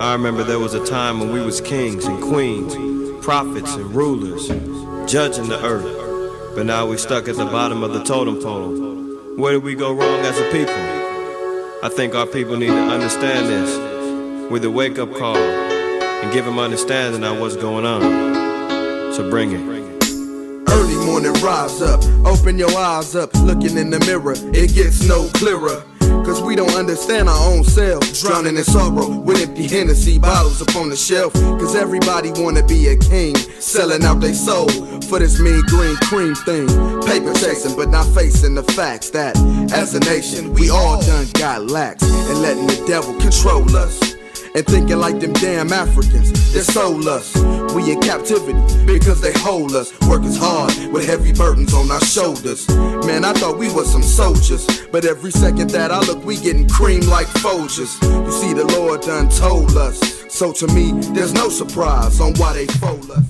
I remember there was a time when we was kings and queens, prophets and rulers, judging the earth. But now we stuck at the bottom of the totem pole. Where did we go wrong as a people? I think our people need to understand this with a wake-up call and give them understanding of what's going on. So bring it. Early morning, rise up, open your eyes up, looking in the mirror, it gets no clearer. Cause we don't understand our own selves, drowning in sorrow with empty Hennessy bottles upon the shelf. Cause everybody wanna be a king, selling out their soul for this mean green cream thing. Paper chasing but not facing the facts that as a nation we all done got lax, and letting the devil control us, and thinking like them damn Africans that sold us. We in captivity because they hold us, working hard with heavy burdens on our shoulders. Man, I thought we was some soldiers, but every second that I look we getting creamed like Folgers. You see the Lord done told us, so to me there's no surprise on why they fold us.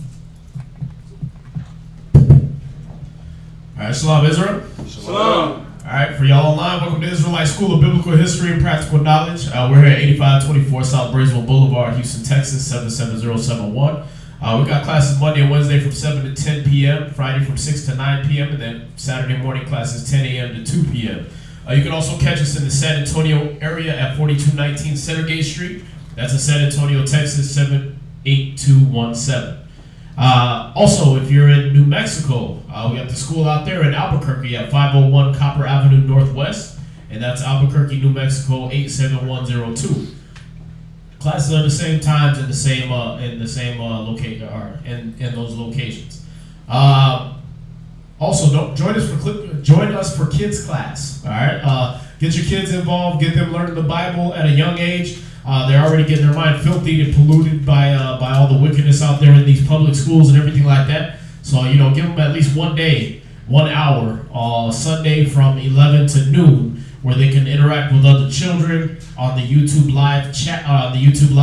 Alright, Shalom Israel. Shalom. Alright, for y'all online, welcome to Israelite School of Biblical History and Practical Knowledge. We're here at 8524 South Braysville Boulevard, Houston, Texas, 77071. We got classes Monday and Wednesday from 7 to 10 p.m., Friday from 6 to 9 p.m., and then Saturday morning classes 10 a.m. to 2 p.m. You can also catch us in the San Antonio area at 4219 Centergate Street. That's in San Antonio, Texas, 78217. Also, if you're in New Mexico, we have the school out there in Albuquerque at 501 Copper Avenue Northwest, and that's Albuquerque, New Mexico 87102. Classes are the same times in the same location or in those locations. Also, don't join us for kids class. All right, get your kids involved, get them learning the Bible at a young age. They're already getting their mind filthy and polluted by all the wickedness out there in these public schools and everything like that. So give them at least 1 day, 1 hour, Sunday from 11 to noon, where they can interact with other children on the YouTube live chat, and the YouTube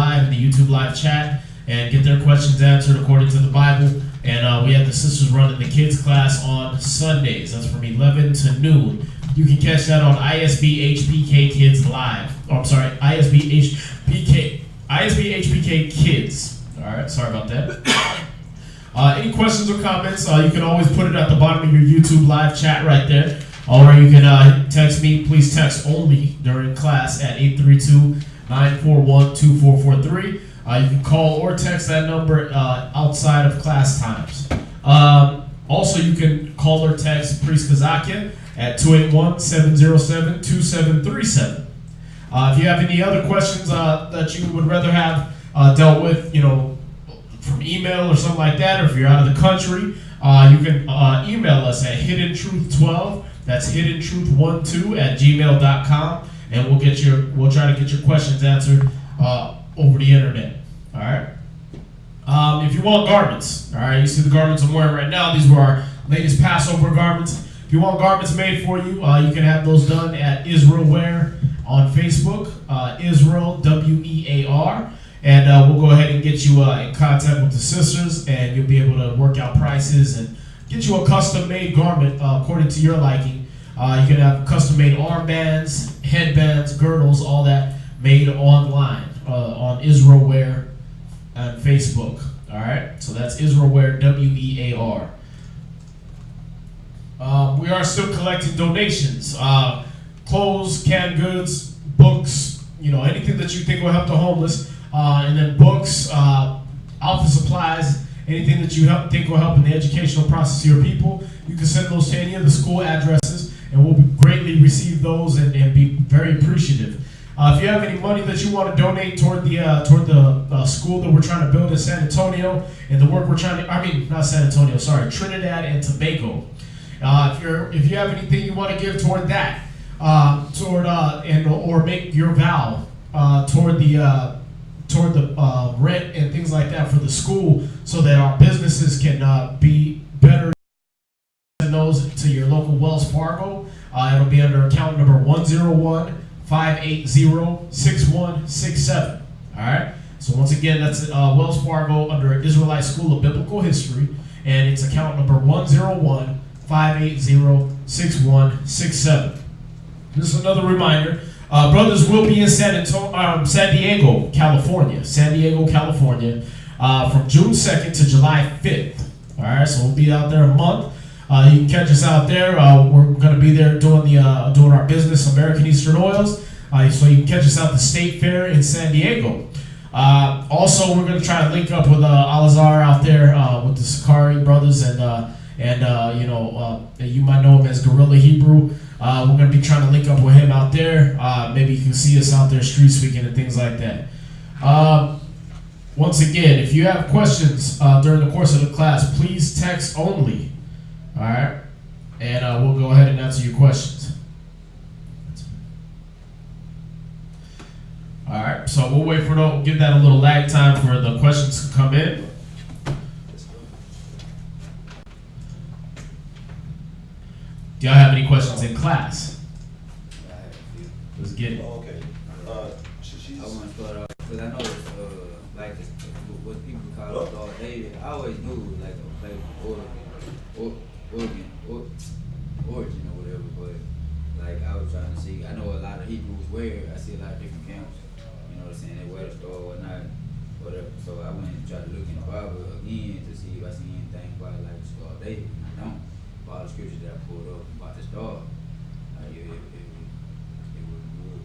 live chat, and get their questions answered according to the Bible. And we have the sisters running the kids class on Sundays. That's from 11 to noon. You can catch that on ISB HPK Kids Live. Oh, I'm sorry, ISB HPK Kids. All right, sorry about that. Any questions or comments, you can always put it at the bottom of your YouTube live chat right there. Or you can text me, please text only during class at 832-941-2443. You can call or text that number outside of class times. Also, you can call or text Priest Kazakia at 281-707-2737. If you have any other questions that you would rather have dealt with, from email or something like that, or if you're out of the country, you can email us at hiddentruth12. That's hiddentruth12@gmail.com, and we'll try to get your questions answered over the internet. All right. If you want garments, all right, you see the garments I'm wearing right now. These were our latest Passover garments. If you want garments made for you, you can have those done at Israel Wear on Facebook, Israel WEAR, and we'll go ahead and get you in contact with the sisters, and you'll be able to work out prices and get you a custom-made garment according to your liking. You can have custom-made armbands, headbands, girdles, all that made online on Israel Wear on Facebook. All right, so that's Israel Wear WEAR. We are still collecting donations, clothes, canned goods, books, anything that you think will help the homeless, and then books, office supplies, anything that you think will help in the educational process of your people. You can send those to any of the school addresses, and we'll greatly receive those and be very appreciative. If you have any money that you want to donate toward the school that we're trying to build in San Antonio, and the work we're trying to, not San Antonio, sorry, Trinidad and Tobago. If you have anything you want to give toward that, or make your vow toward the rent and things like that for the school, so that our businesses can be better. Send those to your local Wells Fargo. It'll be under account number 101-580-6167. All right. So once again, that's Wells Fargo under Israelite School of Biblical History, and it's account number 101-580-6167. Just another reminder, Brothers will be in San Diego, California. San Diego, California, from June 2nd to July 5th. All right, so we'll be out there a month. You can catch us out there. We're going to be there doing our business, American Eastern Oils. So you can catch us out at the State Fair in San Diego. Also, we're going to try to link up with Alazar out there with the Sakari brothers, and you might know him as Gorilla Hebrew. We're going to be trying to link up with him out there. Maybe you can see us out there street speaking and things like that. Once again, if you have questions during the course of the class, please text only. All right, and we'll go ahead and answer your questions. All right, so we'll wait give that a little lag time for the questions to come in. Do y'all have any questions in class? Let's get it. Oh, okay. I want to start off because I know it's what people call Star David. I always knew like a place origin or whatever, but like I was trying to see. I know a lot of Hebrews wear. I see a lot of different camps. You know what I'm saying? They wear the star or not, whatever. So I went and tried to look in the Bible again to see if I see anything about like Star David. I don't. All the scriptures that I pulled up about the star, it would be good.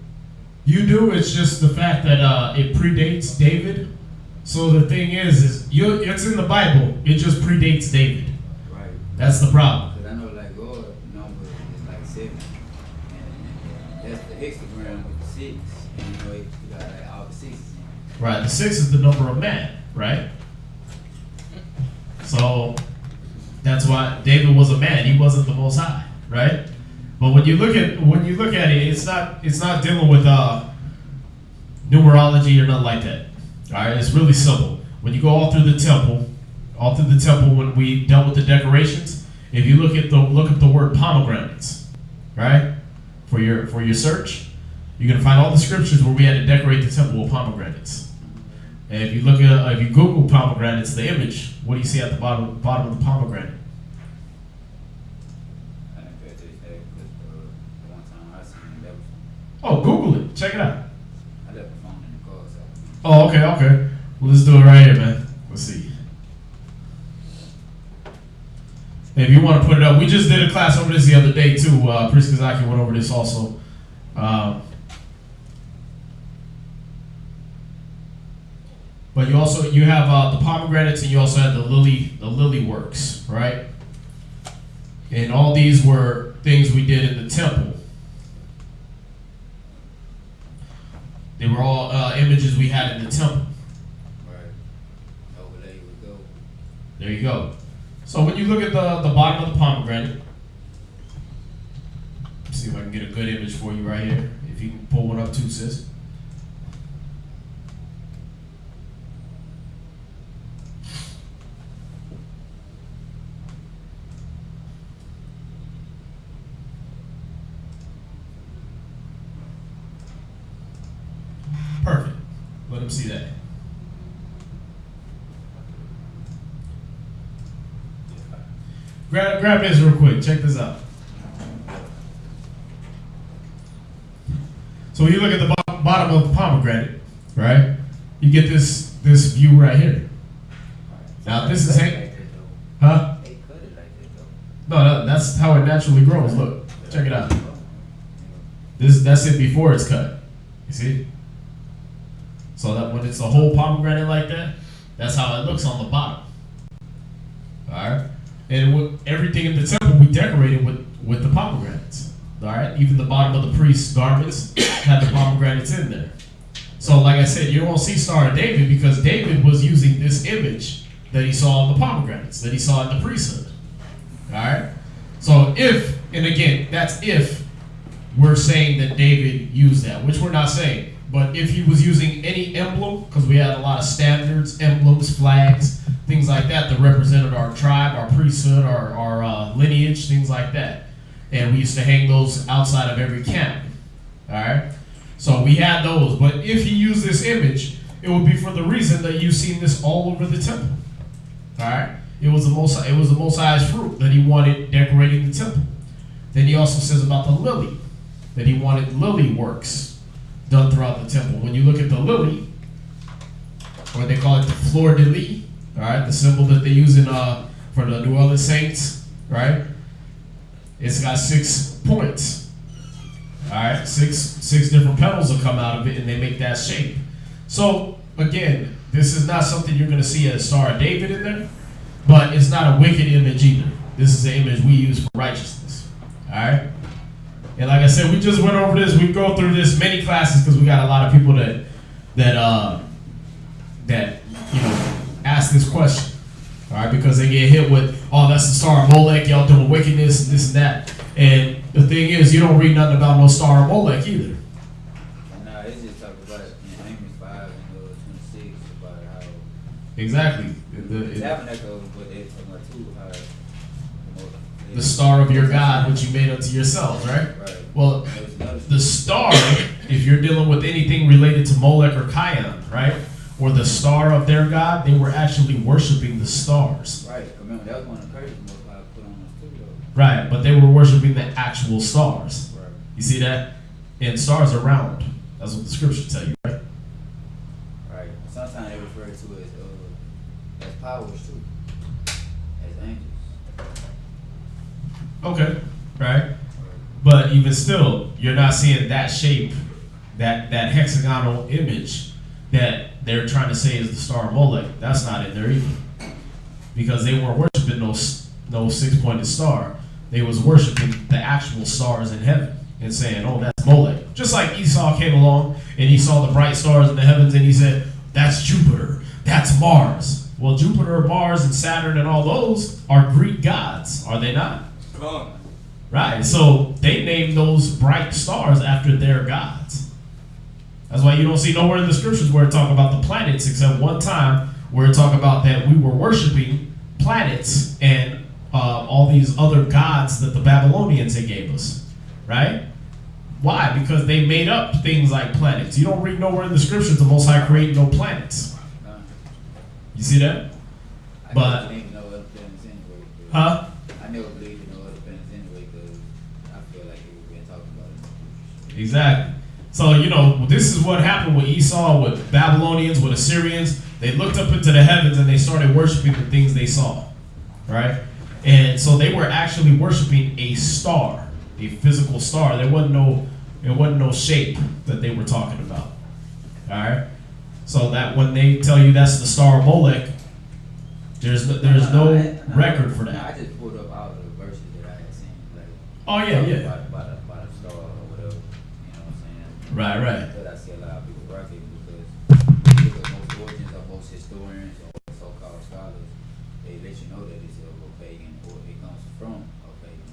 You do. It's just the fact that it predates David. So the thing is it's in the Bible. It just predates David. Right. That's the problem. Because I know like God number is like 7, and that's the hexagram with the 6, and you know you got like all the 6s in it. Right. The 6 is the number of man. Right. So that's why David was a man. He wasn't the Most High. Right. But when you look at it, it's not dealing with numerology or nothing like that. All right, it's really simple. When you go all through the temple, when we dealt with the decorations, if you look up the word pomegranates, right, for your search, you're gonna find all the scriptures where we had to decorate the temple with pomegranates. And if you Google pomegranates, the image, what do you see at the bottom of the pomegranate? I didn't pay attention to that because the one time I seen that was. Oh, Google it. Check it out. I left the phone in the car, so. Oh, okay. Well, let's do it right here, man. Let's see. If you want to put it up, we just did a class over this the other day too. Priest Kazaki went over this also. But you have the pomegranates, and you also have the lily works, right? And all these were things we did in the temple. They were all images we had in the temple. Right. Overlay would go. There you go. So when you look at the bottom of the pomegranate, let's see if I can get a good image for you right here. If you can pull one up too, sis. Perfect. Let them see that. Grab this real quick. Check this out. So when you look at the bottom of the pomegranate, right? You get this view right here. Now this is huh? They cut it like that though. No, that's how it naturally grows. Look, check it out. That's it before it's cut. You see? So that when it's a whole pomegranate like that, that's how it looks on the bottom. All right, and with everything in the temple, we decorated with the pomegranates. All right, even the bottom of the priest's garments had the pomegranates in there. So, like I said, you won't see Star of David because David was using this image that he saw on the pomegranates that he saw in the priesthood. All right, so that's if we're saying that David used that, which we're not saying. But if he was using any emblem, because we had a lot of standards, emblems, flags, things like that represented our tribe, our priesthood, our lineage, things like that. And we used to hang those outside of every camp. All right? So we had those. But if he used this image, it would be for the reason that you've seen this all over the temple. All right? It was the Most High's fruit that he wanted decorating the temple. Then he also says about the lily, that he wanted lily works done throughout the temple. When you look at the lily, or they call it the fleur de lis, all right, the symbol that they use in for the New Orleans Saints, right? It's got 6 points. All right, six different petals will come out of it, and they make that shape. So again, this is not something you're going to see as Star of David in there, but it's not a wicked image either. This is the image we use for righteousness. All right, and like I said, we just went over this. We go through this many classes because we got a lot of people that ask this question. All right, because they get hit with, oh, that's the star of Molech, y'all doing wickedness and this and that. And the thing is, you don't read nothing about no star of Molech either. No, it's just talking about in Amos 5 and 26 about how Exactly. the tabernacle, but they talking about too how the star of your God, which you made unto yourselves, right? Right. Well, the star, if you're dealing with anything related to Molech or Kion, right? Or the star of their God, they were actually worshiping the stars. Right. Remember, that was one of the curses Most High put on us too, though. Right, but they were worshiping the actual stars. Right. You see that? And stars are round. That's what the scriptures tell you, right? Right. Sometimes they refer to as powers too, as angels. Okay, right. But even still, you're not seeing that shape, that hexagonal image that they're trying to say is the star of Molech. That's not in there either. Because they weren't worshiping no 6-pointed star. They was worshiping the actual stars in heaven and saying, oh, that's Molech. Just like Esau came along and he saw the bright stars in the heavens and he said, that's Jupiter, that's Mars. Well, Jupiter, Mars, and Saturn and all those are Greek gods, are they not? Right, so they named those bright stars after their gods. That's why you don't see nowhere in the scriptures where it talk about the planets, except one time where it talk about that we were worshiping planets and all these other gods that the Babylonians had gave us, right? Why? Because they made up things like planets. You don't read nowhere in the scriptures the Most High created no planets. You see that? But, huh? I never believed in no other planets anyway, because I feel like we've been talking about it. Exactly. So, this is what happened with Esau, with Babylonians, with Assyrians. They looked up into the heavens and they started worshiping the things they saw, right? And so they were actually worshiping a star, a physical star. There wasn't no shape that they were talking about, all right? So that when they tell you that's the star of Molech, there's no record for that. I just pulled up all of the verses that I had seen, like Oh yeah. about a star or whatever. You know what I'm saying? Right. But I see a lot of people rock it because most origins or most historians or so-called scholars, they let you know that it's a pagan or it comes from a pagan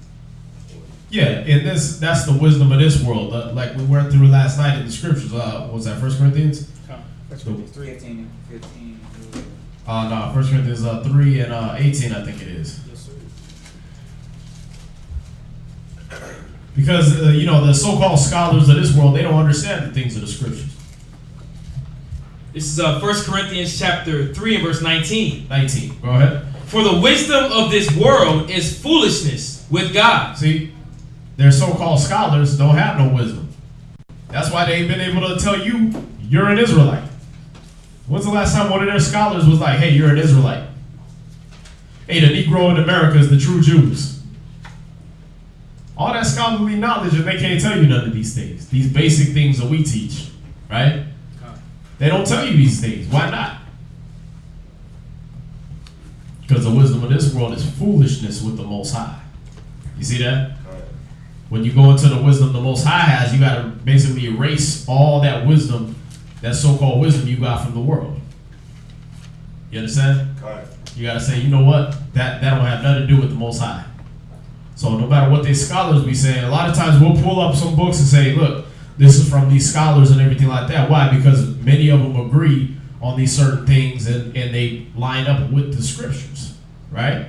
origin. Yeah, and that's the wisdom of this world. Like we went through last night in the scriptures. What was that, 1 Corinthians? 15. No, 1 Corinthians 3 and 18, I think it is. Yes, sir. Because, the so-called scholars of this world, they don't understand the things of the scriptures. This is 1 Corinthians chapter 3 and verse 19. 19, go ahead. For the wisdom of this world is foolishness with God. See, their so-called scholars don't have no wisdom. That's why they ain't been able to tell you you're an Israelite. When's the last time one of their scholars was like, hey, you're an Israelite? Hey, the Negro in America is the true Jews. All that scholarly knowledge, and they can't tell you none of these things. These basic things that we teach, right? They don't tell you these things. Why not? Because the wisdom of this world is foolishness with the Most High. You see that? When you go into the wisdom the Most High has, you got to basically erase all that wisdom, that so-called wisdom you got from the world. You understand? You got to say, you know what? That don't have nothing to do with the Most High. So no matter what these scholars be saying, a lot of times we'll pull up some books and say, look, this is from these scholars and everything like that. Why? Because many of them agree on these certain things and they line up with the scriptures, right?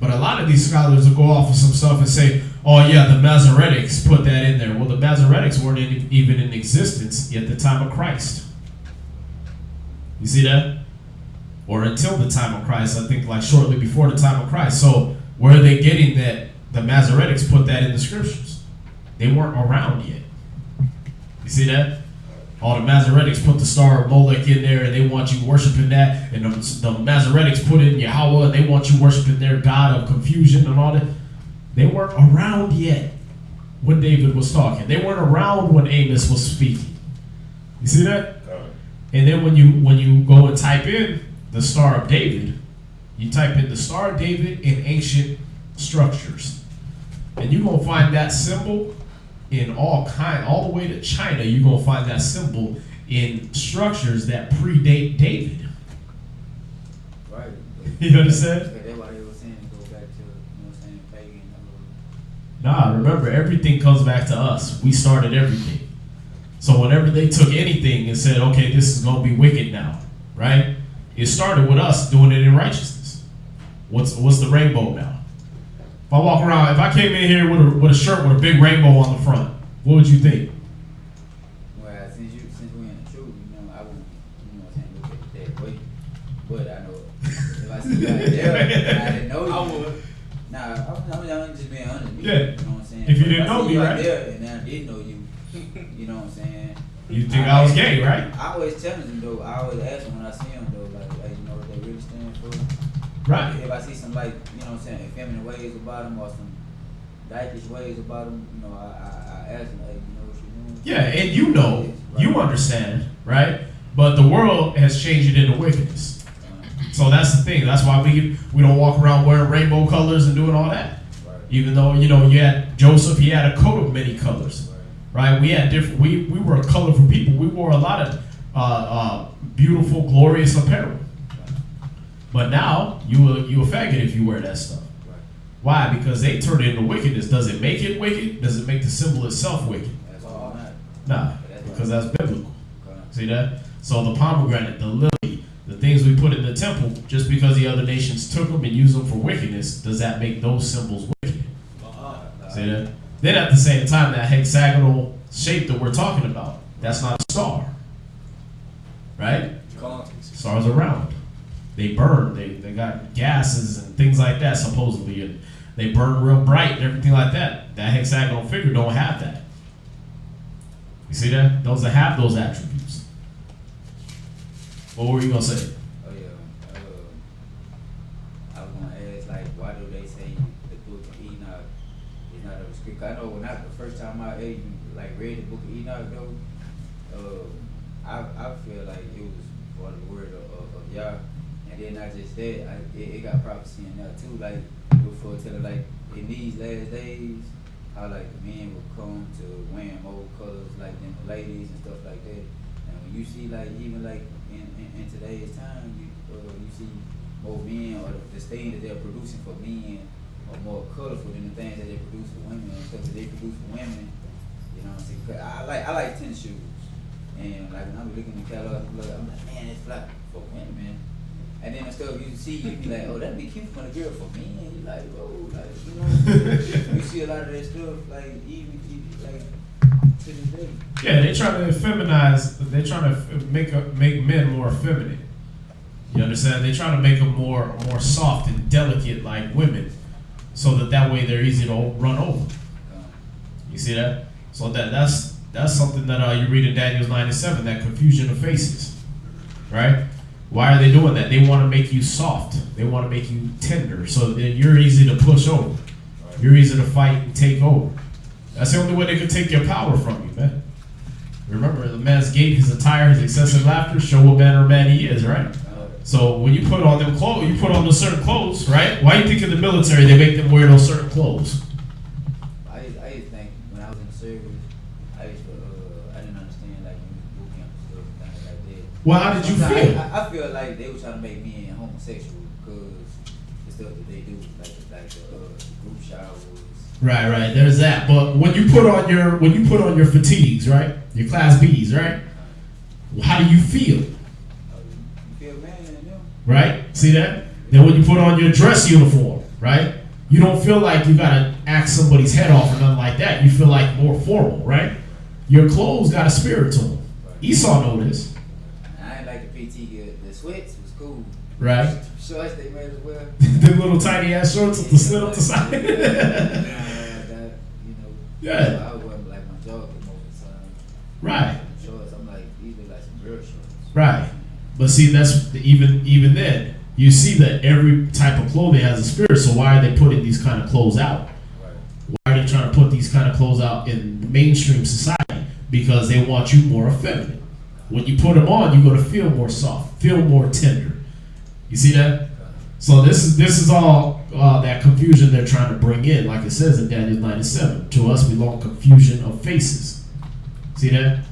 But a lot of these scholars will go off of some stuff and say, oh yeah, the Masoretics put that in there. Well, the Masoretics weren't even in existence at the time of Christ. You see that? Or until the time of Christ, I think like shortly before the time of Christ. So where are they getting that the Masoretics put that in the scriptures? They weren't around yet. You see that? All the Masoretics put the star of Molech in there, and they want you worshiping that. And the Masoretics put in Yahweh, and they want you worshiping their god of confusion and all that. They weren't around yet when David was talking. They weren't around when Amos was speaking. You see that? And then when you go and type in the Star of David, you type in the Star of David in ancient structures, and you're gonna find that symbol in all the way to China. You're gonna find that symbol in structures that predate David. Right. You understand? That's why they were saying to go back to, pagan. Nah, remember, everything comes back to us. We started everything. So whenever they took anything and said, okay, this is gonna be wicked now, right? It started with us doing it in righteousness. What's the rainbow now? If I walk around, if I came in here with a shirt with a big rainbow on the front, what would you think? Well, since we're in the truth, I wouldn't, look at it that way. But I know if I see you out there, I didn't know you. I would. Nah, I'm just being honest. Yeah. You know what I'm saying? If you But didn't if I know see me, you out right? there and I did know you, you know what I'm saying? You think I was gay, right? I always challenge them though. I always ask them when I see them though, like, hey, you know what they really stand for? Right. If I see some effeminate ways about them or some dykish ways about them, I ask them, hey, you know what you're doing? Yeah, and you understand, right? But the world has changed it into wickedness. So that's the thing. That's why we don't walk around wearing rainbow colors and doing all that. Right. Even though, you had Joseph, he had a coat of many colors. Right? We had different, we were a colorful people. We wore a lot of beautiful, glorious apparel. But now, you a faggot if you wear that stuff. Right. Why? Because they turn it into wickedness. Does it make it wicked? Does it make the symbol itself wicked? That's all not. Nah, because that's biblical. Okay. See that? So the pomegranate, the lily, the things we put in the temple, just because the other nations took them and used them for wickedness, does that make those symbols wicked? See that? Then at the same time, that hexagonal shape that we're talking about, that's not a star. Right? Stars are round. They burn. They got gases and things like that, supposedly. And they burn real bright and everything like that. That hexagonal figure don't have that. You see that? Those that have those attributes. What were you going to say? Oh, yeah. I was going to ask, why do they say the book of Enoch is not a script? I know the first time I even, read the book of Enoch, though, I feel like it was for the word of Yah. And then not just that, it got prophecy in there, too. Before telling, in these last days, how, the men will come to wearing more colors, than the ladies and stuff like that. And when you see, even, in today's time, you see more men, or the things that they're producing for men are more colorful than the things that they produce for women. And stuff that they produce for women, you know what I'm saying? 'Cause I like tennis shoes. And, when I'm looking in the catalog, I'm like, man, it's flat for women. And then the stuff you see, you be like, oh, that'd be cute for a girl. For me, and you like, oh, you know what I'm saying? You see a lot of that stuff, even to this day. Yeah, they're trying to feminize. They're trying to make men more feminine. You understand? They're trying to make them more soft and delicate like women, so that way they're easy to run over. You see that? So that's something that you read in Daniel 9:7. That confusion of faces, right? Why are they doing that? They want to make you soft. They want to make you tender, so that you're easy to push over. You're easy to fight and take over. That's the only way they can take your power from you, man. Remember, the man's gait, his attire, his excessive laughter show what manner of man he is, right? So when you put on them clothes, you put on those certain clothes, right? Why do you think in the military they make them wear those certain clothes? I used to think when I was in the service, I didn't understand boot camp and stuff, things like that. Well, how did you feel? I feel like they were trying to make me homosexual because the stuff that they do, like the group showers. Right. There's that. But when you put on your fatigues, right? Your class B's, right? How do you feel? You feel man in them. Right? See that? Then when you put on your dress uniform, right? You don't feel like you gotta axe somebody's head off or nothing like that. You feel like more formal, right? Your clothes got a spirit to them. Esau know this. I ain't like the PT. The sweats was cool. Right. Shorts they made as well. The little tiny ass shorts with the slit up the side. Yeah. Yeah. I wasn't like my job most of the time. Right. shorts. I'm like, these look like some girl shorts. Right. But see, that's even then, you see that every type of clothing has a spirit. So why are they putting these kind of clothes out? Right. Why are they trying to put these kind of clothes out in mainstream society? Because they want you more effeminate. When you put them on, you're going to feel more soft, feel more tender. You see that? So this is all that confusion they're trying to bring in, like it says in Daniel 9:7. To us belong confusion of faces. See that?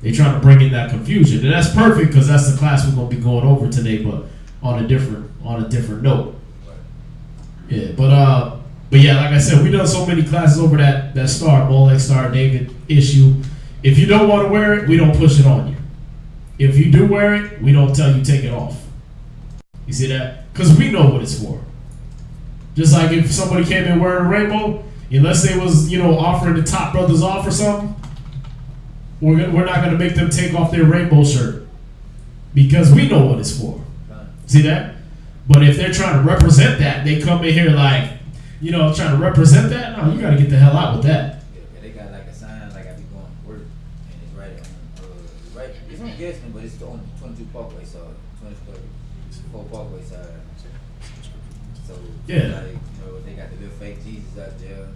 They're trying to bring in that confusion, and that's perfect because that's the class we're going to be going over today, but on a different note. Yeah, but yeah, like I said, we done so many classes over that Star Molech, Star David issue. If you don't want to wear it, we don't push it on you. If you do wear it, we don't tell you take it off. You see that? Because we know what it's for. Just like if somebody came in wearing a rainbow, unless they was, offering the Top Brothers off or something, we're not going to make them take off their rainbow shirt. Because we know what it's for. See that? But if they're trying to represent that, they come in here like, trying to represent that, no, you got to get the hell out with that. Yeah, they got like a sign, like I be going to work, and it's right, it's on Gaston, but it's on 22 Parkway, so 24 Parkway side. So, Yeah. like, they got the little fake Jesus out there.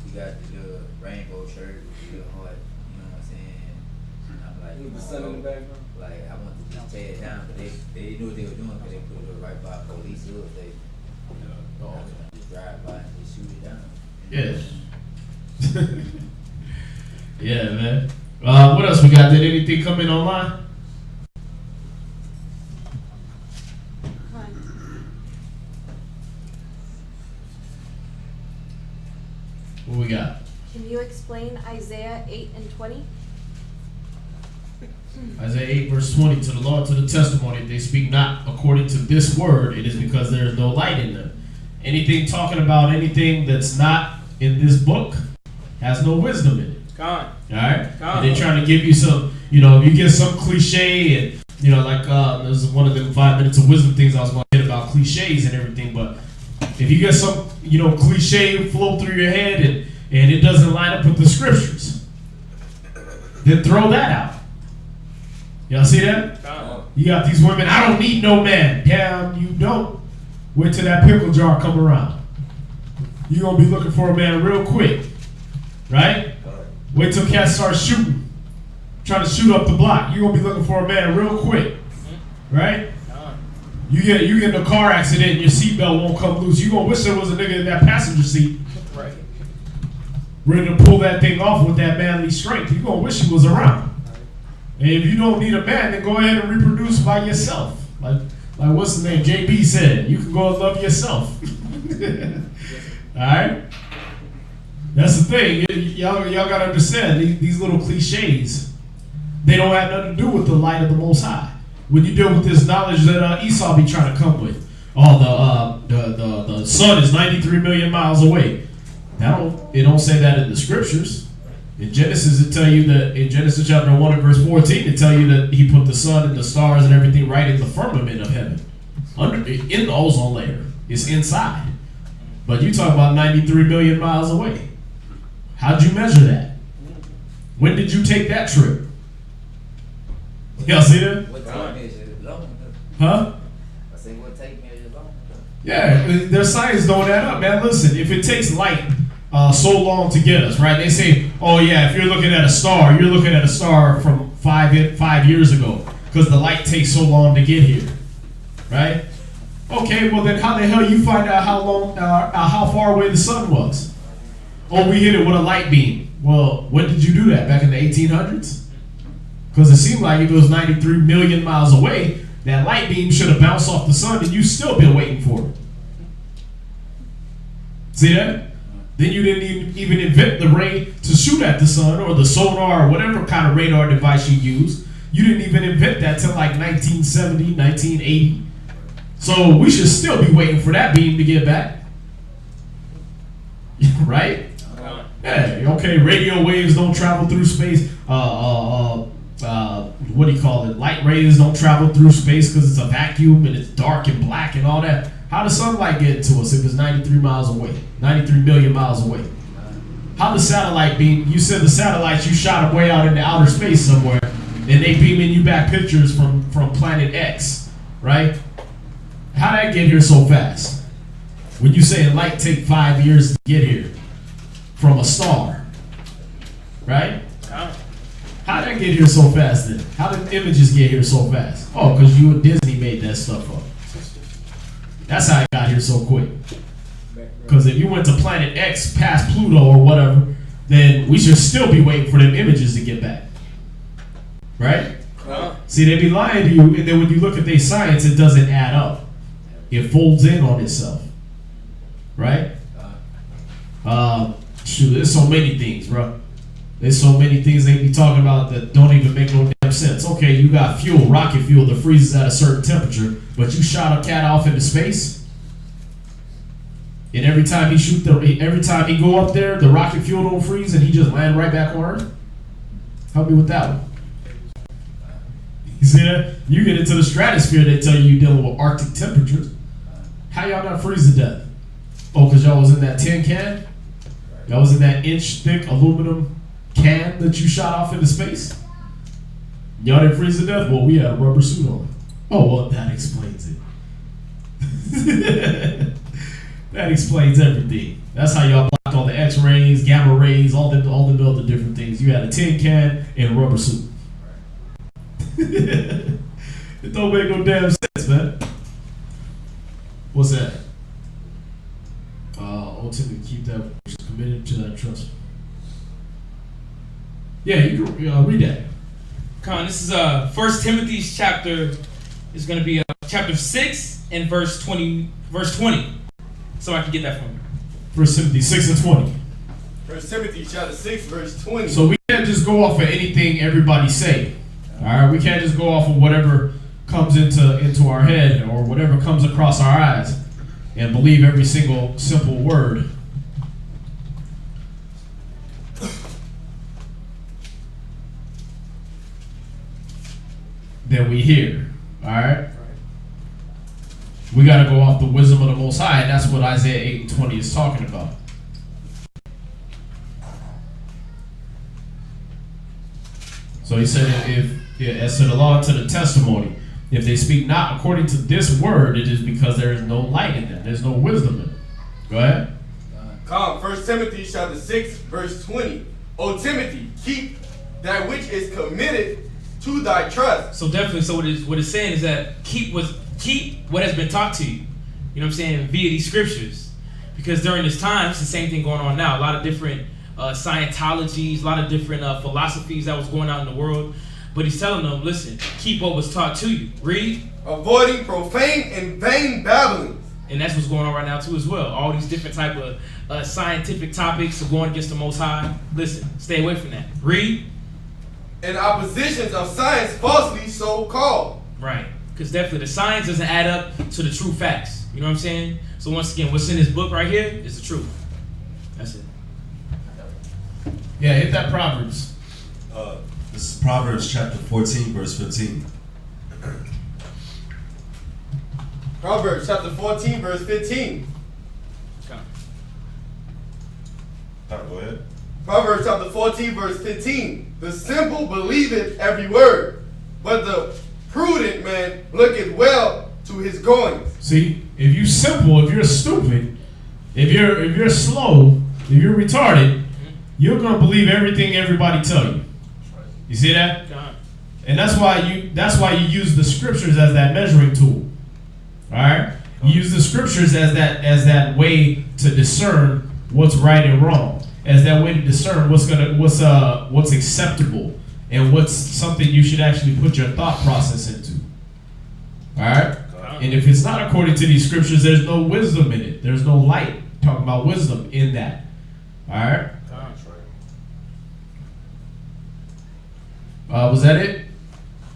You got the little rainbow shirt with the little heart, you know what I'm saying? I'm like, With the sun in the background. like, I want to just tear it down, but they knew what they were doing because they put it right by police or they just drive by and just shoot it down. Yeah. Yeah, man. What else we got? Did anything come in online? What we got? Can you explain Isaiah 8:20? Isaiah 8 verse 20, to the law and to the testimony, if they speak not according to this word, it is because there is no light in them. Anything talking about anything that's not in this book has no wisdom in it. God. Alright? And they're trying to give you some, if you get some cliche and, like there's one of them 5 minutes of wisdom things I was going to hit about cliches and everything, but if you get some, cliche flow through your head and it doesn't line up with the scriptures, then throw that out. Y'all see that? You got these women, I don't need no man. Yeah, you don't. Wait till that pickle jar come around. You're going to be looking for a man real quick. Right? Wait till cats start shooting. Trying to shoot up the block. You're going to be looking for a man real quick. Right? You get in a car accident and your seatbelt won't come loose. You're going to wish there was a nigga in that passenger seat. Right. Ready to pull that thing off with that manly strength. You're going to wish he was around. And if you don't need a man, then go ahead and reproduce by yourself. Like what's his name? JB said, you can go and love yourself. Alright? That's the thing. Y'all gotta understand, these little cliches, they don't have nothing to do with the light of the Most High. When you deal with this knowledge that Esau be trying to come with, the sun is 93 million miles away. It don't say that in the scriptures. In Genesis, it tell you that in Genesis chapter 1 and verse 14, it tell you that he put the sun and the stars and everything right in the firmament of heaven, in the ozone layer. It's inside. But you talk about 93 million miles away. How'd you measure that? When did you take that trip? Y'all see that? What tape measure long? Huh? I say, what tape measure long? Yeah, their science don't add up, man. Listen, if it takes light so long to get us, right? They say, oh yeah, if you're looking at a star, you're looking at a star from 5 years ago because the light takes so long to get here, right? Okay, well then how the hell you find out how far away the sun was? Oh, we hit it with a light beam. Well, when did you do that? Back in the 1800s? Because it seemed like if it was 93 million miles away, that light beam should have bounced off the sun and you still been waiting for it. See that? Then you didn't even invent the ray to shoot at the sun or the sonar or whatever kind of radar device you use. You didn't even invent that till like 1970, 1980. So we should still be waiting for that beam to get back. Right? Yeah, okay, radio waves don't travel through space. What do you call it? Light rays don't travel through space because it's a vacuum and it's dark and black and all that. How does sunlight get to us if it's 93 miles away? 93 million miles away. How does satellite beam, you said the satellites, you shot them way out into outer space somewhere. and they beaming you back pictures from planet X, right? How did that get here so fast? When you say light take 5 years to get here from a star, right? How did that get here so fast then? How did images get here so fast? Oh, because you and Disney made that stuff up. That's how it got here so quick. Because if you went to planet X past Pluto or whatever, then we should still be waiting for them images to get back. Right? See, they be lying to you, and then when you look at their science, it doesn't add up. It folds in on itself. Right? Shoot, there's so many things, bro. There's so many things they be talking about that don't even make no damn sense. Okay, you got fuel, rocket fuel that freezes at a certain temperature, but you shot a cat off into space, and every time he go up there, the rocket fuel don't freeze, and he just land right back on Earth. Help me with that one. You see that? You get into the stratosphere, they tell you you're dealing with Arctic temperatures. How y'all not freeze to death? Oh, because y'all was in that tin can? Y'all was in that inch-thick aluminum can that you shot off into space? Y'all didn't freeze to death? Well, we had a rubber suit on. Oh, well, that explains it. That explains everything. That's how y'all blocked all the X-rays, gamma rays, all the other different things. You had a tin can and a rubber suit. It don't make no damn sense, man. What's that? Ultimately keep that which is committed to that trust. Yeah, you can read that. Come on, this is 1 Timothy's chapter. Is going to be chapter 6 and verse 20. So I can get that from you. 1 Timothy 6 and 20. 1 Timothy chapter 6, verse 20. So we can't just go off of anything everybody say. All right, we can't just go off of whatever comes into our head or whatever comes across our eyes and believe every single simple word. That we hear. All right. We got to go off the wisdom of the Most High, and that's what Isaiah 8 and 20 is talking about. So he said, as to the law and to the testimony, if they speak not according to this word, it is because there is no light in them. There's no wisdom in them. Go ahead. Come, 1 Timothy chapter 6, verse 20. O Timothy, keep that which is committed to thy trust. So definitely, so what it's saying is that keep what has been taught to you. You know what I'm saying? Via these scriptures. Because during this time, it's the same thing going on now. A lot of different Scientologies, a lot of different philosophies that was going on in the world. But he's telling them, listen, keep what was taught to you. Read. Avoiding profane and vain babblings. And that's what's going on right now too as well. All these different type of scientific topics are going against the Most High. Listen, stay away from that. Read. And oppositions of science falsely so called. Right. Because definitely the science doesn't add up to the true facts. You know what I'm saying? So once again, what's in this book right here is the truth. That's it. Yeah, hit that Proverbs. This is Proverbs chapter 14, verse 15. Proverbs chapter 14, verse 15. Go ahead. Proverbs chapter 14, verse 15. The simple believeth every word, but the prudent man looketh well to his goings. See, if you're simple, if you're stupid, if you're slow, if you're retarded, you're gonna believe everything everybody tell you. You see that? And that's why you use the scriptures as that measuring tool. All right? You use the scriptures as that way to discern what's right and wrong, as that way to discern what's acceptable and what's something you should actually put your thought process into. All right? And if it's not according to these scriptures, there's no wisdom in it. There's no light talking about wisdom in that. All right? Was that it?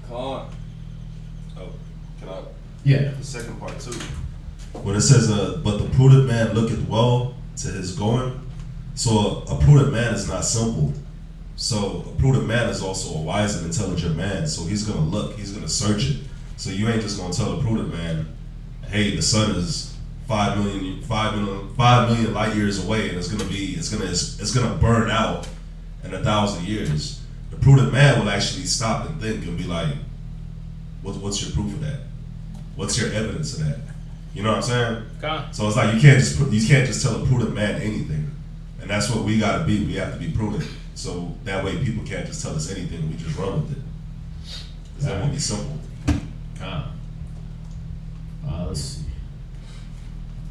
Come on. Oh, can I? Yeah. The second part too. When it says, but the prudent man looketh well to his going. So a prudent man is not simple. So a prudent man is also a wise and intelligent man. So he's gonna look, he's gonna search it. So you ain't just gonna tell a prudent man, hey, the sun is 5 million light years away, and it's gonna burn out in 1,000 years. The prudent man will actually stop and think and be like, what's your proof of that? What's your evidence of that? You know what I'm saying? God. So it's like you can't just tell a prudent man anything, and that's what we gotta be. We have to be prudent, so that way people can't just tell us anything. We just run with it. Cause that won't be simple. God. Let's see.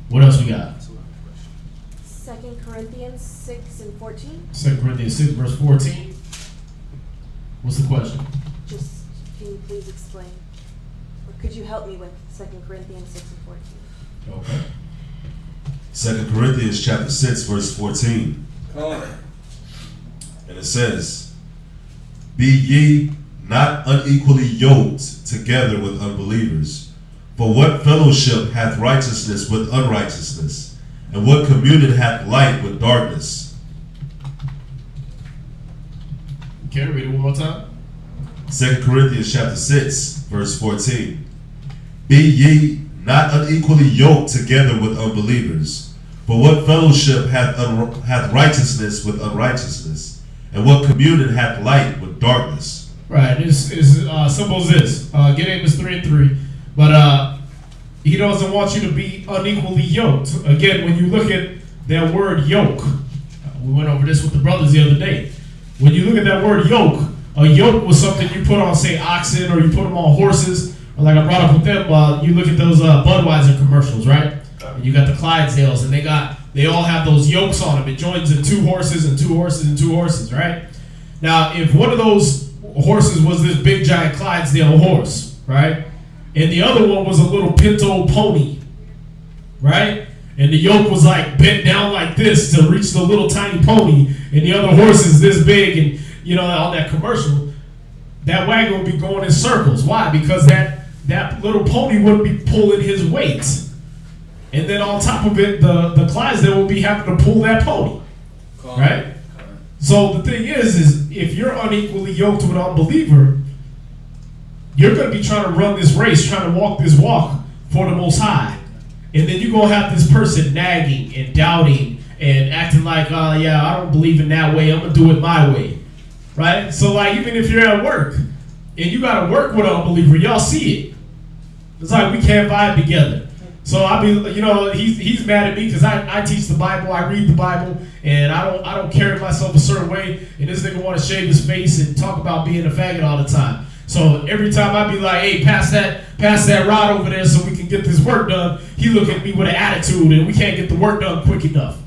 What else we got? 2 Corinthians 6 and 14. 2 Corinthians 6 verse 14. What's the question? Just, can you please explain? Or could you help me with 2 Corinthians 6 and 14? Okay. 2 Corinthians chapter 6 verse 14. Come on. And it says, "Be ye not unequally yoked together with unbelievers. For what fellowship hath righteousness with unrighteousness? And what communion hath light with darkness?" Okay, read it one more time. 2 Corinthians chapter 6 verse 14. "Be ye not unequally yoked together with unbelievers. For what fellowship hath righteousness with unrighteousness? And what communion hath light with darkness?" Right, it's simple as this. Get Amos 3 and 3. But he doesn't want you to be unequally yoked. Again, when you look at that word yoke, we went over this with the brothers the other day. When you look at that word yoke, a yoke was something you put on, say, oxen, or you put them on horses. Or like I brought up with them, you look at those Budweiser commercials, right? And you got the Clydesdales, and they all have those yokes on them. It joins in 2 horses and 2 horses and 2 horses, right? Now, if one of those horses was this big giant Clydesdale horse, right? And the other one was a little pinto pony, right? And the yoke was like bent down like this to reach the little tiny pony, and the other horse is this big, and you know, on that commercial, that wagon would be going in circles. Why? Because that little pony wouldn't be pulling his weight. And then on top of it, the Clydesdale will be having to pull that pony, right? So the thing is if you're unequally yoked with an unbeliever, you're going to be trying to run this race, trying to walk this walk for the Most High. And then you're going to have this person nagging and doubting and acting like, yeah, I don't believe in that way. I'm going to do it my way, right? So like even if you're at work and you got to work with an unbeliever, y'all see it. It's like we can't vibe together. So I be, you know, he's mad at me because I teach the Bible, I read the Bible, and I don't carry myself a certain way. And this nigga want to shave his face and talk about being a faggot all the time. So every time I be like, hey, pass that rod over there so we can get this work done, he look at me with an attitude and we can't get the work done quick enough.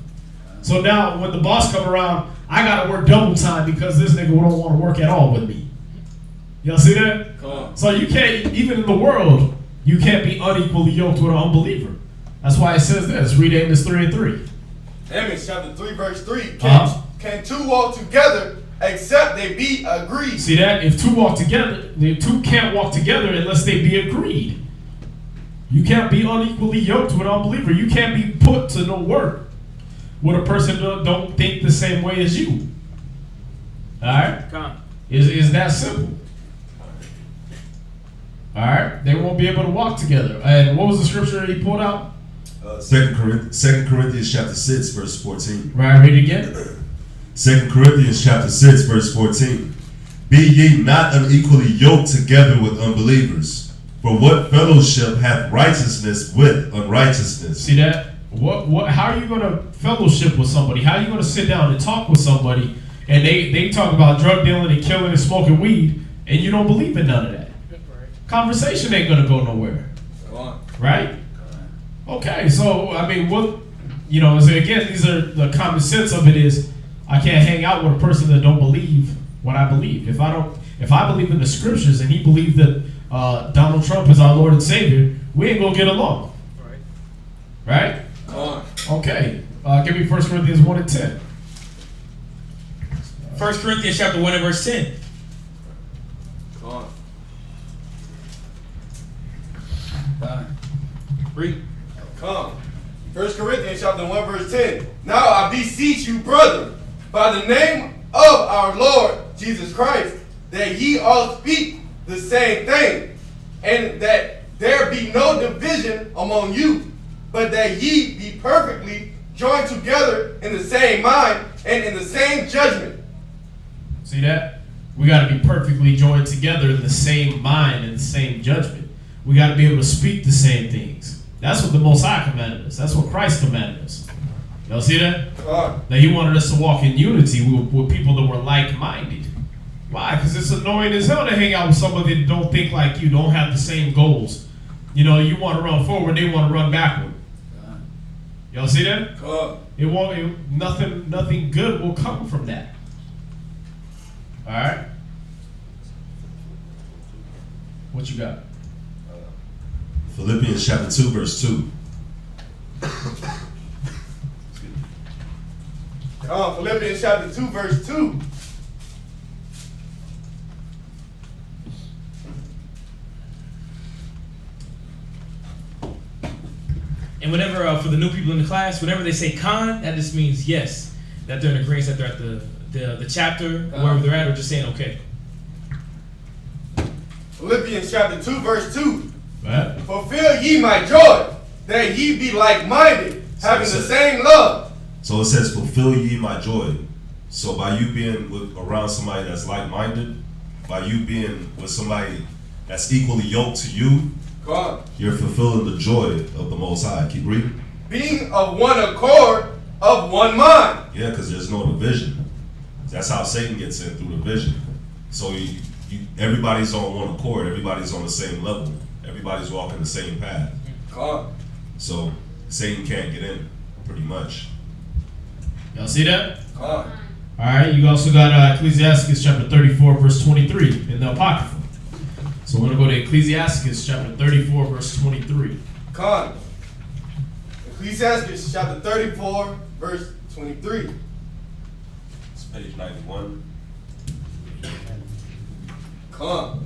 So now when the boss come around, I gotta work double time because this nigga don't want to work at all with me. Y'all see that? Come on. So you can't, even in the world, you can't be unequally yoked with an unbeliever. That's why it says this. Read Amos 3 and 3. Amos chapter 3 verse 3. Can 2 walk together except they be agreed? See that? If 2 walk together, the 2 can't walk together unless they be agreed. You can't be unequally yoked with an unbeliever. You can't be put to no work with a person that don't think the same way as you. All right? Is that simple? All right? They won't be able to walk together. And what was the scripture that he pulled out? 2 Corinthians chapter 6 verse 14. Right, read it again. 2 Corinthians chapter 6 verse 14. "Be ye not unequally yoked together with unbelievers. For what fellowship hath righteousness with unrighteousness?" See that? How are you going to fellowship with somebody? How are you going to sit down and talk with somebody and they talk about drug dealing and killing and smoking weed and you don't believe in none of that? Conversation ain't going to go nowhere. Right? Okay, so, I mean, what, you know, so again, these are the common sense of it is I can't hang out with a person that don't believe what I believe. If I believe in the scriptures and he believed that Donald Trump is our Lord and Savior, we ain't going to get along. Right? Okay. Give me 1 Corinthians 1 and 10. 1 Corinthians chapter 1 and verse 10. Read. Come. 1 Corinthians chapter 1 verse 10. Now I beseech you, brethren, by the name of our Lord Jesus Christ, that ye all speak the same thing, and that there be no division among you, but that ye be perfectly joined together in the same mind and in the same judgment. See that? We got to be perfectly joined together in the same mind and the same judgment. We got to be able to speak the same things. That's what the Most High commanded us. That's what Christ commanded us. Y'all see that? Now he wanted us to walk in unity with people that were like-minded. Why? Because it's annoying as hell to hang out with somebody that don't think like you, don't have the same goals. You know, you want to run forward, they want to run backward. Y'all see that? Nothing good will come from that. All right. What you got? Philippians chapter 2, verse 2. Philippians chapter 2, verse 2. And whenever, for the new people in the class, whenever they say con, that just means yes, that they're in agreement, that they're at the chapter, wherever they're at, or just saying okay. Philippians chapter 2, verse 2. Right. Fulfill ye my joy, that ye be like-minded, having the same love. So it says, fulfill ye my joy. So by you being around somebody that's like-minded, by you being with somebody that's equally yoked to you, you're fulfilling the joy of the Most High. Keep reading. Being of one accord, of one mind. Yeah, because there's no division. That's how Satan gets in, through division. So everybody's on one accord. Everybody's on the same level. Everybody's walking the same path. So Satan can't get in, pretty much. Y'all see that? All right, you also got Ecclesiastes chapter 34, verse 23 in the Apocrypha. So we're going to go to Ecclesiastes chapter 34, verse 23. Ecclesiastes chapter 34, verse 23. It's page 91. All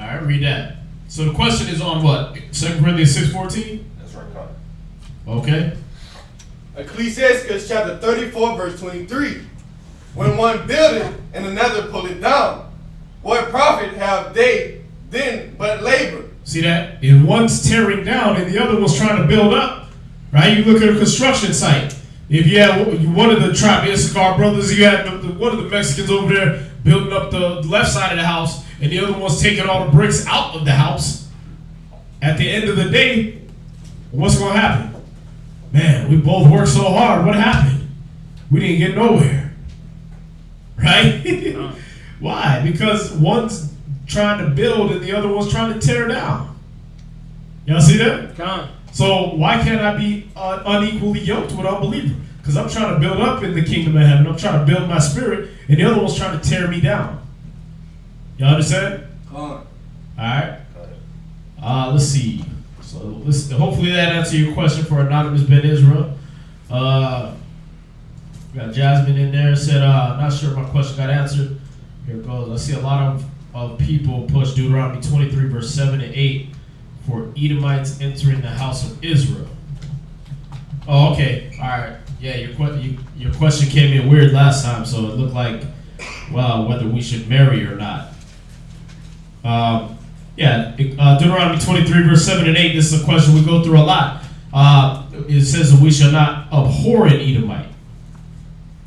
right, read that. So the question is on what? 2 Corinthians 6:14? That's right, Con. Okay. Ecclesiastes chapter 34, verse 23. When one buildeth and another pull it down, what profit have they then but labor? See that? If one's tearing down and the other one's trying to build up, right? You look at a construction site. If you had one of the tribe Issachar brothers, you had one of the Mexicans over there building up the left side of the house, and the other one's taking all the bricks out of the house. At the end of the day, what's going to happen? Man, we both worked so hard. What happened? We didn't get nowhere. Right? Why? Because one's trying to build and the other one's trying to tear down. Y'all see that? So why can't I be unequally yoked with unbeliever? Because I'm trying to build up in the kingdom of heaven. I'm trying to build my spirit, and the other one's trying to tear me down. Y'all understand? All right. Let's see. So hopefully that answers your question for Anonymous Ben Israel. We got Jasmine in there. Said, not sure if my question got answered. Here it goes. I see a lot of people push Deuteronomy 23, verse 7 and 8 for Edomites entering the house of Israel. Oh, okay. All right. Yeah, your question came in weird last time, so it looked like, well, whether we should marry or not. Deuteronomy 23, verse 7 and 8, this is a question we go through a lot. It says that we shall not abhor an Edomite.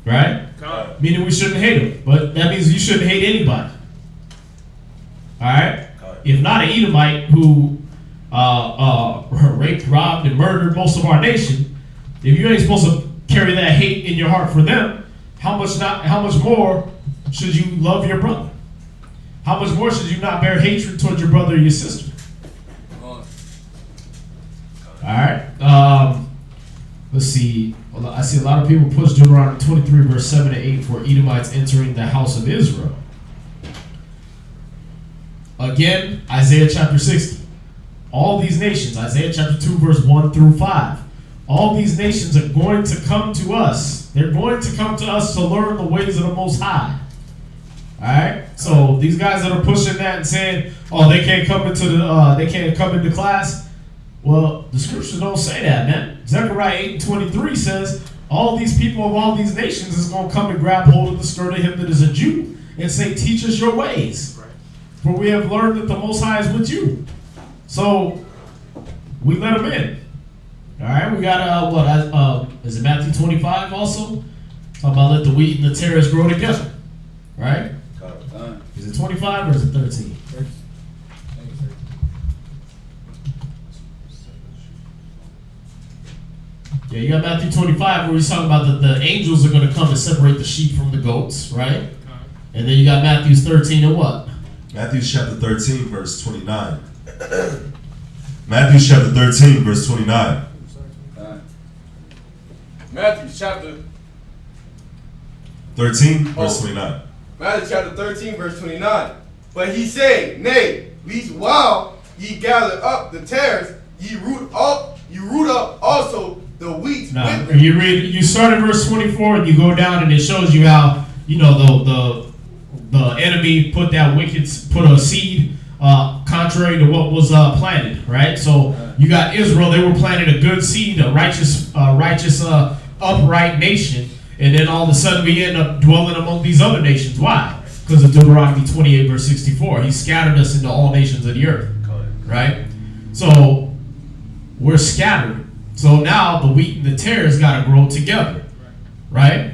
Right? Meaning we shouldn't hate him. But that means you shouldn't hate anybody. Alright? If not an Edomite who raped, robbed, and murdered most of our nation, if you ain't supposed to carry that hate in your heart for them, how much more should you love your brother? How much more should you not bear hatred towards your brother or your sister? Alright. Let's see. Well, I see a lot of people push Deuteronomy 23, verse 7 to 8 for Edomites entering the house of Israel. Again, Isaiah chapter 60. All these nations, Isaiah chapter 2, verse 1 through 5. All these nations are going to come to us. They're going to come to us to learn the ways of the Most High. Alright? So these guys that are pushing that and saying, oh, they can't come into class. Well, the scriptures don't say that, man. Zechariah 8:23 says, all these people of all these nations is going to come and grab hold of the skirt of him that is a Jew and say, teach us your ways. Right. For we have learned that the Most High is with you. So we let them in. All right, we got is it Matthew 25 also? Talking about let the wheat and the tares grow together. Right? Is it 25 or is it 13? Yeah, you got Matthew 25 where he's talking about that the angels are going to come and separate the sheep from the goats, right? And then you got Matthew 13 and what? Matthew chapter 13, verse 29. Matthew chapter 13, verse 29. Matthew chapter 13, verse 29. Matthew chapter 13, verse 29. But he said, Nay, lest while ye gather up the tares, ye root up also the wheat with them. You start at verse 24 and you go down and it shows you how, the enemy put a seed contrary to what was planted, right? So you got Israel, they were planting a good seed, a righteous, upright nation, and then all of a sudden we end up dwelling among these other nations. Why? Because of Deuteronomy 28, verse 64. He scattered us into all nations of the earth, right? So we're scattered. So now the wheat and the tares got to grow together, right?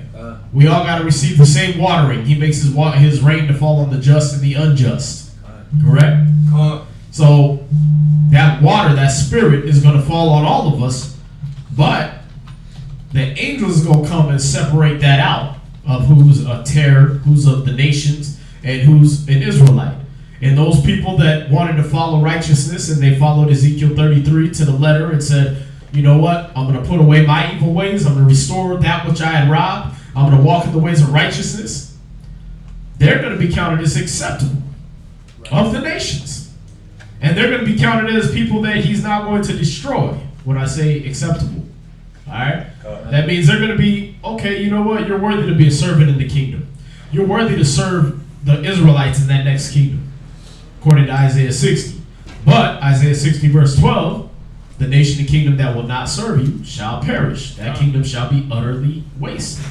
We all got to receive the same watering. He makes his rain to fall on the just and the unjust. Correct? So that water, that spirit is going to fall on all of us, but the angels is going to come and separate that out of who's a tare, who's of the nations, and who's an Israelite. And those people that wanted to follow righteousness and they followed Ezekiel 33 to the letter and said, you know what, I'm going to put away my evil ways, I'm going to restore that which I had robbed, I'm going to walk in the ways of righteousness, they're going to be counted as acceptable of the nations. And they're going to be counted as people that he's not going to destroy when I say acceptable. All right? That means they're going to be, okay, you know what? You're worthy to be a servant in the kingdom. You're worthy to serve the Israelites in that next kingdom, according to Isaiah 60. But Isaiah 60 verse 12, the nation and kingdom that will not serve you shall perish. That kingdom shall be utterly wasted.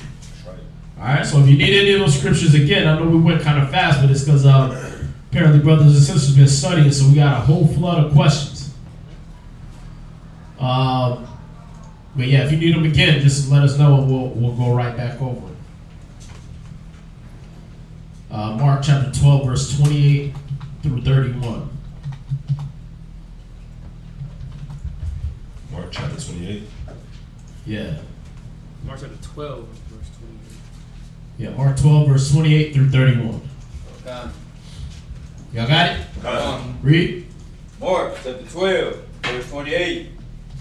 All right, so if you need any of those scriptures, again, I know we went kind of fast, but it's because apparently brothers and sisters have been studying, so we got a whole flood of questions. But yeah, if you need them again, just let us know and we'll go right back over it. Mark chapter 12, verse 28 through 31. Mark chapter 28. Yeah. Mark chapter 12, verse 28. Yeah, Mark 12, verse 28 through 31. Okay. Y'all got it? Read. Mark chapter 12, verse 28.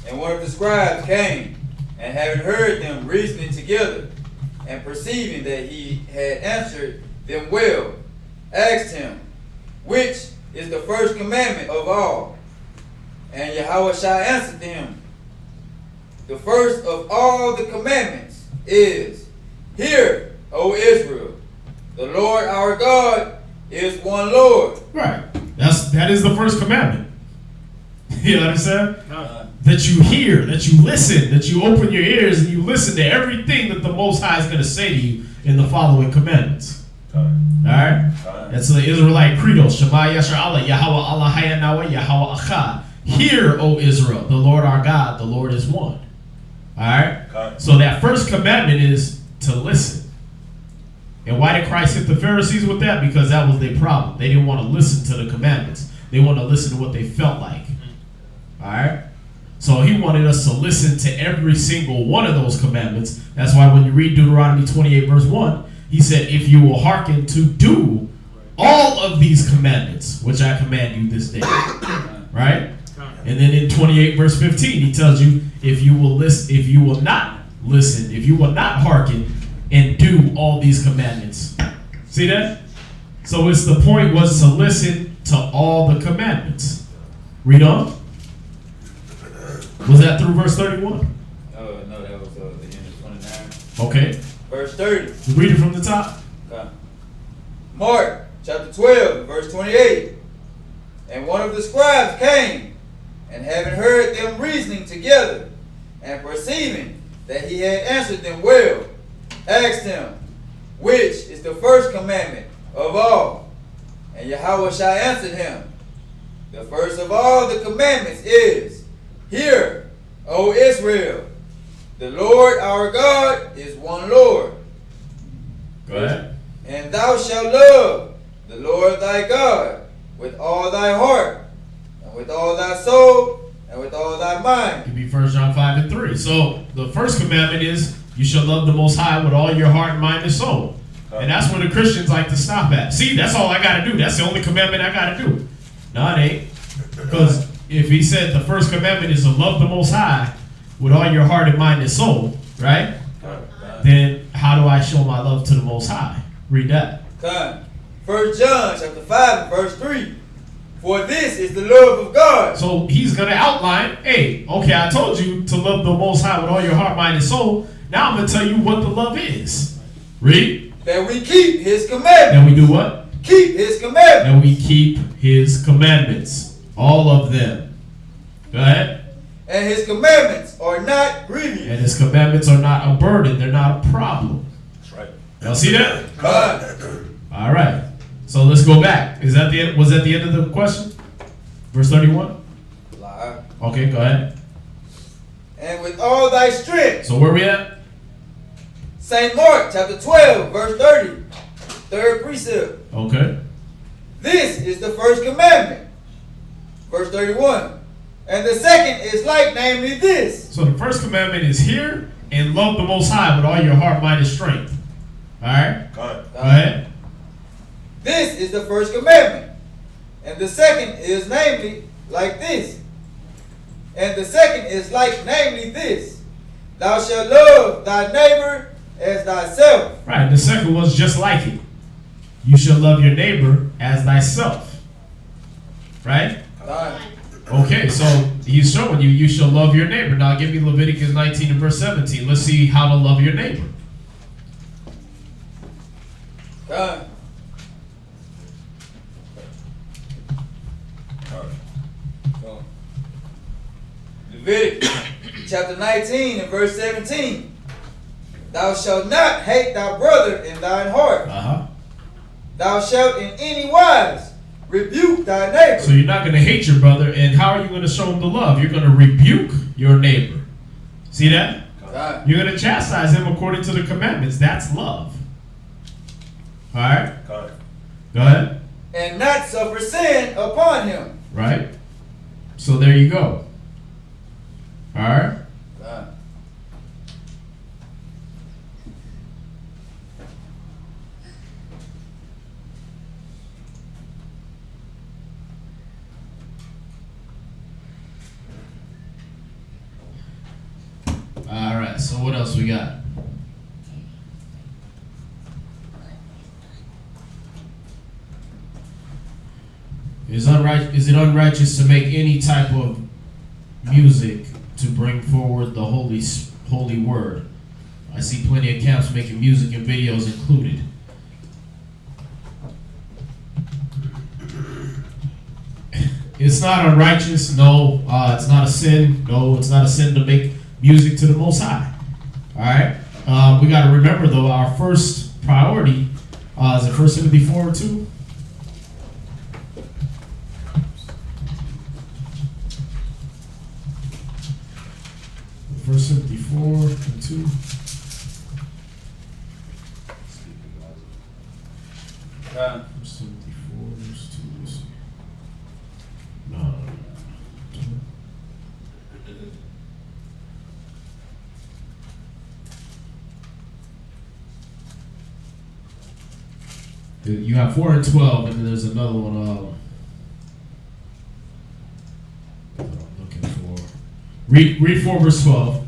And one of the scribes came, and having heard them reasoning together, and perceiving that he had answered them well, asked him, which is the first commandment of all? And Yahushua answered him, the first of all the commandments is, Hear, O Israel, the Lord our God is one Lord. Right. That is the first commandment. You understand? That you hear, that you listen, that you open your ears and you listen to everything that the Most High is going to say to you in the following commandments. Alright? That's the Israelite credo. Shema Yashar Allah, Yahweh Allah Hayanawa, Yahweh Achad. Hear, O Israel, the Lord our God, the Lord is one. Alright? So that first commandment is to listen. And why did Christ hit the Pharisees with that? Because that was their problem. They didn't want to listen to the commandments. They wanted to listen to what they felt like. Alright? So he wanted us to listen to every single one of those commandments. That's why when you read Deuteronomy 28 verse 1, he said, if you will hearken to do all of these commandments, which I command you this day. Right? And then in 28 verse 15, he tells you, if you will not listen, if you will not hearken and do all these commandments. See that? So it's the point was to listen to all the commandments. Read on. Was that through verse 31? No, that was the end of 29. Okay. Verse 30. Read it from the top. Okay. Mark chapter 12, verse 28. And one of the scribes came, and having heard them reasoning together, and perceiving that he had answered them well, asked him, which is the first commandment of all? And Yahushua answered him, The first of all the commandments is, Hear, O Israel, the Lord our God is one Lord. Go ahead. And thou shalt love the Lord thy God with all thy heart, and with all thy soul, and with all thy mind. Give me 1 John 5 and 3. So the first commandment is, you shall love the Most High with all your heart, mind, and soul. And that's where the Christians like to stop at. See, that's all I got to do. That's the only commandment I got to do. No, it ain't. Because if he said the first commandment is to love the Most High with all your heart and mind and soul, right? Then how do I show my love to the Most High? Read that. 1 John chapter 5 and verse 3. For this is the love of God. So he's going to outline, hey, okay, I told you to love the Most High with all your heart, mind, and soul. Now I'm going to tell you what the love is. Read. That we keep his commandments. That we do what? Keep his commandments. That we keep his commandments. All of them. Go ahead. And his commandments are not grievous. And his commandments are not a burden. They're not a problem. That's right. Y'all see that? God. All right. So let's go back. Is that the end? Was that the end of the question? Verse 31? Lie. Okay, go ahead. And with all thy strength. So where we at? St. Mark chapter 12 verse 30. Third precept. Okay. This is the first commandment. Verse 31. And the second is like, namely this. So the first commandment is here, and love the Most High with all your heart, mind, and strength. All right? Go ahead. Go ahead. This is the first commandment. And the second is namely like this. And the second is like, namely this. Thou shalt love thy neighbor as thyself. Right. The second one's just like it. You shall love your neighbor as thyself. Right? Okay, so he's showing you, you shall love your neighbor. Now give me Leviticus 19 and verse 17. Let's see how to love your neighbor. Leviticus chapter 19 and verse 17. Thou shalt not hate thy brother in thine heart. Thou shalt in any wise rebuke thy neighbor. So you're not going to hate your brother, and how are you going to show him the love? You're going to rebuke your neighbor. See that? You're going to chastise him according to the commandments. That's love. All right? Go ahead. And not suffer sin upon him. Right? So there you go. All right? All right, so what else we got? Is it unrighteous to make any type of music to bring forward the holy word? I see plenty of camps making music and videos included. It's not unrighteous. No, it's not a sin. No, it's not a sin to make music to the Most High. All right. We got to remember though, our first priority is it 1 Timothy 4 or 2? 1 Timothy 4 and 2. 1 Timothy 4 verse 2. Let's see. No. You have 4 and 12, and then there's another one. I'm looking for. Read 4 verse 12.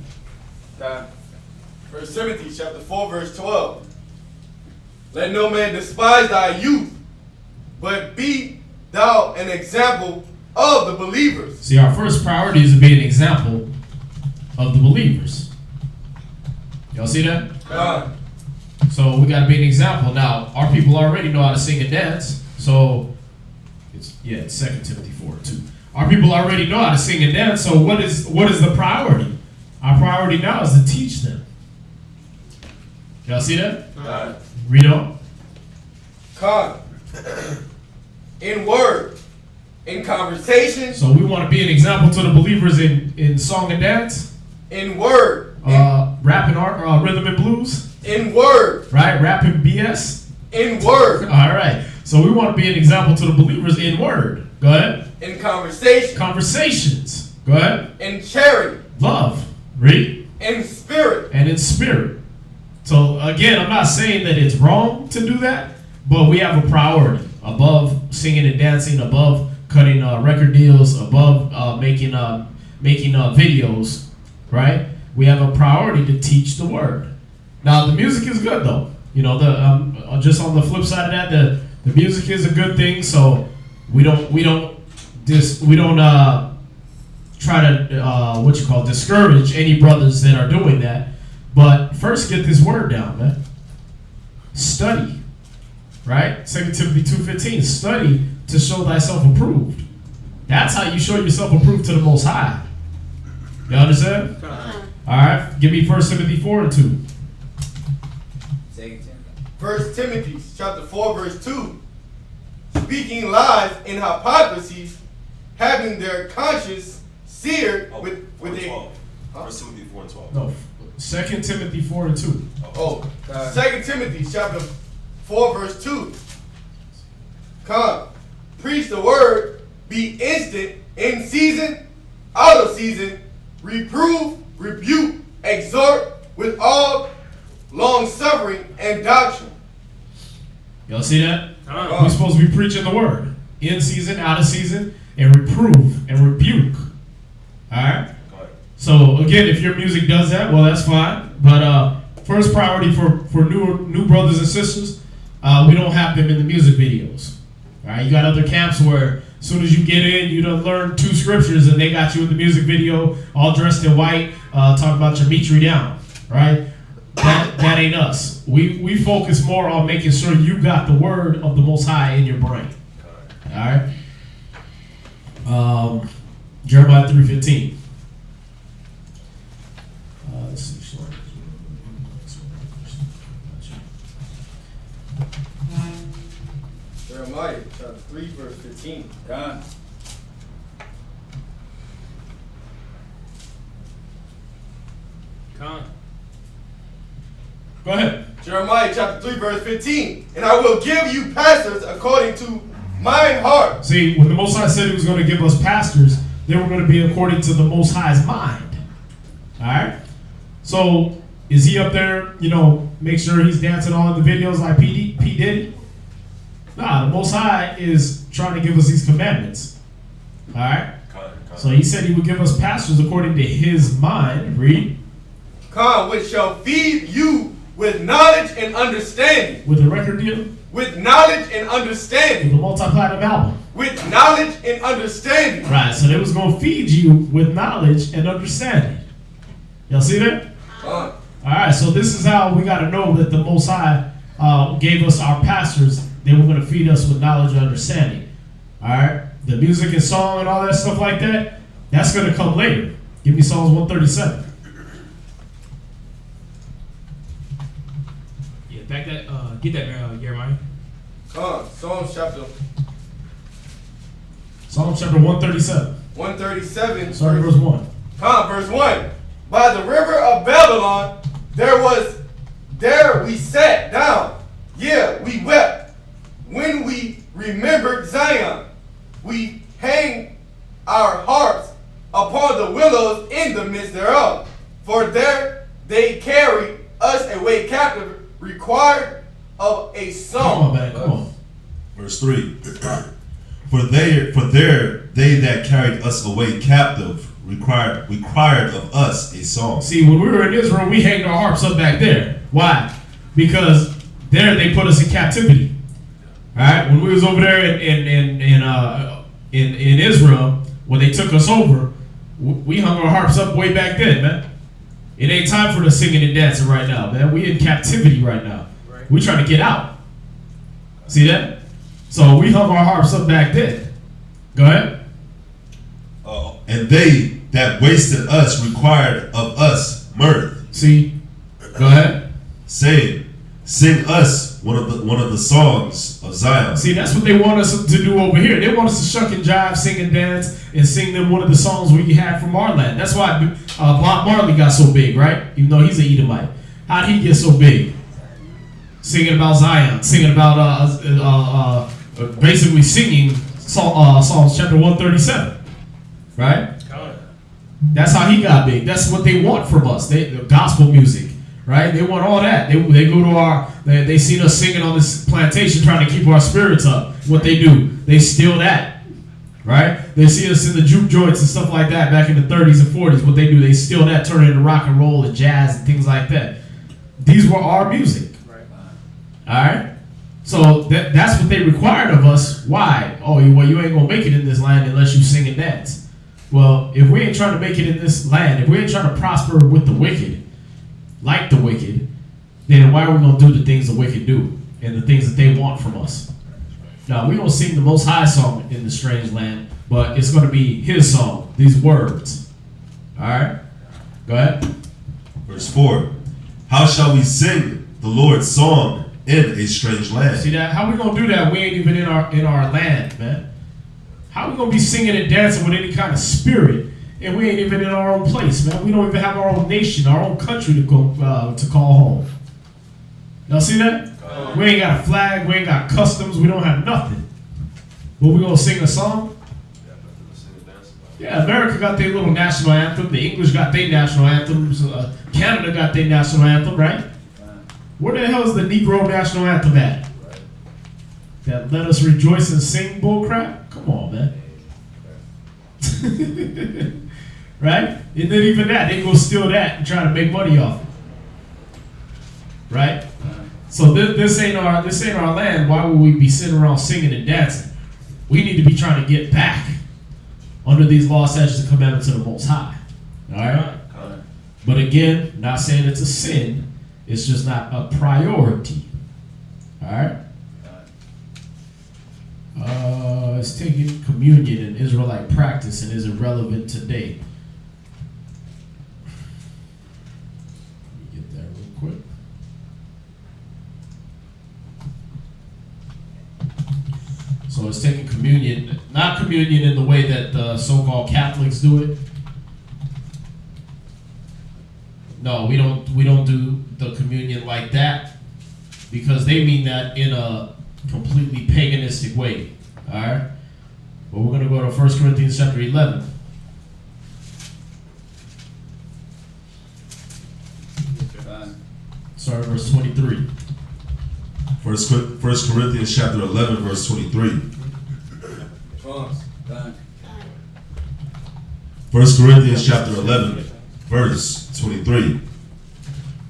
1 Timothy chapter 4 verse 12. Let no man despise thy youth, but be thou an example of the believers. See, our first priority is to be an example of the believers. Y'all see that? So we got to be an example. Now, our people already know how to sing and dance. So, it's 2 Timothy 4:2. Our people already know how to sing and dance. So what is the priority? Our priority now is to teach them. Y'all see that? Read on. In word In conversation. So we want to be an example to the believers in song and dance. In word. Rap and art, rhythm and blues. In word. Right, rap and BS. In word. All right. So we want to be an example to the believers in word. Go ahead. In conversation. Conversations. Go ahead. In charity. Love. Read. In spirit. And in spirit. So again, I'm not saying that it's wrong to do that, but we have a priority above singing and dancing, above cutting record deals, above making videos, right? We have a priority to teach the word. Now the music is good though. You know, just on the flip side of that, the music is a good thing. So we don't try to discourage any brothers that are doing that. But first, get this word down, man. Study, right? 2 Timothy 2:15. Study to show thyself approved. That's how you show yourself approved to the Most High. You understand? All right. Give me 1 Timothy 4:2. 1 Timothy chapter 4 verse 2. Speaking lies and hypocrisies, having their conscience seared with a... 1 Timothy 4:12. No, 2 Timothy 4:2. Oh, 2 Timothy chapter 4 verse 2. Come, preach the word, be instant, in season, out of season, reprove, rebuke, exhort with all long suffering and doctrine. Y'all see that? We're supposed to be preaching the word in season, out of season, and reprove and rebuke. All right. So again, if your music does that, well, that's fine. But first priority for new brothers and sisters, we don't have them in the music videos. All right. You got other camps where as soon as you get in, you done learn 2 scriptures and they got you in the music video, all dressed in white, talking about your meat down. Right. That ain't us. We focus more on making sure you got the word of the Most High in your brain. All right. Jeremiah 3:15. Let's see. Jeremiah chapter 3 verse 15. God. Come. Go ahead. Jeremiah chapter 3 verse 15. And I will give you pastors according to mine heart. See, when the Most High said he was going to give us pastors, they were going to be according to the Most High's mind. All right? So, is he up there, make sure he's dancing all in the videos like P. Diddy? Nah, the Most High is trying to give us these commandments. All right? So he said he would give us pastors according to his mind. Read. Come, which shall feed you with knowledge and understanding. With a record deal? With knowledge and understanding. With a multi-platinum album. With knowledge and understanding. Right, so they was going to feed you with knowledge and understanding. Y'all see that? All right, so this is how we got to know that the Most High gave us our pastors. They were going to feed us with knowledge and understanding. All right, the music and song and all that stuff like that, that's going to come later. Give me Psalms 137. Yeah, back that. Get that, Jeremiah. Psalms chapter 137. 137. Sorry, verse 1. Verse 1. By the river of Babylon, there we sat down. Yeah, we wept. When we remembered Zion, we hang our harps upon the willows in the midst thereof. For there they carry us away captive, required of a song. Come on, man, come on. Verse 3. For there they that carried us away captive required of us a song. See, when we were in Israel, we hanged our harps up back there. Why? Because there they put us in captivity. All right, when we was over there in Israel, when they took us over, we hung our harps up way back then, man. It ain't time for the singing and dancing right now, man. We in captivity right now. Right. We trying to get out. See that? So we hung our harps up back then. Go ahead. And they that wasted us required of us mirth. See? Go ahead. Saying, sing us one of the songs of Zion. See, that's what they want us to do over here. They want us to shuck and jive, sing and dance, and sing them one of the songs we had from our land. That's why Bob Marley got so big, right? Even though he's an Edomite. How did he get so big? Singing about Zion, singing about basically singing Psalms chapter 137, right? That's how he got big. That's what they want from us. The gospel music, right? They want all that. They go to they seen us singing on this plantation trying to keep our spirits up. What they do, they steal that, right? They see us in the juke joints and stuff like that back in the 30s and 40s. What they do, they steal that, turn it into rock and roll and jazz and things like that. These were our music, all right? So that's what they required of us. Why? Oh, well, you ain't gonna make it in this land unless you sing and dance. Well, if we ain't trying to make it in this land, if we ain't trying to prosper with the wicked, like the wicked, then why are we going to do the things the wicked do and the things that they want from us? Now, we're going to sing the Most High song in the strange land, but it's going to be his song, these words. All right? Go ahead. Verse 4. How shall we sing the Lord's song in a strange land? See that? How we going to do that? We ain't even in our land, man. How we gonna be singing and dancing with any kind of spirit, and we ain't even in our own place, man? We don't even have our own nation, our own country to go to call home. Y'all see that? We ain't got a flag, we ain't got customs, we don't have nothing. But we gonna sing a song? Yeah, America got their little national anthem. The English got their national anthems. Canada got their national anthem, right? Where the hell is the Negro national anthem at? That let us rejoice and sing bullcrap? Come on, man. Right? And then even that, they go steal that and try to make money off it. Right? So this ain't our land. Why would we be sitting around singing and dancing? We need to be trying to get back under these laws, statutes, and commandments of the Most High. All right? But again, not saying it's a sin. It's just not a priority. All right? It's taking communion in Israelite practice and is irrelevant today. Let me get that real quick. So it's taking communion, not communion in the way that the so-called Catholics do it. No, we don't do the communion like that, because they mean that in a completely paganistic way. All right, but we're going to go to 1 Corinthians chapter 11. Sorry, verse 23. 1 Corinthians chapter 11, verse 23. 1 Corinthians chapter 11, verse 23.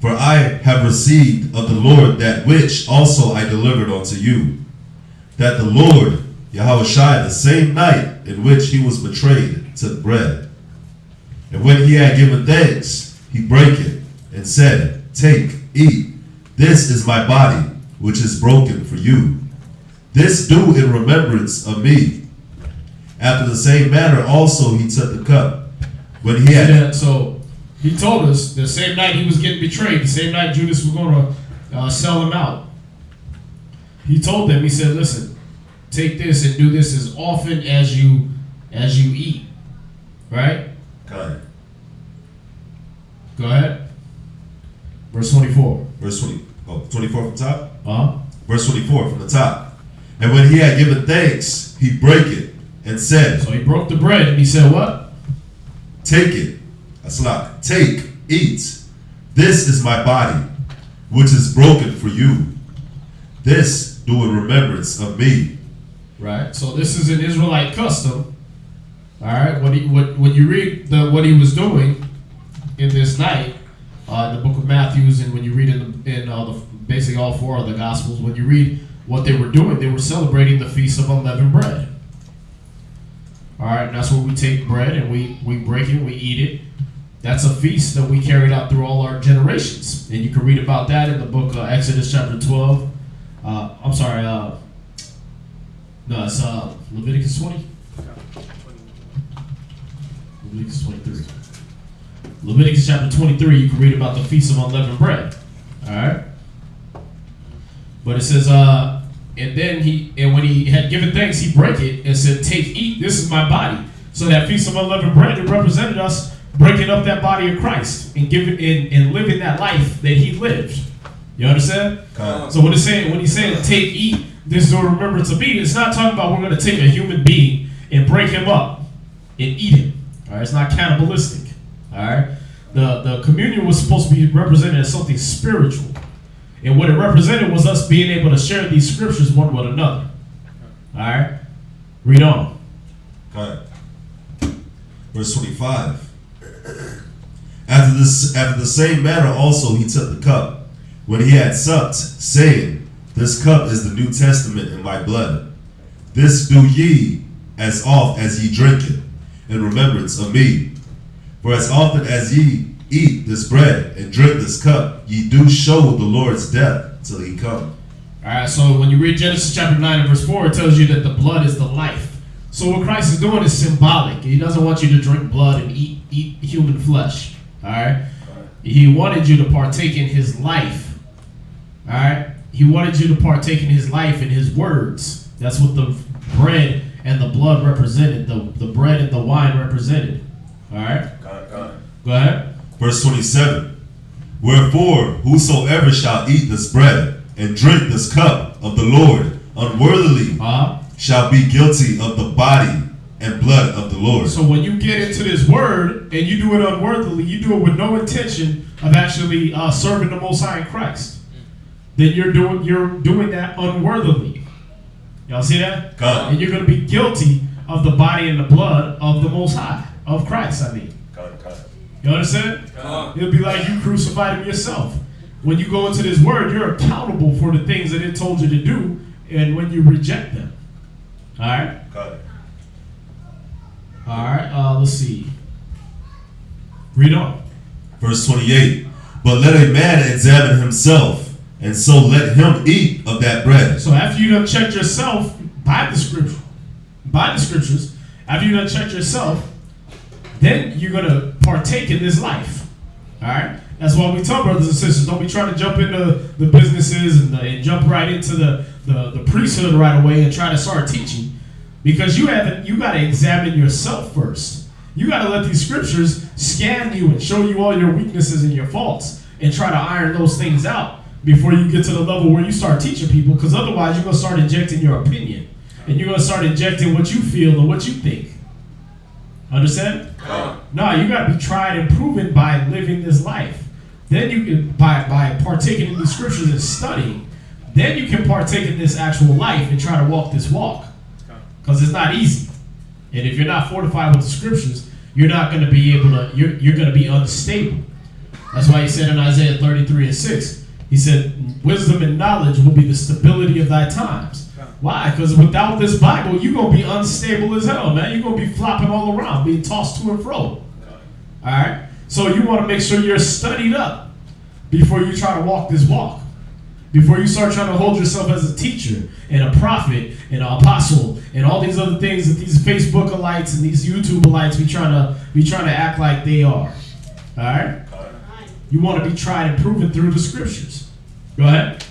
For I have received of the Lord that which also I delivered unto you, that the Lord Yahushua, the same night in which he was betrayed, took bread. And when he had given thanks, he brake it, and said, Take, eat, this is my body, which is broken for you. This do in remembrance of me. After the same manner also he took the cup. When he had... So he told us the same night he was getting betrayed, the same night Judas was going to sell him out. He told them, he said, listen, take this and do this as often as you eat. Right? Okay. Go ahead. Verse 24. Verse 20. Oh, 24 from the top? Uh-huh. Verse 24 from the top. And when he had given thanks, he brake it and said... So he broke the bread and he said what? Take it. That's like, take, eat. This is my body, which is broken for you. This do in remembrance of me. Right. So this is an Israelite custom. All right. When you read what he was doing in this night, in the book of Matthew, and when you read in basically all four of the Gospels, when you read what they were doing, they were celebrating the Feast of Unleavened Bread. All right. And that's where we take bread and we break it, we eat it. That's a feast that we carried out through all our generations, and you can read about that in the book of Exodus chapter 12. I'm sorry. No, it's Leviticus 20. Leviticus 23. Leviticus chapter 23, you can read about the Feast of Unleavened Bread. All right? But it says, and when he had given thanks, he broke it and said, "Take, eat, this is my body." So that feast of unleavened bread, it represented us breaking up that body of Christ and and living that life that he lived. You understand? So when he's saying take, eat, this to remember to me, it's not talking about we're going to take a human being and break him up and eat him. All right, it's not cannibalistic. All right, the communion was supposed to be represented as something spiritual, and what it represented was us being able to share these scriptures one with another. All right, read on. Okay. Verse 25. After the same manner also he took the cup when he had supped, saying, "This cup is the New Testament in my blood. This do ye as oft as ye drink it, in remembrance of me. For as often as ye eat this bread and drink this cup, ye do show the Lord's death till he come." All right, so when you read Genesis chapter 9 and verse 4, it tells you that the blood is the life. So what Christ is doing is symbolic. He doesn't want you to drink blood and eat human flesh. All right? He wanted you to partake in his life. All right? He wanted you to partake in his life and his words. That's what the bread and the blood represented. The bread and the wine represented. All right? Go ahead. Verse 27. Wherefore, whosoever shall eat this bread and drink this cup of the Lord unworthily shall be guilty of the body and blood of the Lord. So when you get into this word and you do it unworthily, you do it with no intention of actually serving the Most High in Christ, then you're doing that unworthily. Y'all see that? God. And you're going to be guilty of the body and the blood of the Most High, of Christ, I mean. You understand? It'll be like you crucified him yourself. When you go into this word, you're accountable for the things that it told you to do, and when you reject them. All right? Got it. All right, let's see. Read on. Verse 28. But let a man examine himself, and so let him eat of that bread. So after you done checked yourself by the scriptures, after you done checked yourself, then you're going to partake in this life. All right? That's why we tell brothers and sisters, don't be trying to jump into the businesses and jump right into the priesthood right away and try to start teaching, because you got to examine yourself first. You got to let these scriptures scan you and show you all your weaknesses and your faults and try to iron those things out before you get to the level where you start teaching people, because otherwise you're going to start injecting your opinion and you're going to start injecting what you feel and what you think. Understand? No, you got to be tried and proven by living this life. Then you can, by partaking in the scriptures and studying, then you can partake in this actual life and try to walk this walk. Because it's not easy. And if you're not fortified with the scriptures, you're not going to be able to, you're going to be unstable. That's why he said in Isaiah 33:6, he said, wisdom and knowledge will be the stability of thy times. Why? Because without this Bible, you're going to be unstable as hell, man. You're going to be flopping all around, being tossed to and fro. All right? So you want to make sure you're studied up before you try to walk this walk. Before you start trying to hold yourself as a teacher and a prophet and an apostle and all these other things that these Facebookalites and these YouTubeites be trying to act like they are. All right? You want to be tried and proven through the scriptures. Go ahead.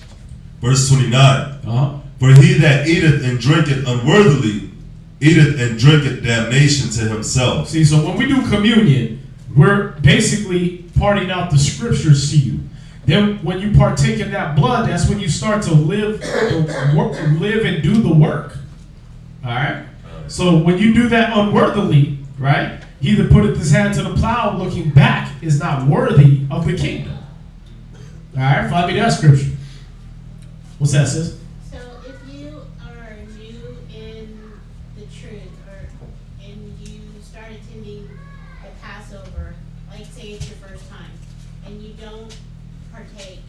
Verse 29. For he that eateth and drinketh unworthily eateth and drinketh damnation to himself. See, so when we do communion, we're basically parting out the scriptures to you. Then when you partake in that blood, that's when you start to live and do the work. All right? So when you do that unworthily, right, he that putteth his hand to the plow looking back is not worthy of the kingdom. All right? Find me that scripture. What's that, sis? So if you are new in the truth, and you start attending the Passover, like say it's your first time, and you don't partake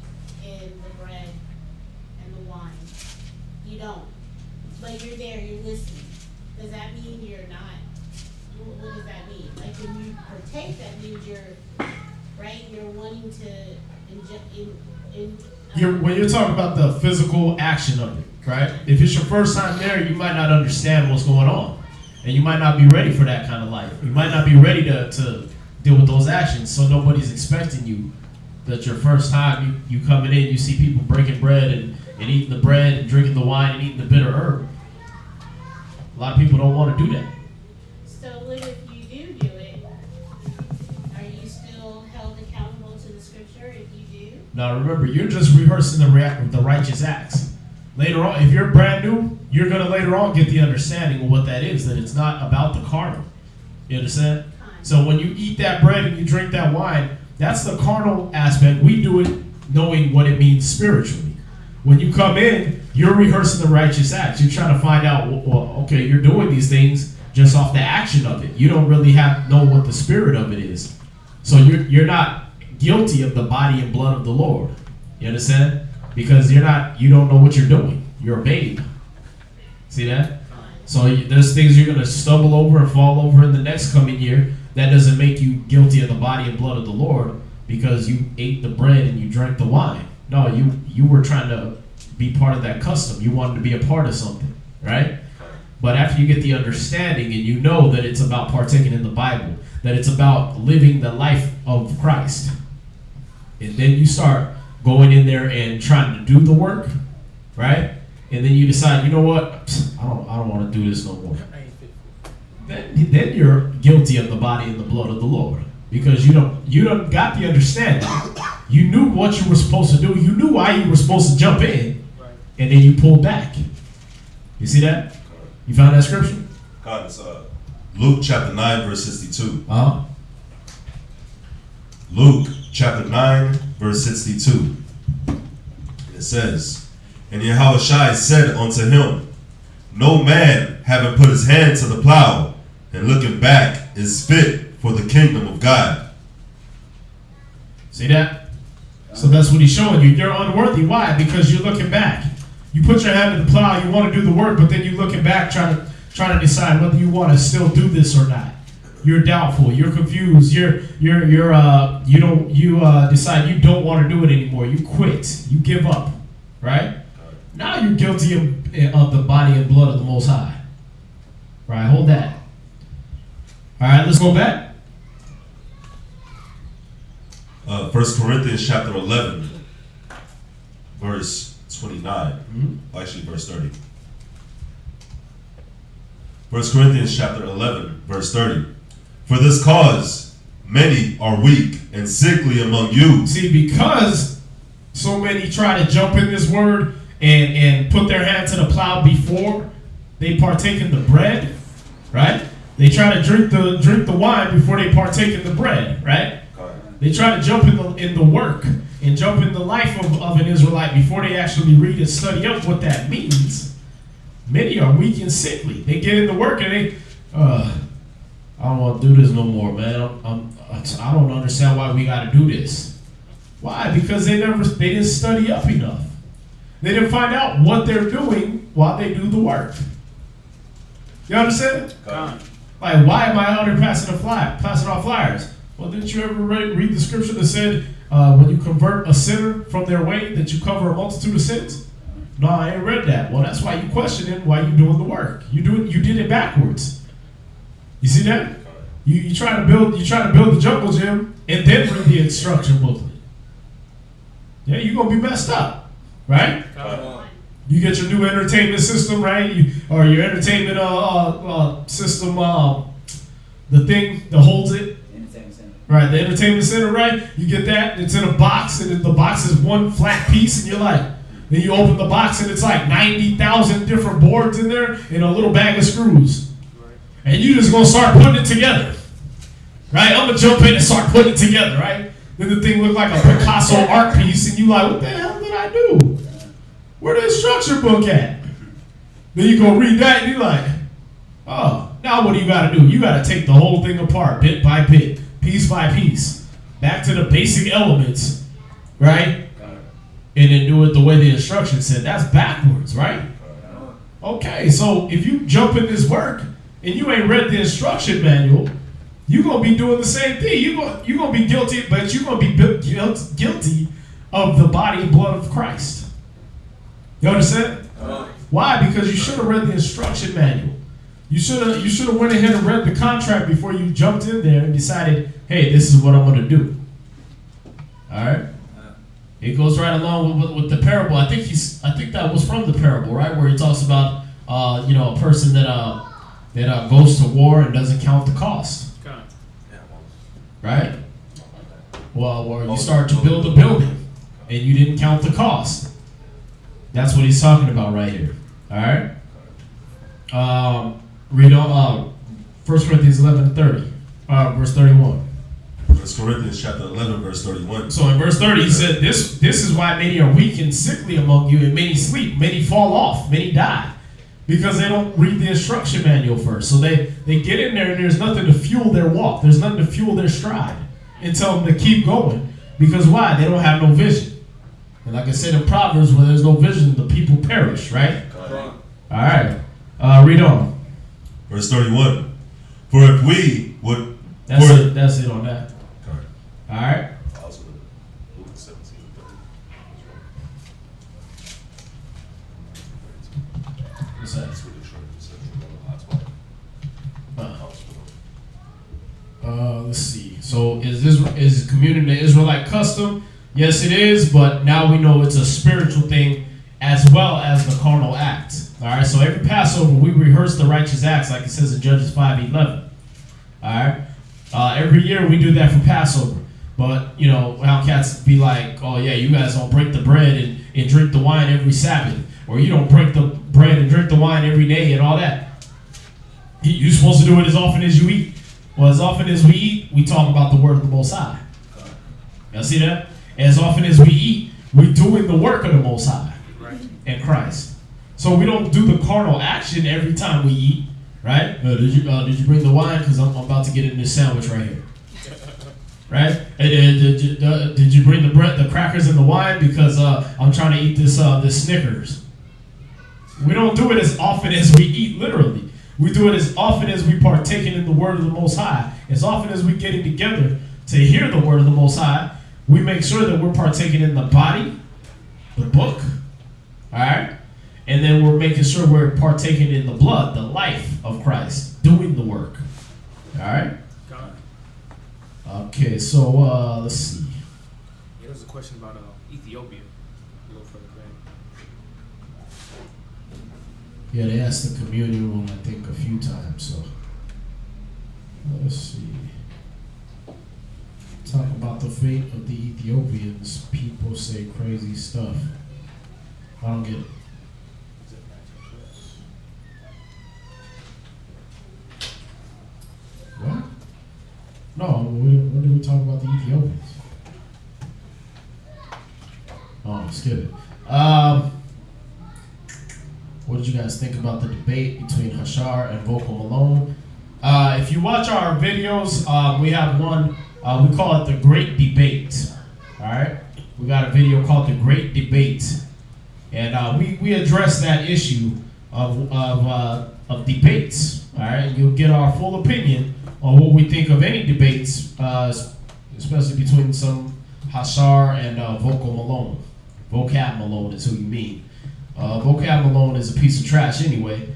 in the bread and the wine, you don't, but you're there, you're listening, does that mean you're not? What does that mean? Like when you partake, that means you're, right, you're wanting to when you're talking about the physical action of it, right? If it's your first time there, you might not understand what's going on. And you might not be ready for that kind of life. You might not be ready to deal with those actions. So nobody's expecting you that your first time you coming in, you see people breaking bread and eating the bread and drinking the wine and eating the bitter herb. A lot of people don't want to do that. So what if you do it? Are you still held accountable to the scripture if you do? Now remember, you're just rehearsing the righteous acts. Later on, if you're brand new, you're going to later on get the understanding of what that is, that it's not about the carnal. You understand? So when you eat that bread and you drink that wine, that's the carnal aspect. We do it knowing what it means spiritually. When you come in, you're rehearsing the righteous acts. You're trying to find out, well, okay, you're doing these things just off the action of it. You don't really know what the spirit of it is. So you're not guilty of the body and blood of the Lord. You understand? Because you don't know what you're doing. You're a babe. See that? So there's things you're going to stumble over and fall over in the next coming year. That doesn't make you guilty of the body and blood of the Lord because you ate the bread and you drank the wine. No, you were trying to be part of that custom. You wanted to be a part of something, right? But after you get the understanding and you know that it's about partaking in the Bible, that it's about living the life of Christ, and then you start going in there and trying to do the work, right? And then you decide, you know what? I don't want to do this no more. Then you're guilty of the body and the blood of the Lord because you don't got the understanding. You knew what you were supposed to do. You knew why you were supposed to jump in, and then you pulled back. You see that? You found that scripture? God, it's Luke chapter 9 verse 62. Luke chapter 9 verse 62. It says, "And Yahushua said unto him, No man having put his hand to the plow and looking back is fit for the kingdom of God." See that? So that's what he's showing you. You're unworthy. Why? Because you're looking back. You put your hand to the plow, you want to do the work, but then you're looking back trying to decide whether you want to still do this or not. You're doubtful. You're confused. You decide you don't want to do it anymore. You quit. You give up. Right? Now you're guilty of the body and blood of the Most High. Right? Hold that. All right, let's go back. 1 Corinthians chapter 11, verse 29. Actually, verse 30. 1 Corinthians chapter 11, verse 30. "For this cause many are weak and sickly among you." See, because so many try to jump in this word and put their hand to the plow before they partake in the bread, right? They try to drink the wine before they partake in the bread, right? They try to jump in the work and jump in the life of an Israelite before they actually read and study up what that means. Many are weak and sickly. They get into work and they, I don't want to do this no more, man. I don't understand why we got to do this. Why? Because they didn't study up enough. They didn't find out what they're doing while they do the work. You understand? Like, why am I out here passing off flyers? Well, didn't you ever read the scripture that said when you convert a sinner from their way that you cover a multitude of sins? No, I ain't read that. Well, that's why you questioning why you doing the work. You did it backwards. You see that? You try to build the jungle gym and then read the instruction booklet. Yeah, you're gonna be messed up, right? You get your new entertainment system, right? Or your entertainment system, the thing that holds it. Right, the entertainment center, right? You get that, it's in a box, and the box is one flat piece, and you're like, then you open the box, and it's like 90,000 different boards in there, and a little bag of screws. And you just gonna start putting it together. Right? I'm gonna jump in and start putting it together, right? Then the thing looked like a Picasso art piece, and you like, what the hell did I do? Where the instruction book at? Then you go read that, and you're like, oh, now what do you gotta do? You gotta take the whole thing apart, bit by bit. Piece by piece, back to the basic elements, right? And then do it the way the instructions said. That's backwards, right? Okay, so if you jump in this work and you ain't read the instruction manual, you're going to be doing the same thing. You're going to be guilty, but you're going to be guilty of the body and blood of Christ. You understand? Why? Because you should have read the instruction manual. You should have went ahead and read the contract before you jumped in there and decided, hey, this is what I'm going to do. All right? It goes right along with the parable. I think that was from the parable, right, where he talks about a person that goes to war and doesn't count the cost. God. Right? Well, or you start to build a building and you didn't count the cost. That's what he's talking about right here. All right. Read on 1 Corinthians 11:30, verse 31. 1 Corinthians chapter 11, verse 31. So in verse 30, he said, This is why many are weak and sickly among you, and many sleep, many fall off, many die, because they don't read the instruction manual first. So they get in there and there's nothing to fuel their walk. There's nothing to fuel their stride and tell them to keep going. Because why? They don't have no vision. And like I said in Proverbs, where there's no vision, the people perish, right? All right. Read on. Verse 31. For if we would... That's it on that. All right. What's that? Let's see. So is communing the Israelite custom? Yes, it is, but now we know it's a spiritual thing as well as the carnal act. All right. So every Passover we rehearse the righteous acts, like it says in Judges 5:11. All right. Every year we do that for Passover. But, how cats be like, oh, yeah, you guys don't break the bread and drink the wine every Sabbath. Or you don't break the bread and drink the wine every day and all that. You're supposed to do it as often as you eat. Well, as often as we eat, we talk about the word of the Most High. Y'all see that? As often as we eat, we're doing the work of the Most High in Christ. So we don't do the carnal action every time we eat, right? Did you bring the wine? Because I'm about to get in this sandwich right here. Right? Did you bring the bread, the crackers, and the wine? Because I'm trying to eat this Snickers. We don't do it as often as we eat, literally. We do it as often as we partaking in the word of the Most High. As often as we getting together to hear the word of the Most High, we make sure that we're partaking in the body, the book, all right? And then we're making sure we're partaking in the blood, the life of Christ, doing the work, all right? Okay, so let's see. There was a question about Ethiopia. A little further back. Yeah, they asked the communion room, I think, a few times. So let's see. Talk about the fate of the Ethiopians. People say crazy stuff. I don't get it. What? No, when did we talk about the Ethiopians? Oh, skip it. What did you guys think about the debate between Hashar and Vocab Malone? If you watch our videos, we have one, we call it the Great Debate. All right? We got a video called the Great Debate. And we address that issue of debates. All right? And you'll get our full opinion on what we think of any debates, especially between some Hashar and Vocab Malone. Vocab Malone is who you mean. Vocab Malone is a piece of trash anyway,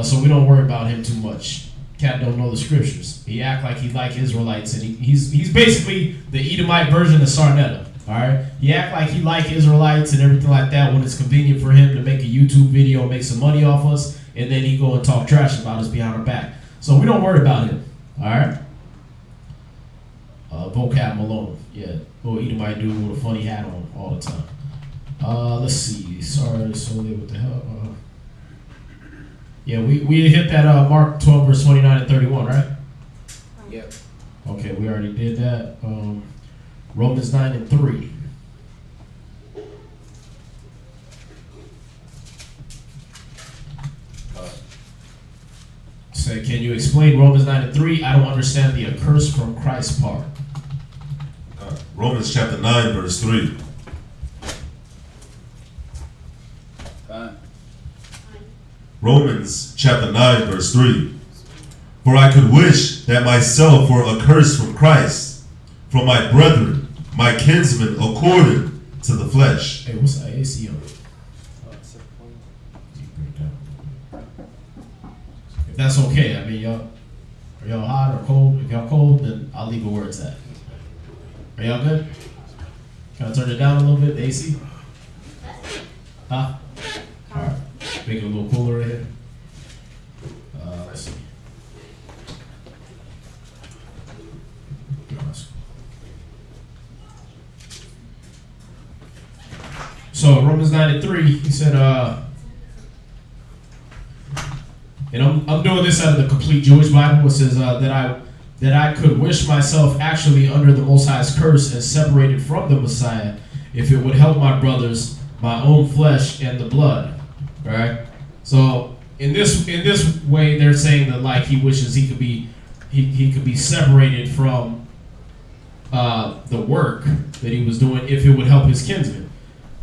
so we don't worry about him too much. Cat don't know the scriptures. He act like he like Israelites, and he's basically the Edomite version of Sarnetta. All right, he act like he like Israelites and everything like that when it's convenient for him to make a YouTube video and make some money off us, and then he go and talk trash about us behind our back. So we don't worry about him. All right. Vocab Malone, yeah, little Edomite dude with a funny hat on all the time. Let's see. Sorry, Soleil, what the hell? Yeah, we hit that Mark 12 verse 29 and 31, right? Yep. Okay, we already did that. Romans 9 and 3. Say, can you explain Romans 9 and 3? I don't understand the accursed from Christ part. Romans chapter 9 verse 3. Romans chapter 9 verse 3. For I could wish that myself were accursed from Christ, from my brethren, my kinsmen, according to the flesh. Hey, what's that AC on? If that's okay, I mean, are y'all hot or cold? If y'all cold, then I'll leave it where it's at. Are y'all good? Can I turn it down a little bit, the AC? Huh? Alright. Make it a little cooler right here. Let's see. So Romans 9:3, he said, and I'm doing this out of the Complete Jewish Bible. It says that I could wish myself actually under the Most High's curse and separated from the Messiah, if it would help my brothers, my own flesh and the blood. Right? So in this way, they're saying that like he wishes he could be separated from the work that he was doing if it would help his kinsmen.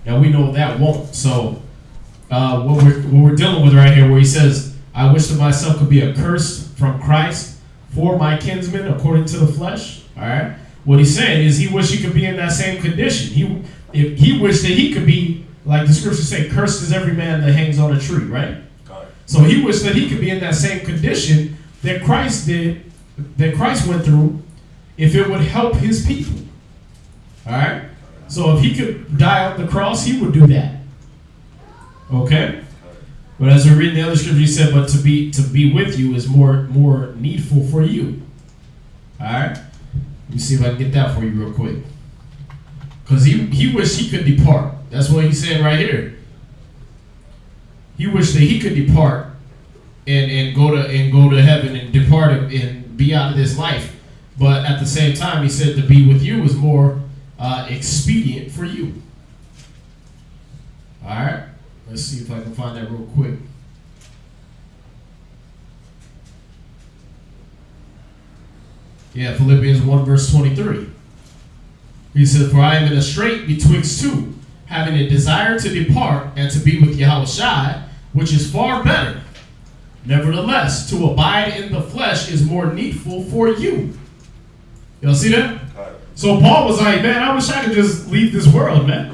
Now we know that won't. So what we're dealing with right here, where he says, I wish that myself could be accursed from Christ for my kinsmen according to the flesh. All right. What he's saying is he wished he could be in that same condition. He wished that he could be, like the scriptures say, cursed is every man that hangs on a tree, right? So he wished that he could be in that same condition that Christ did, that Christ went through, if it would help his people. All right. So if he could die on the cross, he would do that. Okay? But as we read in the other scripture, he said, but to be with you is more needful for you. Alright? Let me see if I can get that for you real quick. Because he wished he could depart. That's what he's saying right here. He wished that he could depart and go to heaven and depart and be out of this life. But at the same time, he said to be with you is more expedient for you. All right, let's see if I can find that real quick. Yeah, Philippians 1 verse 23. He said, for I am in a strait betwixt two, having a desire to depart and to be with Yahushua, which is far better. Nevertheless, to abide in the flesh is more needful for you. Y'all see that? So Paul was like, man, I wish I could just leave this world, man.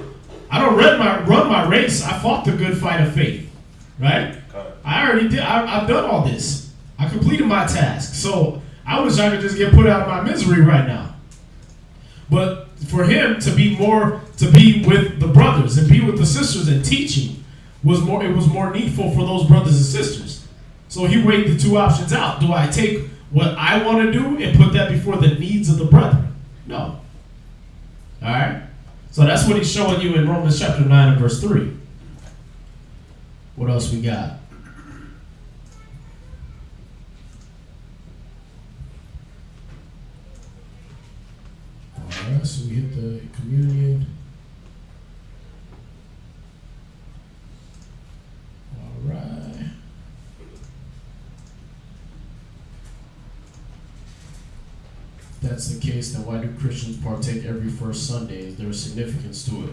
I don't run my race. I fought the good fight of faith, right? I already did. I've done all this. I completed my task. So I wish I could just get put out of my misery right now. But for him to be with the brothers and be with the sisters and teaching was more needful for those brothers and sisters. So he weighed the two options out. Do I take what I want to do and put that before the needs of the brethren? No. All right? So that's what he's showing you in Romans chapter 9 and verse 3. What else we got? All right, so we hit the communion. All right. If that's the case, then why do Christians partake every first Sunday? Is there a significance to it?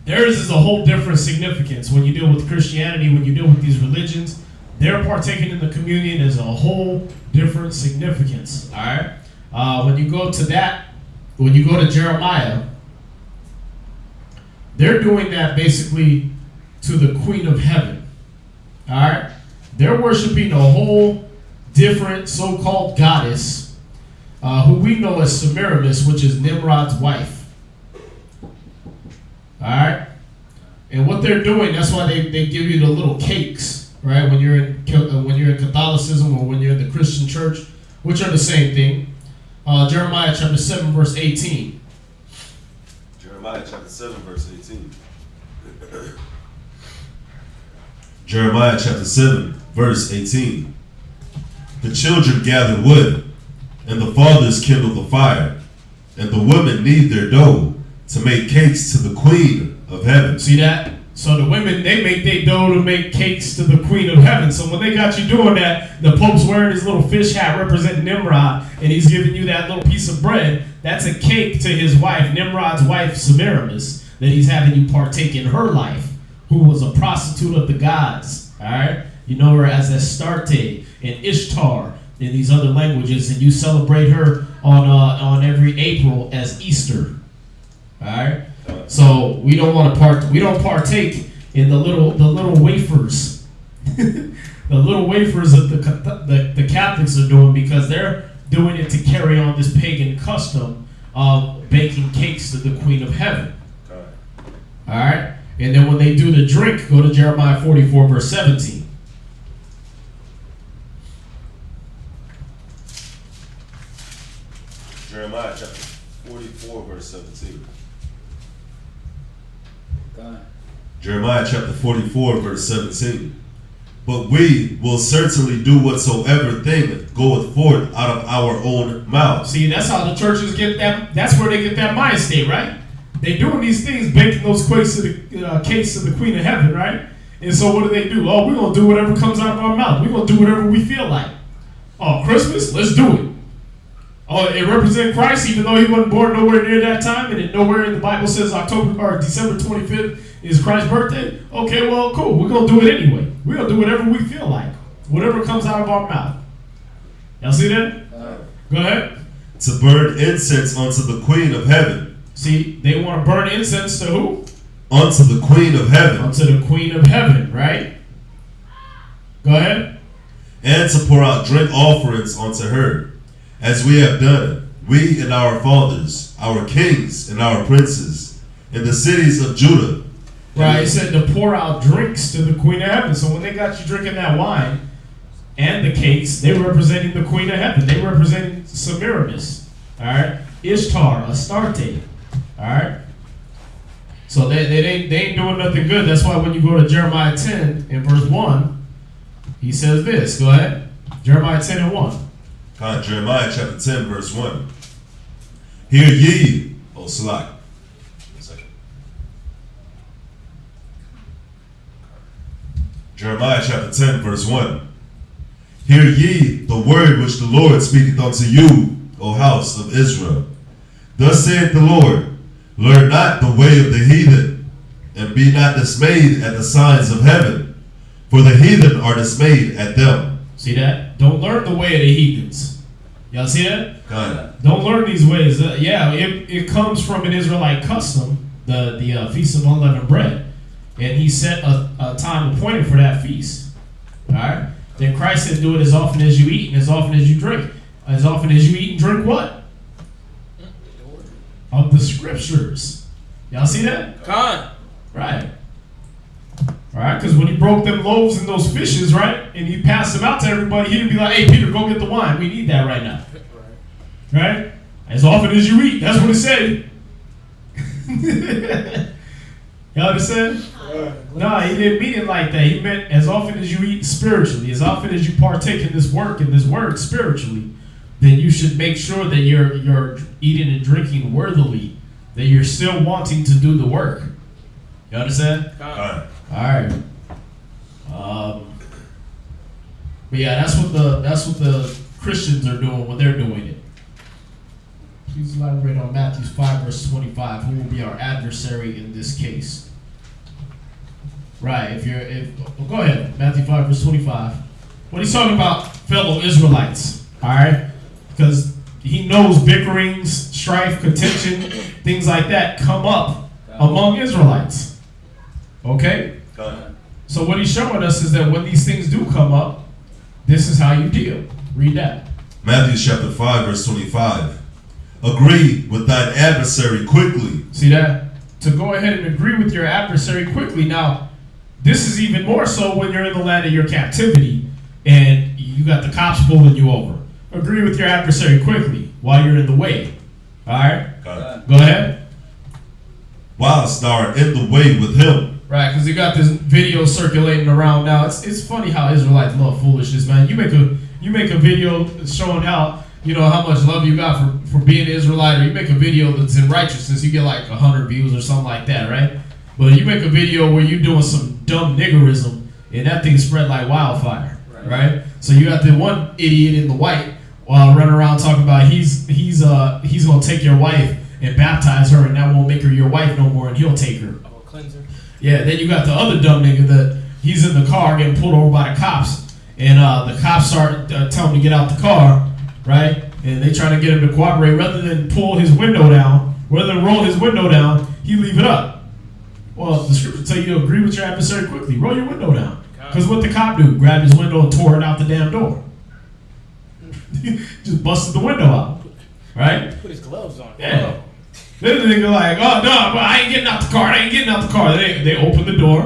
Theirs is a whole different significance. When you deal with Christianity, when you deal with these religions, their partaking in the communion is a whole different significance. All right. When you go to Jeremiah, they're doing that basically to the Queen of Heaven. All right. They're worshiping a whole different so-called goddess, who we know as Semiramis, which is Nimrod's wife. All right, and what they're doing, that's why they give you the little cakes, right? When you're in Catholicism or when you're in the Christian church, which are the same thing. Jeremiah chapter 7 verse 18. Jeremiah chapter 7 verse 18. Jeremiah chapter 7 verse 18. The children gather wood, and the fathers kindle the fire, and the women knead their dough to make cakes to the Queen of Heaven. See that? So the women, they make their dough to make cakes to the Queen of Heaven. So when they got you doing that, the Pope's wearing his little fish hat representing Nimrod, and he's giving you that little piece of bread. That's a cake to his wife, Nimrod's wife, Semiramis, that he's having you partake in her life, who was a prostitute of the gods. All right? You know her as Astarte and Ishtar in these other languages, and you celebrate her on every April as Easter. All right, so we don't partake in the little wafers, the little wafers that the Catholics are doing, because they're doing it to carry on this pagan custom of baking cakes to the Queen of Heaven. All right? And then when they do the drink, go to Jeremiah 44, verse 17. Jeremiah chapter 44, verse 17. God. Jeremiah chapter 44, verse 17. But we will certainly do whatsoever thing goeth forth out of our own mouths. See, that's how the churches get that. That's where they get that mind state, right? They doing these things, baking those cakes to the Queen of Heaven, right? And so what do? Oh, we're going to do whatever comes out of our mouth. We're going to do whatever we feel like. Oh, Christmas? Let's do it. Oh, it represents Christ, even though he wasn't born nowhere near that time, and nowhere in the Bible says October or December 25th is Christ's birthday. Okay, well, cool. We're going to do it anyway. We're going to do whatever we feel like. Whatever comes out of our mouth. Y'all see that? Go ahead. To burn incense unto the Queen of Heaven. See, they want to burn incense to who? Unto the Queen of Heaven. Unto the Queen of Heaven, right? Go ahead. And to pour out drink offerings unto her, as we have done, we and our fathers, our kings and our princes, in the cities of Judah. Right, it said to pour out drinks to the Queen of Heaven. So when they got you drinking that wine and the cakes, they were representing the Queen of Heaven. They were representing Semiramis, all right? Ishtar, Astarte, all right? So they ain't doing nothing good. That's why when you go to Jeremiah 10 in verse 1, he says this. Go ahead. Jeremiah 10 and 1. Jeremiah chapter 10, verse 1. Hear ye, O Salak. Jeremiah chapter 10, verse 1. Hear ye the word which the Lord speaketh unto you, O house of Israel. Thus saith the Lord, learn not the way of the heathen, and be not dismayed at the signs of heaven, for the heathen are dismayed at them. See that? Don't learn the way of the heathens. Y'all see that? God. Don't learn these ways. It comes from an Israelite custom, the Feast of Unleavened Bread. And he set a time appointed for that feast. All right? Then Christ said, do it as often as you eat and as often as you drink. As often as you eat and drink what? Of the scriptures. Y'all see that? Con. Right. All right, because when he broke them loaves and those fishes, right, and he passed them out to everybody, he didn't be like, hey, Peter, go get the wine. We need that right now. Right? As often as you eat. That's what it said. Y'all understand? No, he didn't mean it like that. He meant as often as you eat spiritually, as often as you partake in this work, in this word spiritually, then you should make sure that you're eating and drinking worthily, that you're still wanting to do the work. You understand? All right. But yeah, that's what the Christians are doing when they're doing it. Please elaborate on Matthew 5, verse 25. Who will be our adversary in this case? Right. Go ahead. Matthew 5, verse 25. What he's talking about, fellow Israelites. All right, because he knows bickerings, strife, contention, things like that come up among Israelites. Okay. So what he's showing us is that when these things do come up, this is how you deal. Read that. Matthew chapter 5, verse 25. Agree with thine adversary quickly. See that? To go ahead and agree with your adversary quickly. Now, this is even more so when you're in the land of your captivity and you got the cops pulling you over. Agree with your adversary quickly while you're in the way. All right? Go ahead. Whilst thou art in the way with him. Right, because you got this video circulating around now. It's funny how Israelites love foolishness, man. You make a video showing how much love you got for being an Israelite, or you make a video that's in righteousness, you get like 100 views or something like that, right? But you make a video where you're doing some dumb niggerism, and that thing spread like wildfire, right? So you got the one idiot in the white running around talking about he's gonna take your wife and baptize her, and that won't make her your wife no more, and he'll take her. Oh, cleanser. Yeah, then you got the other dumb nigga that he's in the car getting pulled over by the cops, and the cops start telling him to get out the car, right? And they try to get him to cooperate. Rather than pull his window down, rather than roll his window down, he leave it up. Well, the scripture tell you to agree with your adversary quickly. Roll your window down. Because what the cop do? Grabbed his window and tore it out the damn door. Just busted the window out, right? Put his gloves on. Yeah. Then the nigga like, oh no, but I ain't getting out the car. I ain't getting out the car. They open the door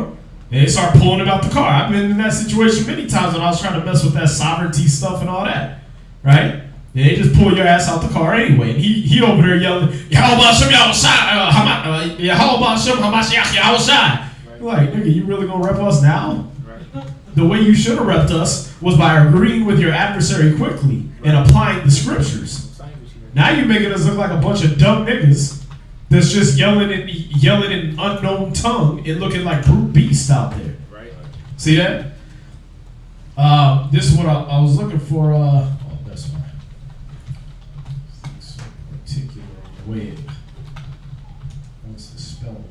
and they start pulling him out the car. I've been in that situation many times when I was trying to mess with that sovereignty stuff and all that, right? And they just pull your ass out the car anyway. And he over there yelling, how about some y'all side? How about some y'all side? Like, nigga, you really gonna rep us now? The way you should have repped us was by agreeing with your adversary quickly and applying the scriptures. Now you're making us look like a bunch of dumb niggas that's just yelling in unknown tongue and looking like brute beasts out there. Right. See that? This is what I was looking for. Oh, that's fine. So particular way. What's the spelling?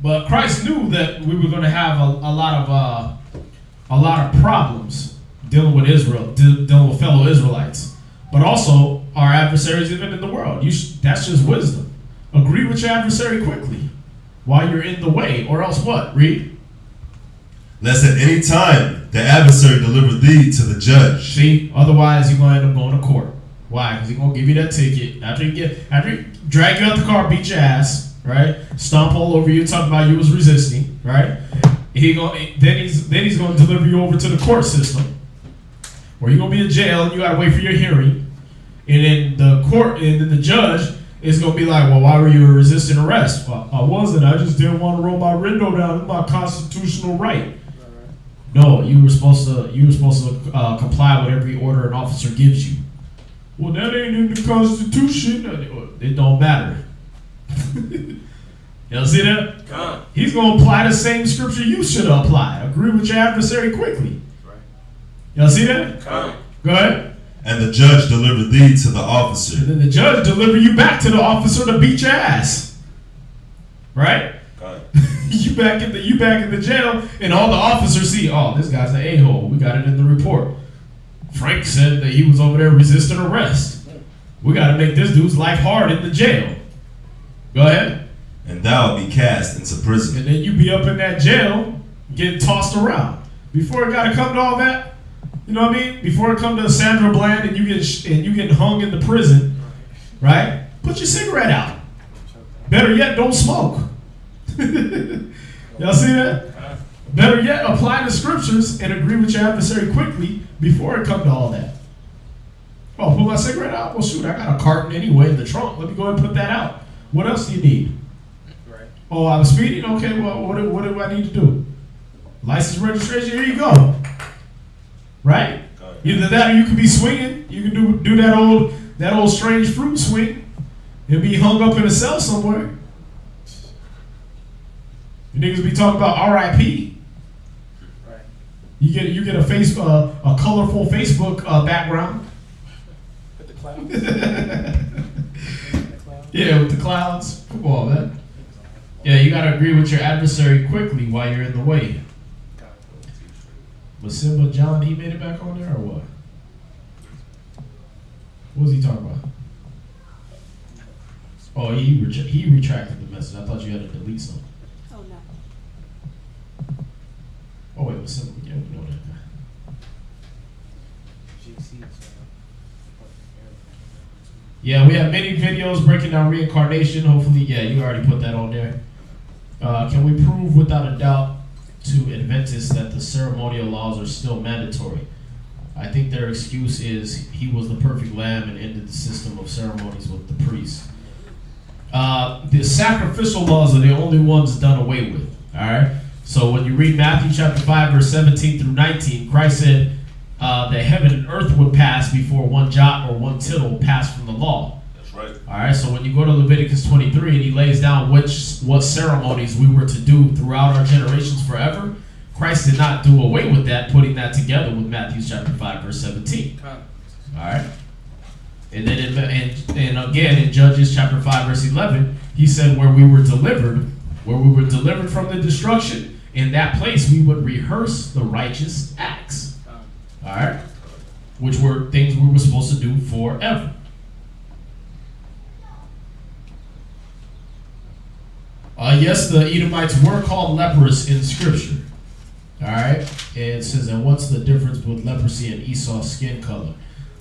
But Christ knew that we were going to have a lot of problems dealing with Israel, dealing with fellow Israelites, but also our adversaries even in the world. That's just wisdom. Agree with your adversary quickly while you're in the way, or else what? Read. Lest at any time the adversary deliver thee to the judge. See, otherwise you're gonna end up going to court. Why? Because he's gonna give you that ticket after he drag you out the car, beat your ass, right? Stomp all over you, talking about you was resisting, right? Then he's gonna deliver you over to the court system, where you're gonna be in jail and you gotta wait for your hearing, and then the judge is gonna be like, well, why were you resisting arrest? Well, I wasn't. I just didn't want to roll my window down. It's my constitutional right. No, you were supposed to comply with every order an officer gives you. Well, that ain't in the Constitution. It don't matter. Y'all see that? God. He's going to apply the same scripture you should apply. Agree with your adversary quickly. Right. Y'all see that? God. Go ahead. And the judge deliver thee to the officer. And then the judge deliver you back to the officer to beat your ass. Right? you back in the jail, and all the officers see, oh, this guy's an a-hole. We got it in the report. Frank said that he was over there resisting arrest. We got to make this dude's life hard in the jail. Go ahead. And thou be cast into prison. And then you be up in that jail getting tossed around. Before it got to come to all that, you know what I mean? Before it come to Sandra Bland and you get hung in the prison, right? Put your cigarette out. Better yet, don't smoke. Y'all see that? Better yet, apply the scriptures and agree with your adversary quickly before it come to all that. Oh, pull my cigarette out? Well, shoot, I got a carton anyway in the trunk. Let me go ahead and put that out. What else do you need? Right. Oh, I was speeding? Okay, well, what do I need to do? License, registration, here you go. Right? Either that or you can be swinging. You can do that old strange fruit swing and be hung up in a cell somewhere. You niggas be talking about R.I.P. Right. You get a colorful Facebook background. With the clouds. Yeah, with the clouds. Come on, man. Yeah, you gotta agree with your adversary quickly while you're in the way. Was Simba John, he made it back on there or what? What was he talking about? Oh, he retracted the message. I thought you had to delete something. Oh, no. Oh, wait, was Simba? Yeah, we know that guy. Yeah, we have many videos breaking down reincarnation. Hopefully, yeah, you already put that on there. Can we prove without a doubt to Adventists that the ceremonial laws are still mandatory? I think their excuse is he was the perfect lamb and ended the system of ceremonies with the priest. The sacrificial laws are the only ones done away with. All right. So when you read Matthew chapter 5, verse 17 through 19, Christ said that heaven and earth would pass before one jot or one tittle passed from the law. That's right. All right. So when you go to Leviticus 23 and he lays down what ceremonies we were to do throughout our generations forever, Christ did not do away with that, putting that together with Matthew chapter 5, verse 17. All right. And then and again in Judges chapter 5, verse 11, he said where we were delivered from the destruction, in that place we would rehearse the righteous acts. All right. Which were things we were supposed to do forever. Yes, the Edomites were called leprous in Scripture. All right, and it says, and what's the difference with leprosy and Esau's skin color?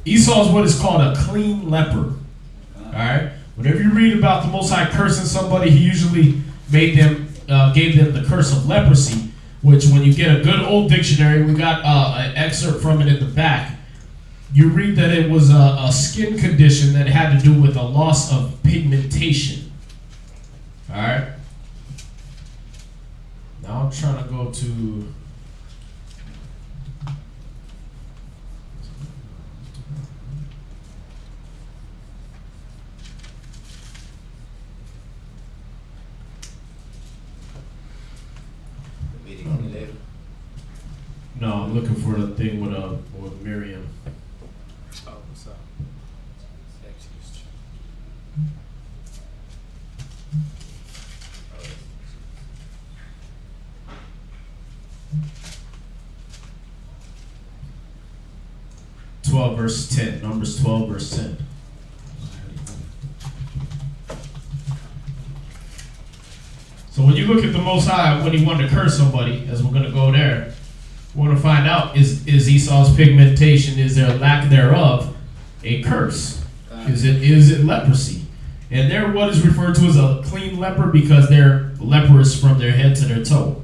Esau is what is called a clean leper. All right, Whenever you read about the Most High cursing somebody, he usually gave them the curse of leprosy, which when you get a good old dictionary, we got an excerpt from it in the back. You read that it was a skin condition that had to do with a loss of pigmentation. All right. Now I'm trying to go to. No, I'm looking for the thing with Miriam. Oh, what's up? Excuse. 12 verse 10. Numbers 12 verse 10. So when you look at the Most High, when he wanted to curse somebody, as we're going to go there, we want to find out, is Esau's pigmentation, is there a lack thereof a curse? Is it leprosy? And they're what is referred to as a clean leper because they're leprous from their head to their toe.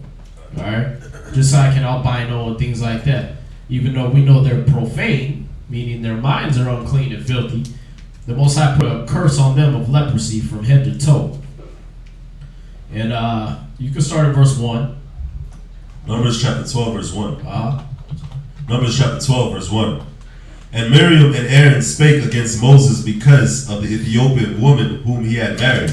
All right? Just like an albino and things like that. Even though we know they're profane, meaning their minds are unclean and filthy, the Most High put a curse on them of leprosy from head to toe. And you can start at verse 1. Numbers chapter 12, verse 1. Numbers chapter 12, verse 1. And Miriam and Aaron spake against Moses because of the Ethiopian woman whom he had married.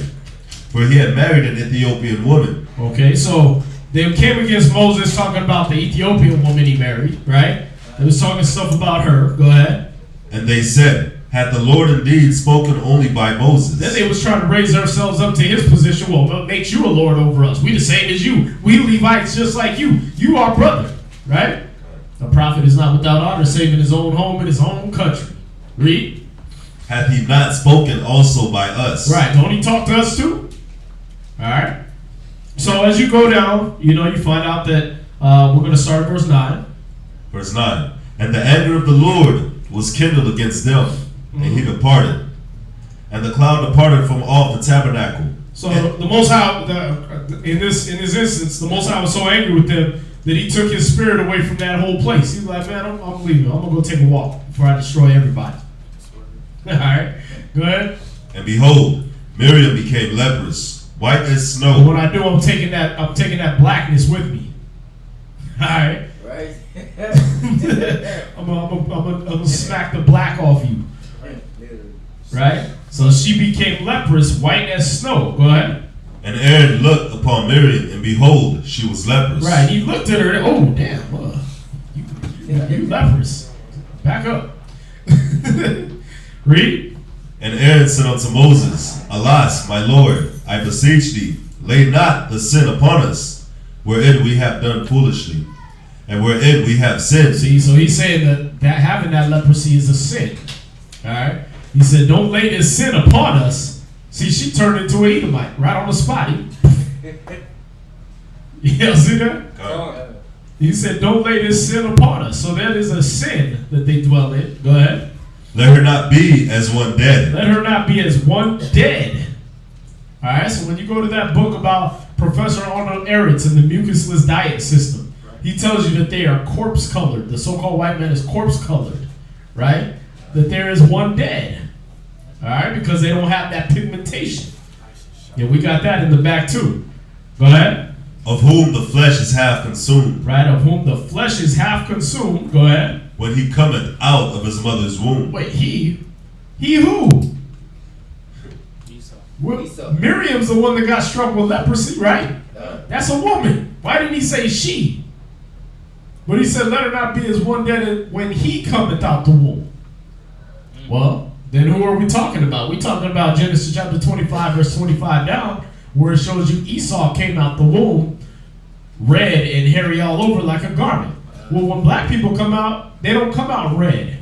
For he had married an Ethiopian woman. Okay, so they came against Moses talking about the Ethiopian woman he married, right? They was talking stuff about her. Go ahead. And they said, had the Lord indeed spoken only by Moses? Then they was trying to raise ourselves up to his position. Well, what makes you a Lord over us? We the same as you. We Levites just like you. You our brother, right? A prophet is not without honor, saving his own home and his own country. Read. Hath he not spoken also by us? Right. Don't he talk to us too? All right. So as you go down, you find out that we're going to start at verse 9. Verse 9. And the anger of the Lord was kindled against them, and he departed. And the cloud departed from off the tabernacle. So the Most High, in this instance, the Most High was so angry with them that he took his spirit away from that whole place. He's like, man, I'm leaving. I'm going to go take a walk before I destroy everybody. All right. Go ahead. And behold, Miriam became leprous, white as snow. And what I do, I'm taking that blackness with me. All right. Right. I'm gonna smack the black off you. Right? So she became leprous, white as snow. Go ahead. And Aaron looked upon Miriam, and behold, she was leprous. Right. He looked at her. Oh, damn. You leprous. Back up. Read. And Aaron said unto Moses, Alas, my Lord, I beseech thee, lay not the sin upon us, wherein we have done foolishly, and wherein we have sinned. See, so he's saying that having that leprosy is a sin. All right. He said, don't lay this sin upon us. See, she turned into an Edomite right on the spot. You see that? He said, don't lay this sin upon us. So that is a sin that they dwell in. Go ahead. Let her not be as one dead. Let her not be as one dead. All right, so when you go to that book about Professor Arnold Ehretz and the mucusless diet system, he tells you that they are corpse colored. The so-called white man is corpse colored, right? That there is one dead. All right, because they don't have that pigmentation. Yeah, we got that in the back too. Go ahead. Of whom the flesh is half consumed. Right, of whom the flesh is half consumed. Go ahead. When he cometh out of his mother's womb. Wait, he who? Esau. Miriam's the one that got struck with leprosy, right? That's a woman. Why didn't he say she? But he said, let her not be as one dead when he cometh out the womb. Well, then who are we talking about? We're talking about Genesis chapter 25, verse 25 down, where it shows you Esau came out the womb red and hairy all over like a garment. Well, when black people come out, they don't come out red.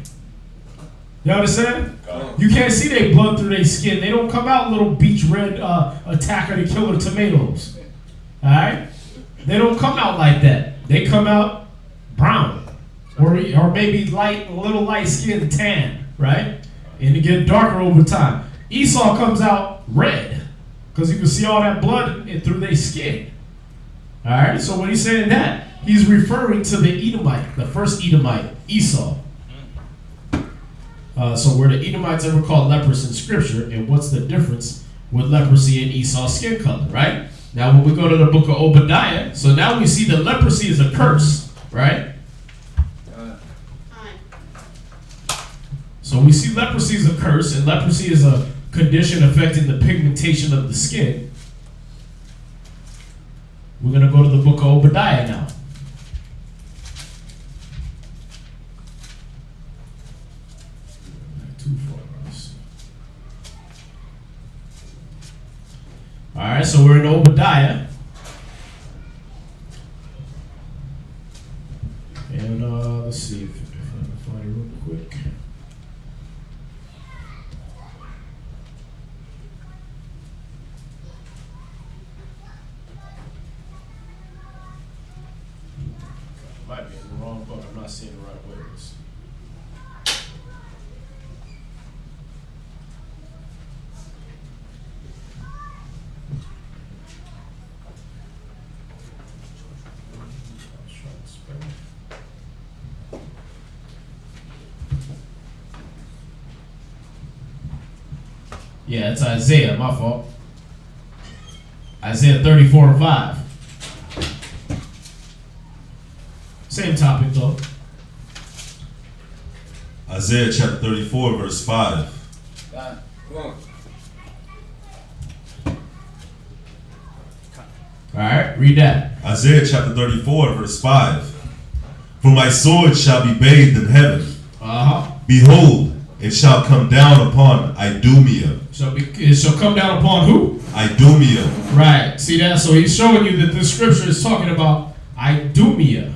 You understand? You can't see their blood through their skin. They don't come out little beach red attacker the killer tomatoes. All right? They don't come out like that. They come out brown or maybe a little light skin tan, right? And it get darker over time. Esau comes out red because you can see all that blood through their skin. All right, so when he's saying that, he's referring to the Edomite, the first Edomite, Esau. So were the Edomites ever called leprous in Scripture, and what's the difference with leprosy and Esau's skin color, right? Now when we go to the book of Obadiah, so now we see that leprosy is a curse, right? So we see leprosy is a curse, and leprosy is a condition affecting the pigmentation of the skin. We're going to go to the book of Obadiah now. All right, so we're in Obadiah. And let's see if I can find it real quick. Might be in the wrong book. I'm not seeing the right words. Yeah, it's Isaiah, my fault. Isaiah 34 and 5. Same topic though. Isaiah chapter 34, verse 5. Come on. Alright, read that. Isaiah chapter 34, verse 5. For my sword shall be bathed in heaven. Behold, it shall come down upon Idumea. It shall come down upon who? Idumea. Right. See that? So he's showing you that this scripture is talking about Idumea.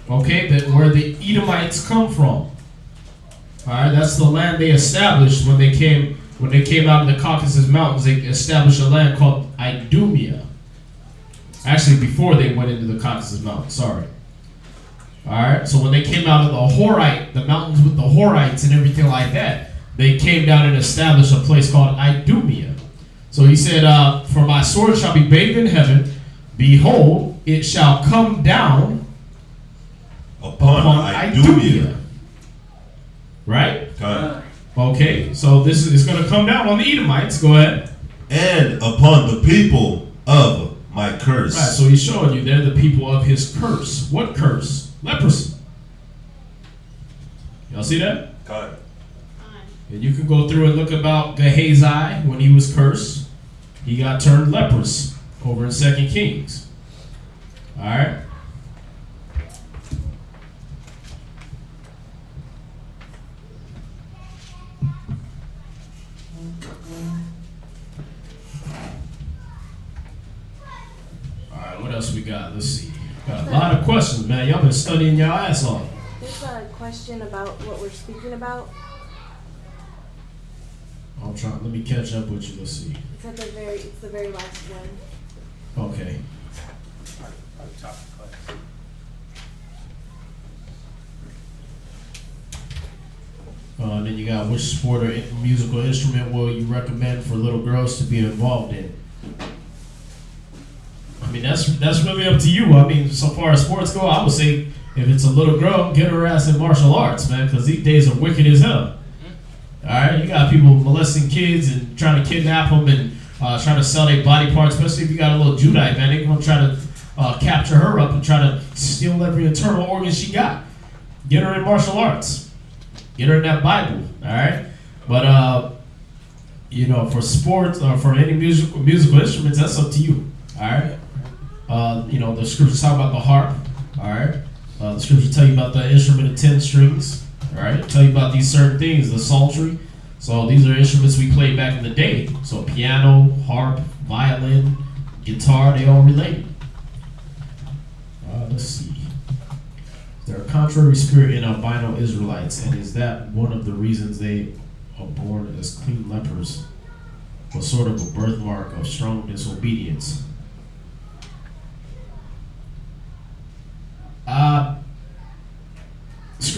Okay, that where the Edomites come from. Alright, that's the land they established when they came out of the Caucasus Mountains. They established a land called Idumea. Actually, before they went into the Caucasus Mountains, sorry. Alright, so when they came out of the Horite, the mountains with the Horites and everything like that, they came down and established a place called Idumea. So he said, for my sword shall be bathed in heaven, behold, it shall come down upon Idumea. Right? Okay, so this is going to come down on the Edomites. Go ahead. And upon the people of my curse. Right, so he's showing you they're the people of his curse. What curse? Leprosy. Y'all see that? God. And you can go through and look about Gehazi when he was cursed. He got turned leprous over in 2 Kings. Alright. Alright, what else we got? Let's see. Got a lot of questions, man. Y'all been studying your ass off. There's a question about what we're speaking about. I'm trying. Let me catch up with you. Let's see. It's the very last one. Okay. Then you got which sport or musical instrument will you recommend for little girls to be involved in? I mean, that's really up to you. I mean, so far as sports go, I would say if it's a little girl, get her ass in martial arts, man, because these days are wicked as hell. All right, you got people molesting kids and trying to kidnap them and trying to sell their body parts, especially if you got a little Judite, man. They're going to try to capture her up and try to steal every internal organ she got. Get her in martial arts. Get her in that Bible, all right? But, you know, for sports or for any musical instruments, that's up to you, all right? You know, the scriptures talk about the harp, all right? The scriptures tell you about the instrument of 10 strings, all right? Tell you about these certain things, the psaltery. So these are instruments we played back in the day. So piano, harp, violin, guitar, they all related. Let's see. Is there a contrary spirit in albino Israelites, and is that one of the reasons they are born as clean lepers, or sort of a birthmark of strong disobedience?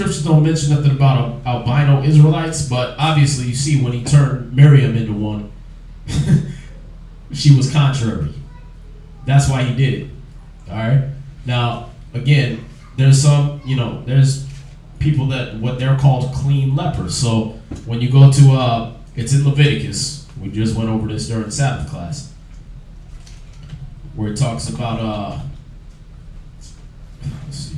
scriptures don't mention nothing about albino Israelites, but obviously you see when he turned Miriam into one, she was contrary. That's why he did it. All right. Now, again, there's some, there's people that what they're called clean lepers. So when you go to, it's in Leviticus. We just went over this during Sabbath class, where it talks about, let's see.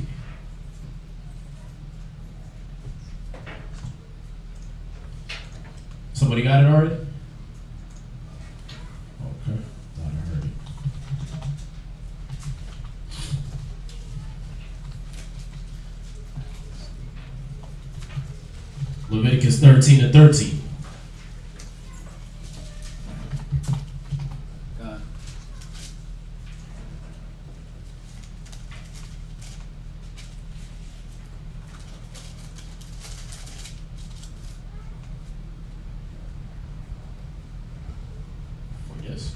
Somebody got it already? Okay, thought I heard it. Leviticus 13:13. Yes.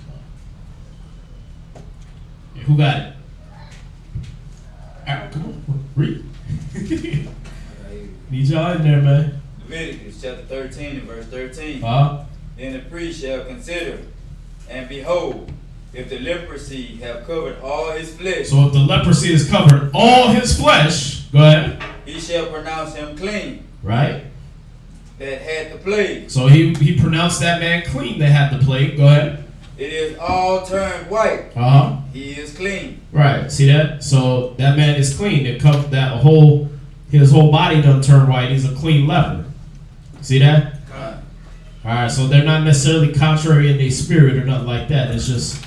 Who got it? All right, come on, read. Need y'all in there, man. Leviticus chapter 13 and verse 13. Then the priest shall consider, and behold, if the leprosy have covered all his flesh. So if the leprosy has covered all his flesh, go ahead. He shall pronounce him clean. Right. That had the plague. So he pronounced that man clean that had the plague. Go ahead. It is all turned white. He is clean. Right. See that? So that man is clean. It covered that his whole body done turned white. He's a clean leper. See that? All right. So they're not necessarily contrary in their spirit or nothing like that. It's just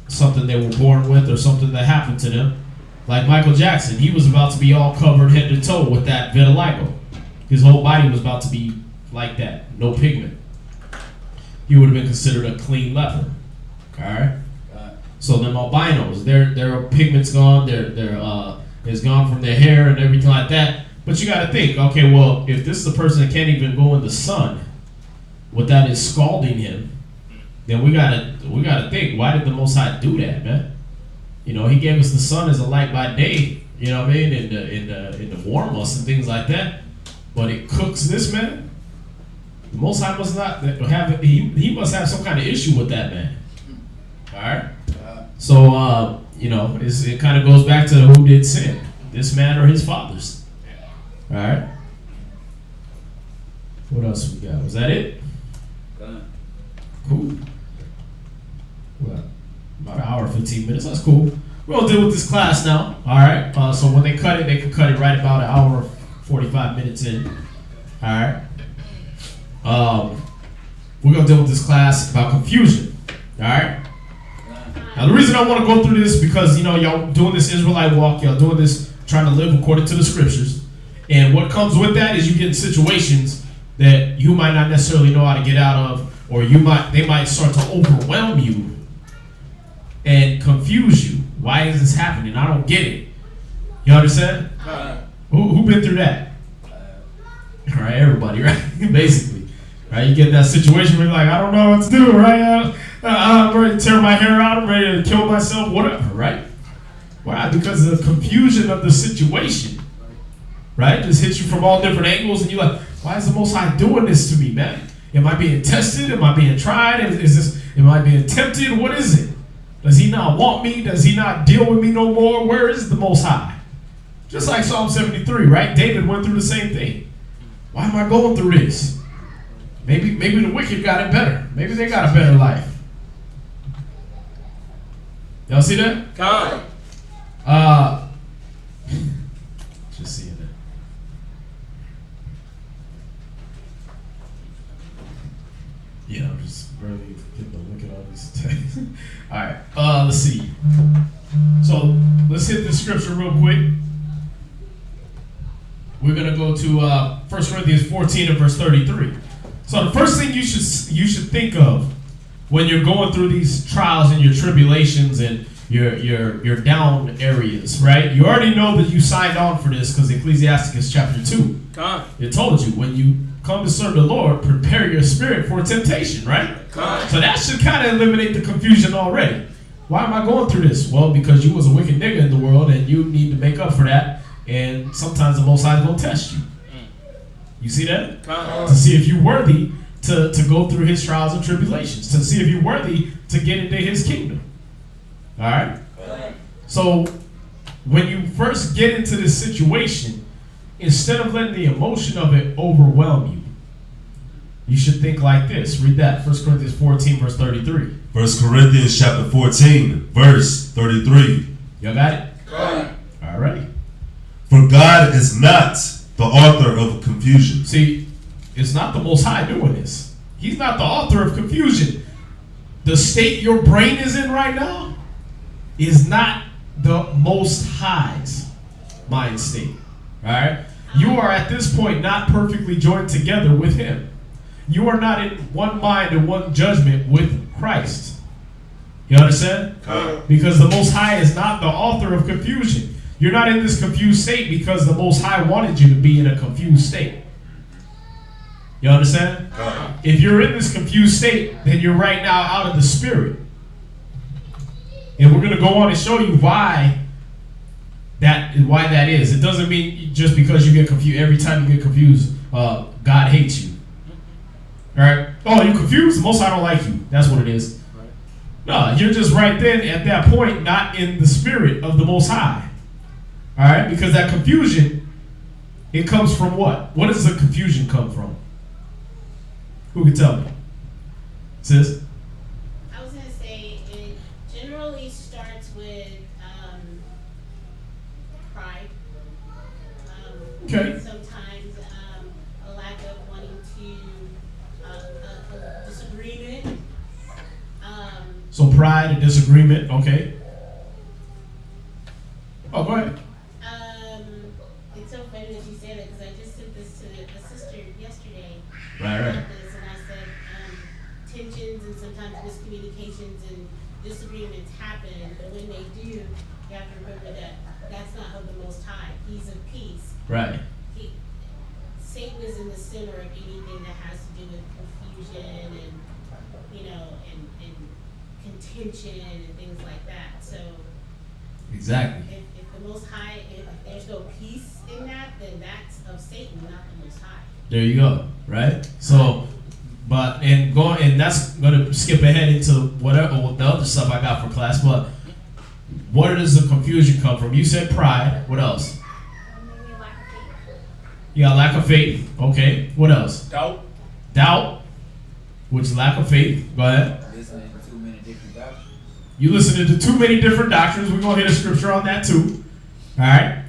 something they were born with or something that happened to them. Like Michael Jackson, he was about to be all covered head to toe with that vitiligo. His whole body was about to be like that, no pigment. He would have been considered a clean leper. All right. So them albinos, their pigment's gone. It's gone from their hair and everything like that. But you got to think, okay, well, if this is a person that can't even go in the sun without it scalding him, then we gotta think, why did the Most High do that, man? He gave us the sun as a light by day. You know what I mean? And to warm us and things like that. But it cooks this man. The Most High must not have it. He must have some kind of issue with that man. All right. So it kind of goes back to who did sin, this man or his fathers. All right. What else we got? Was that it? Cool. Well, about an hour, 15 minutes. That's cool. We're gonna deal with this class now. All right. So when they cut it, they can cut it right about an hour, 45 minutes in. All right. We're gonna deal with this class about confusion. All right. Now the reason I want to go through this because y'all doing this Israelite walk, y'all doing this trying to live according to the scriptures, and what comes with that is you get in situations that you might not necessarily know how to get out of, or they might start to overwhelm you and confuse you. Why is this happening? I don't get it. You understand? Who been through that? All right, everybody, right? Basically, right? You get in that situation where you're like, I don't know what to do, right? I'm ready to tear my hair out. I'm ready to kill myself, whatever, right? Why? Because of the confusion of the situation, right? Just hits you from all different angles, and you're like, why is the Most High doing this to me, man? Am I being tested? Am I being tried? Am I being tempted? What is it? Does he not want me? Does he not deal with me no more? Where is the Most High? Just like Psalm 73, right? David went through the same thing. Why am I going through this? Maybe the wicked got it better. Maybe they got a better life. Y'all see that? God. Just seeing that. Yeah, I'm just barely getting to look at all these texts. All right, let's see. So let's hit this scripture real quick. We're gonna go to 1 Corinthians 14 and verse 33. So the first thing you should think of when you're going through these trials and your tribulations and your down areas, right? You already know that you signed on for this because Ecclesiasticus chapter 2. God. It told you when you come to serve the Lord, prepare your spirit for temptation, right? God. So that should kind of eliminate the confusion already. Why am I going through this? Well, because you was a wicked nigga in the world and you need to make up for that And sometimes the Most High is going to test you. You see that? Come. To see if you're worthy to go through his trials and tribulations. To see if you're worthy to get into his kingdom. All right? So when you first get into this situation, instead of letting the emotion of it overwhelm you, you should think like this. Read that. 1 Corinthians 14, verse 33. 1 Corinthians chapter 14, verse 33. Y'all got it? All right. For God is not the author of confusion. See, it's not the Most High doing this. He's not the author of confusion. The state your brain is in right now is not the Most High's mind state. All right? You are at this point not perfectly joined together with him. You are not in one mind and one judgment with Christ. You understand? Because the Most High is not the author of confusion. You're not in this confused state because the Most High wanted you to be in a confused state. You understand? If you're in this confused state, then you're right now out of the spirit. And we're going to go on and show you why that is. It doesn't mean just because you get confused, every time you get confused, God hates you. All right? Oh, you're confused? The Most High don't like you. That's what it is. No, you're just right then at that point not in the spirit of the Most High. All right? Because that confusion, it comes from what? What does the confusion come from? Who can tell me? Sis? I was going to say it generally starts with pride. Okay. Sometimes a lack of wanting to, a disagreement. So pride and disagreement, okay. Oh, go ahead. It's so funny that you say that because I just sent this to a sister yesterday. Right. About this, and I said tensions and sometimes miscommunications and disagreements happen, but when they do, you have to remember that that's not of the Most High. He's of peace. Right. Satan is in the center of anything that has to do with confusion and and contention and things like that. So Exactly. if the Most High, if there's no peace in that, then that's of Satan, not the Most High. There you go. Right? So, and that's going to skip ahead into whatever the other stuff I got for class, but where does the confusion come from? You said pride. What else? Maybe lack of faith. You got lack of faith. Okay. What else? Doubt. Which lack of faith. Go ahead. Listening to too many different doctrines. You listening to too many different doctrines. We're going to hit a scripture on that too. All right.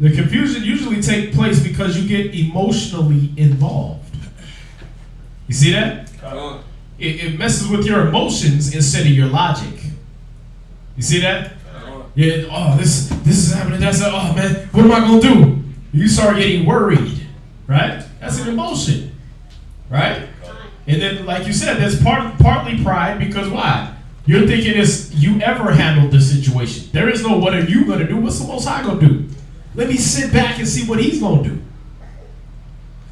The confusion usually takes place because you get emotionally involved. You see that? It messes with your emotions instead of your logic. You see that? Yeah. Oh, this is happening. That's oh man, what am I gonna do? You start getting worried, right? That's an emotion, right? And then, like you said, that's partly pride because why? You're thinking it's you ever handled this situation. There is no what are you gonna do? What's the Most High gonna do? Let me sit back and see what he's gonna do.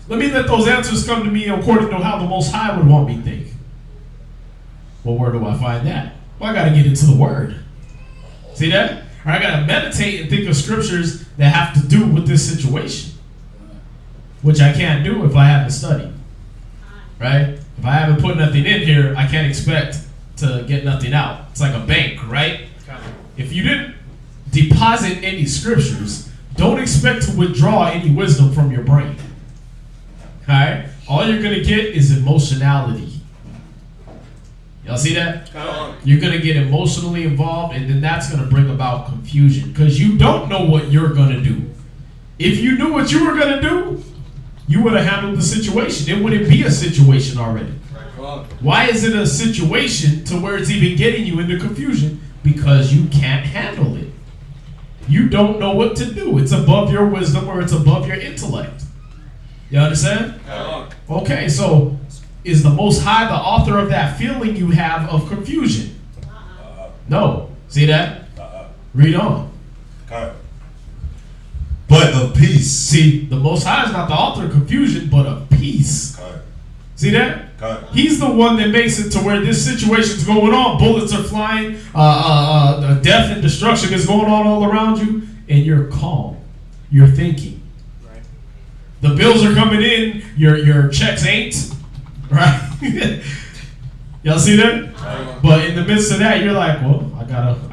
Let me let those answers come to me according to how the Most High would want me to think. Well, where do I find that? Well, I got to get into the Word. See that? Or I got to meditate and think of scriptures that have to do with this situation, which I can't do if I haven't studied. Right? If I haven't put nothing in here, I can't expect to get nothing out. It's like a bank, right? If you didn't deposit any scriptures, don't expect to withdraw any wisdom from your brain. Alright? All you're going to get is emotionality. Y'all see that? You're going to get emotionally involved, and then that's going to bring about confusion because you don't know what you're going to do. If you knew what you were going to do, you would have handled the situation. It wouldn't be a situation already. Why is it a situation to where it's even getting you into confusion? Because you can't handle it. You don't know what to do. It's above your wisdom or it's above your intellect. You understand? Okay, so is the Most High the author of that feeling you have of confusion? No. See that? Read on. But of peace. See, the Most High is not the author of confusion, but of peace. See that? He's the one that makes it to where this situation's going on. Bullets are flying. Death and destruction is going on all around you. And you're calm. Your thinking. Right. The bills are coming in, your checks ain't. Right? Y'all see that? But in the midst of that, you're like, well, I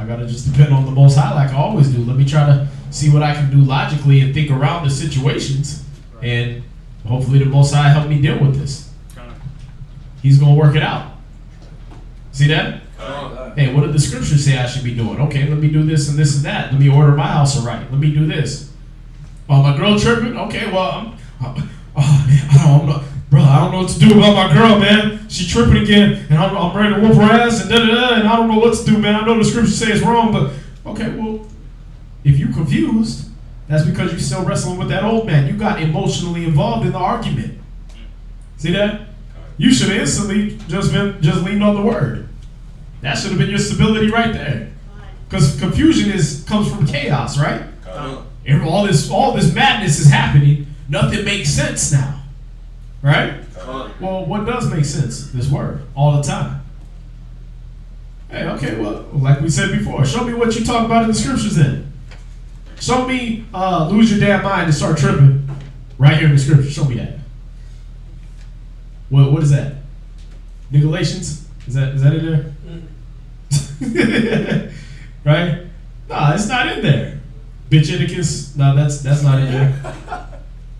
gotta just depend on the Most High like I always do. Let me try to see what I can do logically and think around the situations, and hopefully the Most High help me deal with this. He's gonna work it out. See that? Hey, what did the scriptures say I should be doing? Okay, let me do this and this and that. Let me order my house right. Let me do this. Oh, my girl tripping? Okay, well, oh man, I don't know. Brother, I don't know what to do about my girl, man. She tripping again, and I'm ready to whoop her ass, and da-da-da, and I don't know what to do, man. I know the scriptures say it's wrong, but okay, well, if you're confused, that's because you're still wrestling with that old man. You got emotionally involved in the argument. See that? You should have instantly just leaned on the word. That should have been your stability right there. Because confusion comes from chaos, right? All this madness is happening. Nothing makes sense now. Right? Well, what does make sense? This word. All the time. Hey, okay, well, like we said before, show me what you talk about in the scriptures then. Show me lose your damn mind and start tripping. Right here in the scripture. Show me that. What is that? Galatians? Is that in there? Right? No, it's not in there. Bitchiticus? No, that's not in there.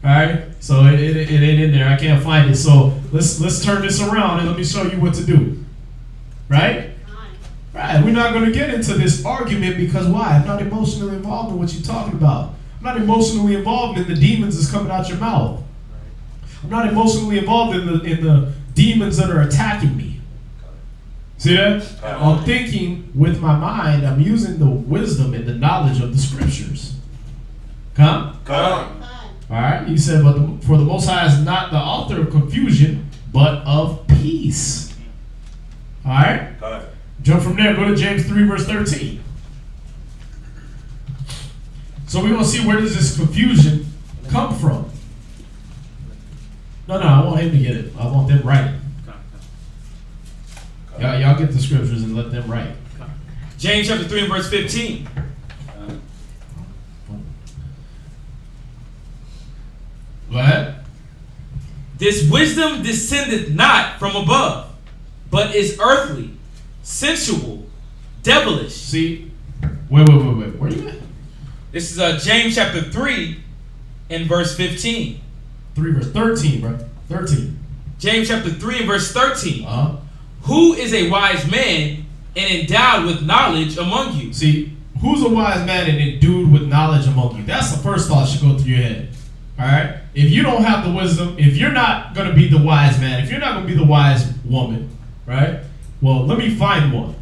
Alright? So it ain't in there. I can't find it. So let's turn this around and let me show you what to do. Right? Right. We're not going to get into this argument because why? I'm not emotionally involved in what you're talking about. I'm not emotionally involved in the demons that's coming out your mouth. I'm not emotionally involved in the demons that are attacking me. See that? I'm thinking with my mind. I'm using the wisdom and the knowledge of the scriptures. Come? All right. He said, but for the Most High is not the author of confusion, but of peace. All right? Jump from there. Go to James 3, verse 13. So we're going to see where does this confusion come from. No, I want him to get it. I want them write it. Y'all get the scriptures and let them write. James chapter 3 and verse 15. Go ahead. This wisdom descendeth not from above, but is earthly, sensual, devilish. See? Wait. Where are you at? This is James chapter 3 and verse 15. 3 verse 13, bro. 13. James chapter 3 and verse 13. Uh-huh. Who is a wise man and endowed with knowledge among you? See, who's a wise man and endued with knowledge among you? That's the first thought that should go through your head. All right? If you don't have the wisdom, if you're not going to be the wise man, if you're not going to be the wise woman, right? Well, let me find one.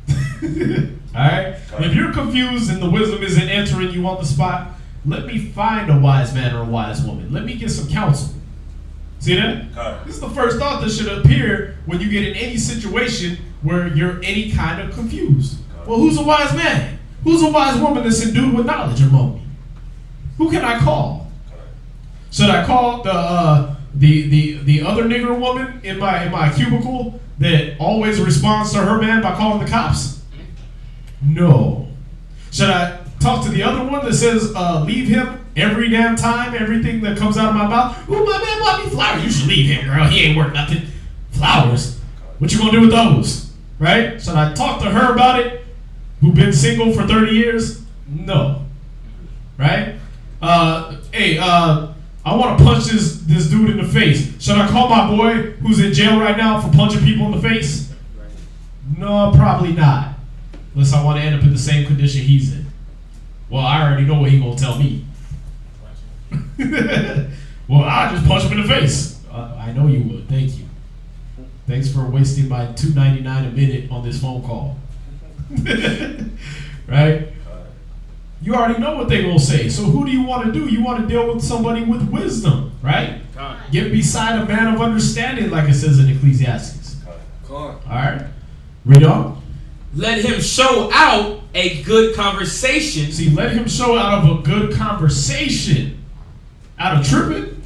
All right? If you're confused and the wisdom isn't entering you on the spot, let me find a wise man or a wise woman. Let me get some counsel. See that? This is the first thought that should appear when you get in any situation where you're any kind of confused. Well, who's a wise man? Who's a wise woman that's endued with knowledge among me? Who can I call? Should I call the other nigger woman in my cubicle that always responds to her man by calling the cops? No. Should I talk to the other one that says leave him every damn time, everything that comes out of my mouth? Ooh, my man bought me flowers. You should leave him, girl. He ain't worth nothing. Flowers? What you gonna do with those? Right? Should I talk to her about it? Who been single for 30 years? No. Right? I want to punch this dude in the face. Should I call my boy who's in jail right now for punching people in the face? No, probably not. Unless I want to end up in the same condition he's in. Well, I already know what he's going to tell me. Well, I'll just punch him in the face. I know you would. Thank you. Thanks for wasting my $2.99 a minute on this phone call. Right? You already know what they're going to say. So who do you want to do? You want to deal with somebody with wisdom, right? Get beside a man of understanding, like it says in Ecclesiastes. All right? Read on. Let him show out a good conversation. See, let him show out of a good conversation. Out of tripping.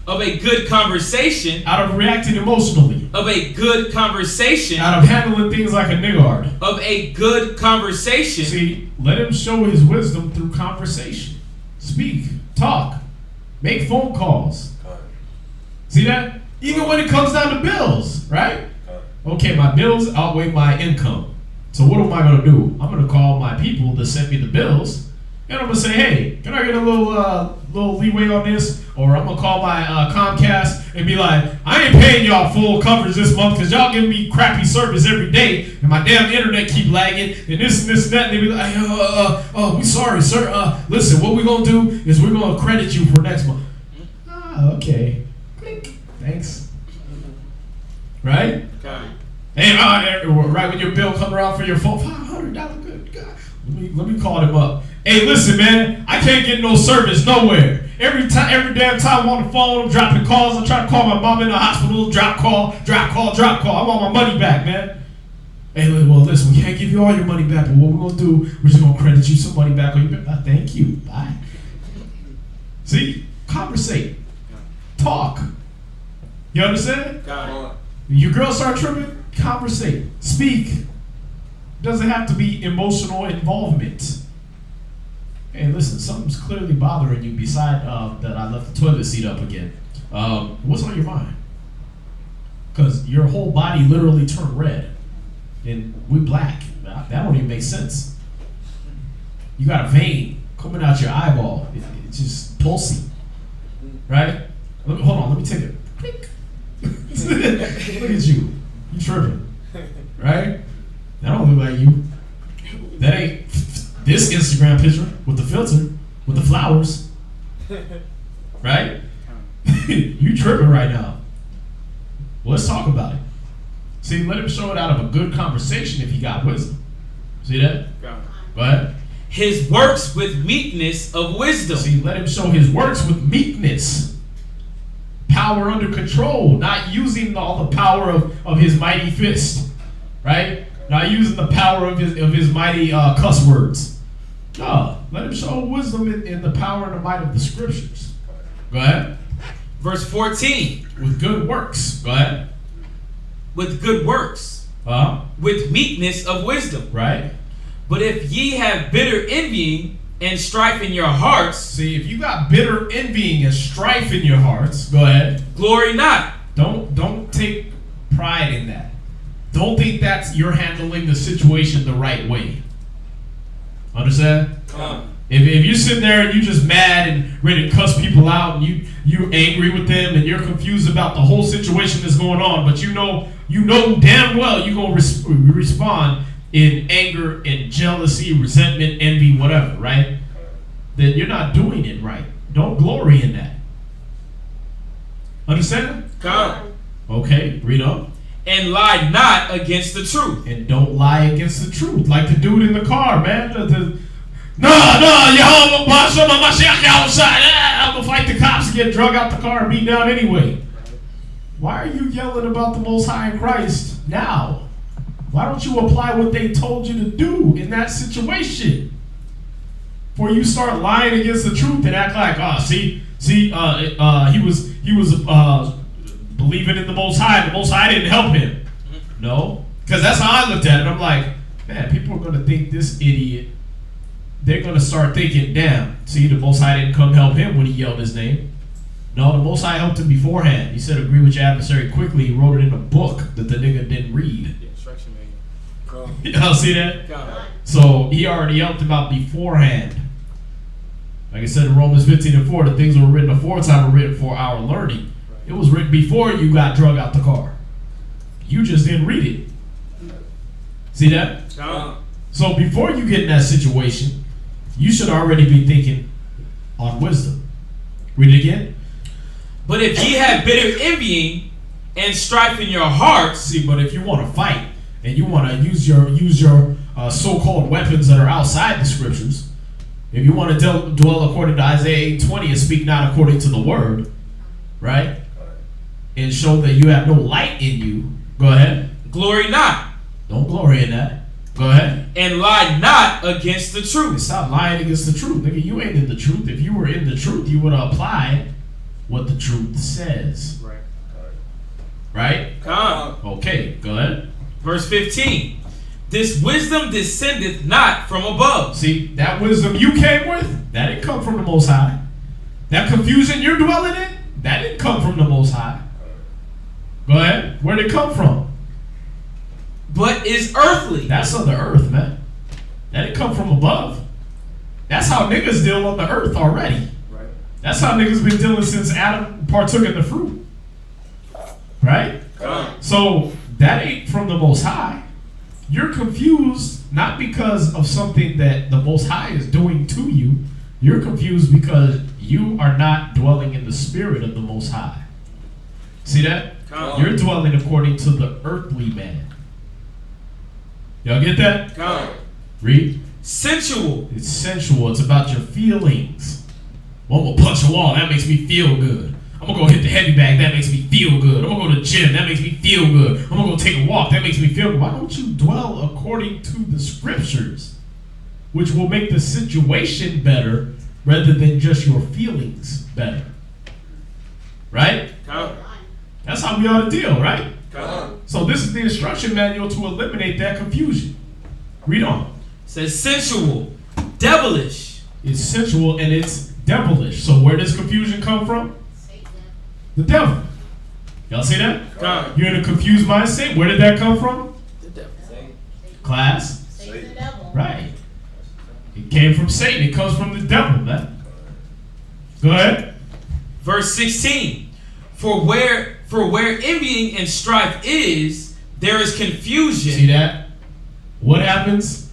Of a good conversation. Out of reacting emotionally. Of a good conversation. Out of handling things like a niggard. Of a good conversation. See, let him show his wisdom through conversation. Speak. Talk. Make phone calls. See that? Even when it comes down to bills, right? Okay, my bills outweigh my income. So what am I going to do? I'm going to call my people to send me the bills. And I'm going to say, hey, can I get a little leeway on this? Or I'm going to call my Comcast and be like, I ain't paying y'all full coverage this month because y'all giving me crappy service every day. And my damn internet keep lagging and this and that. And they be like, we sorry, sir. Listen, what we're going to do is we're going to credit you for next month. Okay. Click. Thanks. Right? Okay. Hey, right when your bill comes around for your phone, $500. Good God. Let me call them up. Hey, listen, man. I can't get no service nowhere. Every damn time I'm on the phone, I'm dropping calls. I'm trying to call my mom in the hospital. Drop call. I want my money back, man. Hey, well, listen, we can't give you all your money back, but what we're gonna do, we're just gonna credit you some money back on your bill. Thank you. Bye. See, conversate, talk. You understand? Got it. Your girl start tripping, conversate, speak. Doesn't have to be emotional involvement. Hey, listen, something's clearly bothering you beside that I left the toilet seat up again. What's on your mind? Because your whole body literally turned red. And we black. That don't even make sense. You got a vein coming out your eyeball. It's just pulsing. Right? Hold on, let me take it. Look at you. You tripping. Right? That don't look like you. That ain't this Instagram picture with the filter, with the flowers. Right? You tripping right now. Well, let's talk about it. See, let him show it out of a good conversation if he got wisdom. See that? Go ahead. His works with meekness of wisdom. See, let him show his works with meekness. Power under control, not using all the power of his mighty fist. Right? Not using the power of his mighty cuss words. No, let him show wisdom in the power and the might of the scriptures. Go ahead. Verse 14. With good works. Go ahead. With good works. With meekness of wisdom. Right. But if ye have bitter envying and strife in your hearts. See, if you got bitter envying and strife in your hearts, go ahead. Glory not. Don't take pride in that. Don't think that's you're handling the situation the right way. Understand? If you're sitting there and you just mad and ready to cuss people out and you angry with them and you're confused about the whole situation that's going on, but you know damn well you're going to respond in anger and jealousy, resentment, envy, whatever, right? Then you're not doing it right. Don't glory in that. Understand? Come. Okay, read on. And lie not against the truth. And don't lie against the truth. Like the dude in the car, man. I'm gonna fight the cops and get drug out the car and beat down anyway. Why are you yelling about the Most High in Christ now? Why don't you apply what they told you to do in that situation? Before you start lying against the truth and act like, he was believing in the Most High. The Most High didn't help him. No, because that's how I looked at it. I'm like, man, people are gonna think this idiot. They're gonna start thinking, damn, see, the Most High didn't come help him when he yelled his name. No, the Most High helped him beforehand. He said, agree with your adversary quickly. He wrote it in a book that the nigga didn't read. The instruction manual. Y'all see that? God. So he already helped him out beforehand. Like I said in Romans 15:4, the things that were written aforetime were written for our learning. It was written before you got drug out the car. You just didn't read it. See that? So before you get in that situation, you should already be thinking on wisdom. Read it again. But if ye have bitter envying and strife in your hearts. See, but if you want to fight and you want to use your so-called weapons that are outside the scriptures, if you want to dwell according to Isaiah 8:20 and speak not according to the word, right? And show that you have no light in you, go ahead. Glory not. Don't glory in that. Go ahead. And lie not against the truth. Stop lying against the truth. Nigga, you ain't in the truth. If you were in the truth, you would have applied what the truth says. Right. Right? Come. Okay, go ahead. Verse 15. This wisdom descendeth not from above. See, that wisdom you came with, That didn't come from the Most High. That confusion you're dwelling in, that didn't come from the Most High. Go ahead. Where did it come from? But is earthly. That's on the earth, man. That didn't come from above. That's how niggas deal on the earth already. Right. That's how niggas been dealing since Adam partook in the fruit. Right? So that ain't from the Most High. You're confused not because of something that the Most High is doing to you. You're confused because you are not dwelling in the spirit of the Most High. See that? You're dwelling according to the earthly man. Y'all get that? Read. Sensual. It's sensual. It's about your feelings. Well, I'm gonna punch a wall. That makes me feel good. I'm gonna go hit the heavy bag. That makes me feel good. I'm gonna go to the gym. That makes me feel good. I'm gonna go take a walk. That makes me feel good. Why don't you dwell according to the scriptures, which will make the situation better rather than just your feelings better? Right? That's how we ought to deal, right? So this is the instruction manual to eliminate that confusion. Read on. It says sensual, devilish. It's sensual and it's devilish. So where does confusion come from? The devil. Y'all see that? You're in a confused mindset. Where did that come from? The devil. Class? Satan the devil. Right. It came from Satan. It comes from the devil, man. Go ahead. Verse 16. For where envying and strife is, there is confusion. See that? What happens?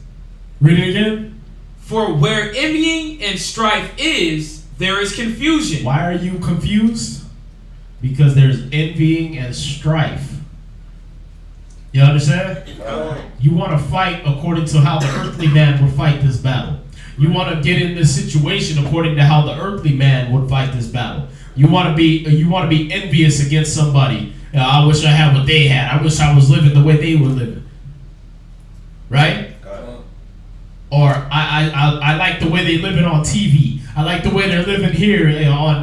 Read it again. For where envying and strife is, there is confusion. Why are you confused? Because there's envying and strife. You understand? You want to fight according to how the earthly man would fight this battle. You want to get in this situation according to how the earthly man would fight this battle. You want to be envious against somebody. I wish I had what they had. I wish I was living the way they were living. Right? Or I like the way they living on TV. I like the way they're living here on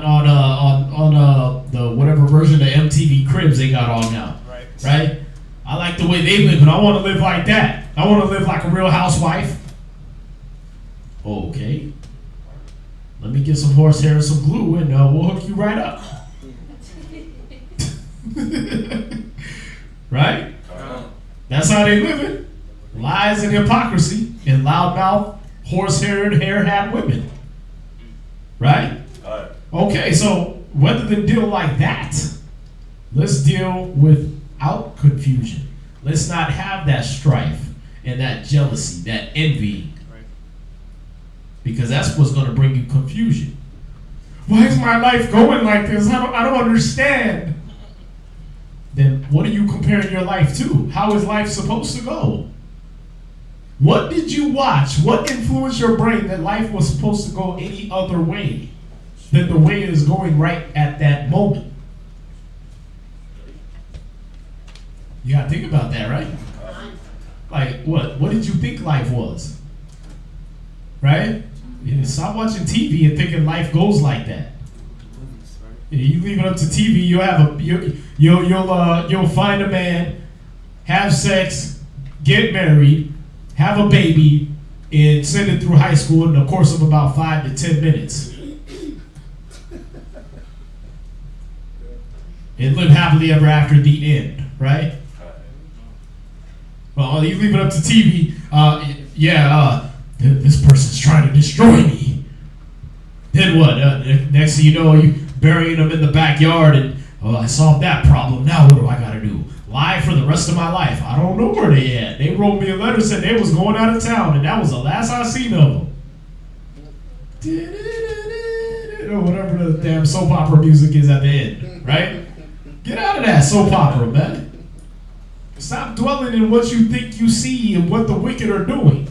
the whatever version of MTV Cribs they got on now. Right? I like the way they live, and I want to live like that. I want to live like a real housewife. Okay. Let me get some horsehair and some glue, and we'll hook you right up. Right? That's how they living. Lies and hypocrisy and loudmouth, horse-haired, hair-hat women. Right? Okay, so rather than deal like that, let's deal without confusion. Let's not have that strife and that jealousy, that envy. Because that's what's going to bring you confusion. Why is my life going like this? I don't understand. Then what are you comparing your life to? How is life supposed to go? What did you watch? What influenced your brain that life was supposed to go any other way than the way it is going right at that moment? You gotta think about that, right? Like, what did you think life was? Right? Stop watching TV and thinking life goes like that. You leave it up to TV, you'll find a man, have sex, get married, have a baby, and send it through high school in the course of about 5 to 10 minutes. And live happily ever after the end, right? Well, you leave it up to TV, this person's trying to destroy me. Then what? Next thing you know, you burying them in the backyard, and I solved that problem. Now what do I gotta do? Lie for the rest of my life. I don't know where they at. They wrote me a letter saying they was going out of town, and that was the last I seen of them. Or whatever the damn soap opera music is at the end, right? Get out of that soap opera, man. Stop dwelling in what you think you see and what the wicked are doing.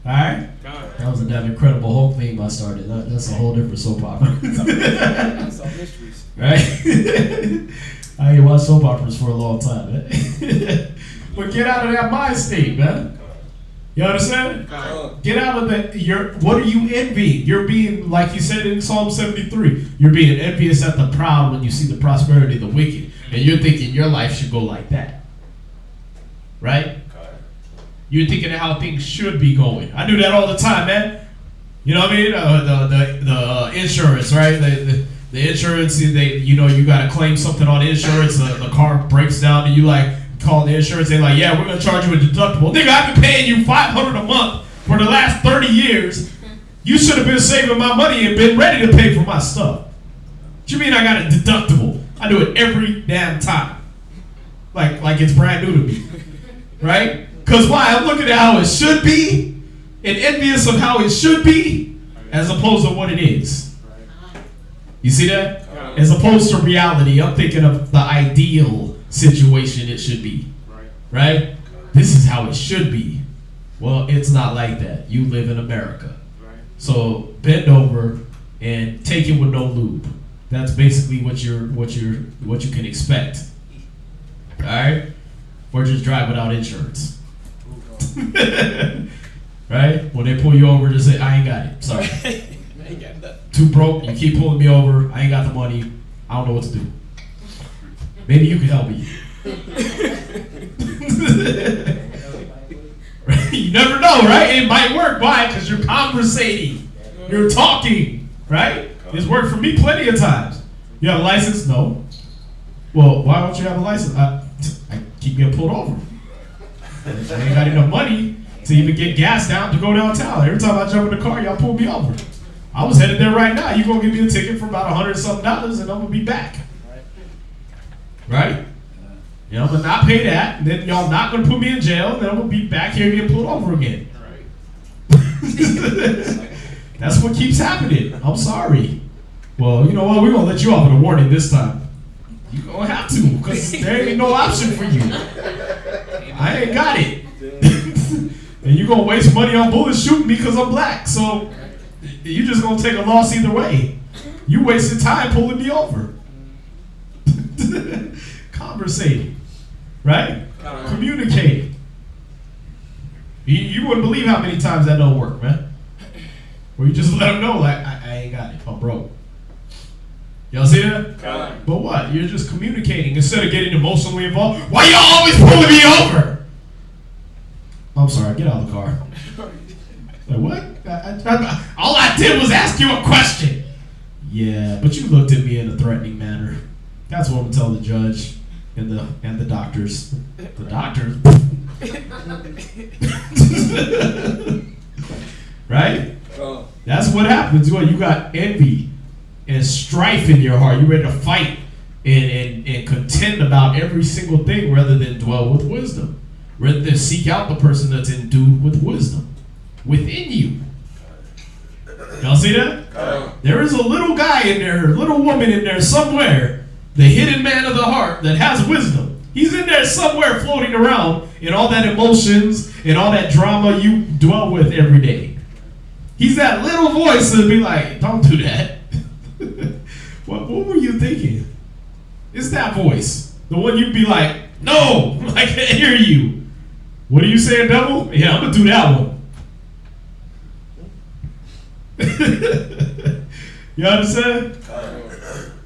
Alright? That was that Incredible Hulk theme I started. That's a whole different soap opera. That's all mysteries. Right? I ain't watched soap operas for a long time, man. But get out of that mind state, man. You understand? Get out of that. What are you envying? You're being, like you said in Psalm 73, you're being envious at the proud when you see the prosperity of the wicked. And you're thinking your life should go like that. Right? You're thinking of how things should be going. I do that all the time, man. You know what I mean? The insurance, right? The insurance, you got to claim something on insurance. The car breaks down, and you like call the insurance. They're like, yeah, we're gonna charge you a deductible. Nigga, I've been paying you $500 a month for the last 30 years. You should have been saving my money and been ready to pay for my stuff. What you mean I got a deductible? I do it every damn time, like it's brand new to me, right? Because why? I'm looking at how it should be and envious of how it should be as opposed to what it is. You see that? As opposed to reality, I'm thinking of the ideal situation it should be. Right? This is how it should be. Well, it's not like that. You live in America. So bend over and take it with no lube. That's basically what you can expect. Alright? Or just drive without insurance. Right? When they pull you over, just say, I ain't got it. Sorry. Too broke, you keep pulling me over, I ain't got the money, I don't know what to do. Maybe you can help me. You never know, right? It might work. Why? Because you're conversating. You're talking, right? It's worked for me plenty of times. You have a license? No. Well, why don't you have a license? I keep getting pulled over. I ain't got enough money to even get gas down to go downtown. Every time I jump in the car, y'all pull me over. I was headed there right now. You're going to give me a ticket for about $100-something and I'm going to be back. Right? You know, I'm going to not pay that. And then y'all not going to put me in jail. And then I'm going to be back here getting pulled over again. That's what keeps happening. I'm sorry. Well, you know what? We're going to let you off with a warning this time. You're going to have to because there ain't no option for you. I ain't got it. And you're going to waste money on bullets shooting me because I'm black. So you just going to take a loss either way. You wasted time pulling me over. Conversating. Right? Communicating. You wouldn't believe how many times that don't work, man. Where you just let them know, like, I ain't got it. I'm broke. Y'all see that? But what? You're just communicating instead of getting emotionally involved. Why y'all always pulling me over? I'm sorry, get out of the car. Like, what? All I did was ask you a question. Yeah, but you looked at me in a threatening manner. That's what I'm gonna tell the judge and the doctors. The doctors? Right? That's what happens when you got envy and strife in your heart. You're ready to fight and contend about every single thing rather than dwell with wisdom. Rather than seek out the person that's endued with wisdom within you. Y'all see that? There is a little guy in there, a little woman in there somewhere, the hidden man of the heart that has wisdom. He's in there somewhere floating around in all that emotions and all that drama you dwell with every day. He's that little voice that'll be like, don't do that. What were you thinking? It's that voice. The one you'd be like, no, I can't hear you. What are you saying, devil? Yeah, I'm going to do that one. You understand?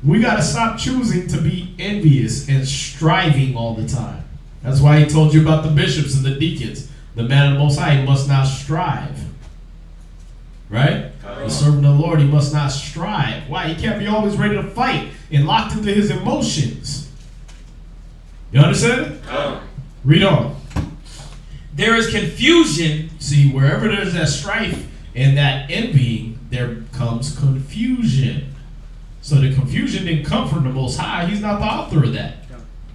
We got to stop choosing to be envious and striving all the time. That's why he told you about the bishops and the deacons. The man of the Most High must not strive. Right? The servant of the Lord, he must not strive. Why? He can't be always ready to fight and locked into his emotions. You understand? Read on. There is confusion. See, wherever there's that strife and that envying, there comes confusion. So the confusion didn't come from the Most High. He's not the author of that.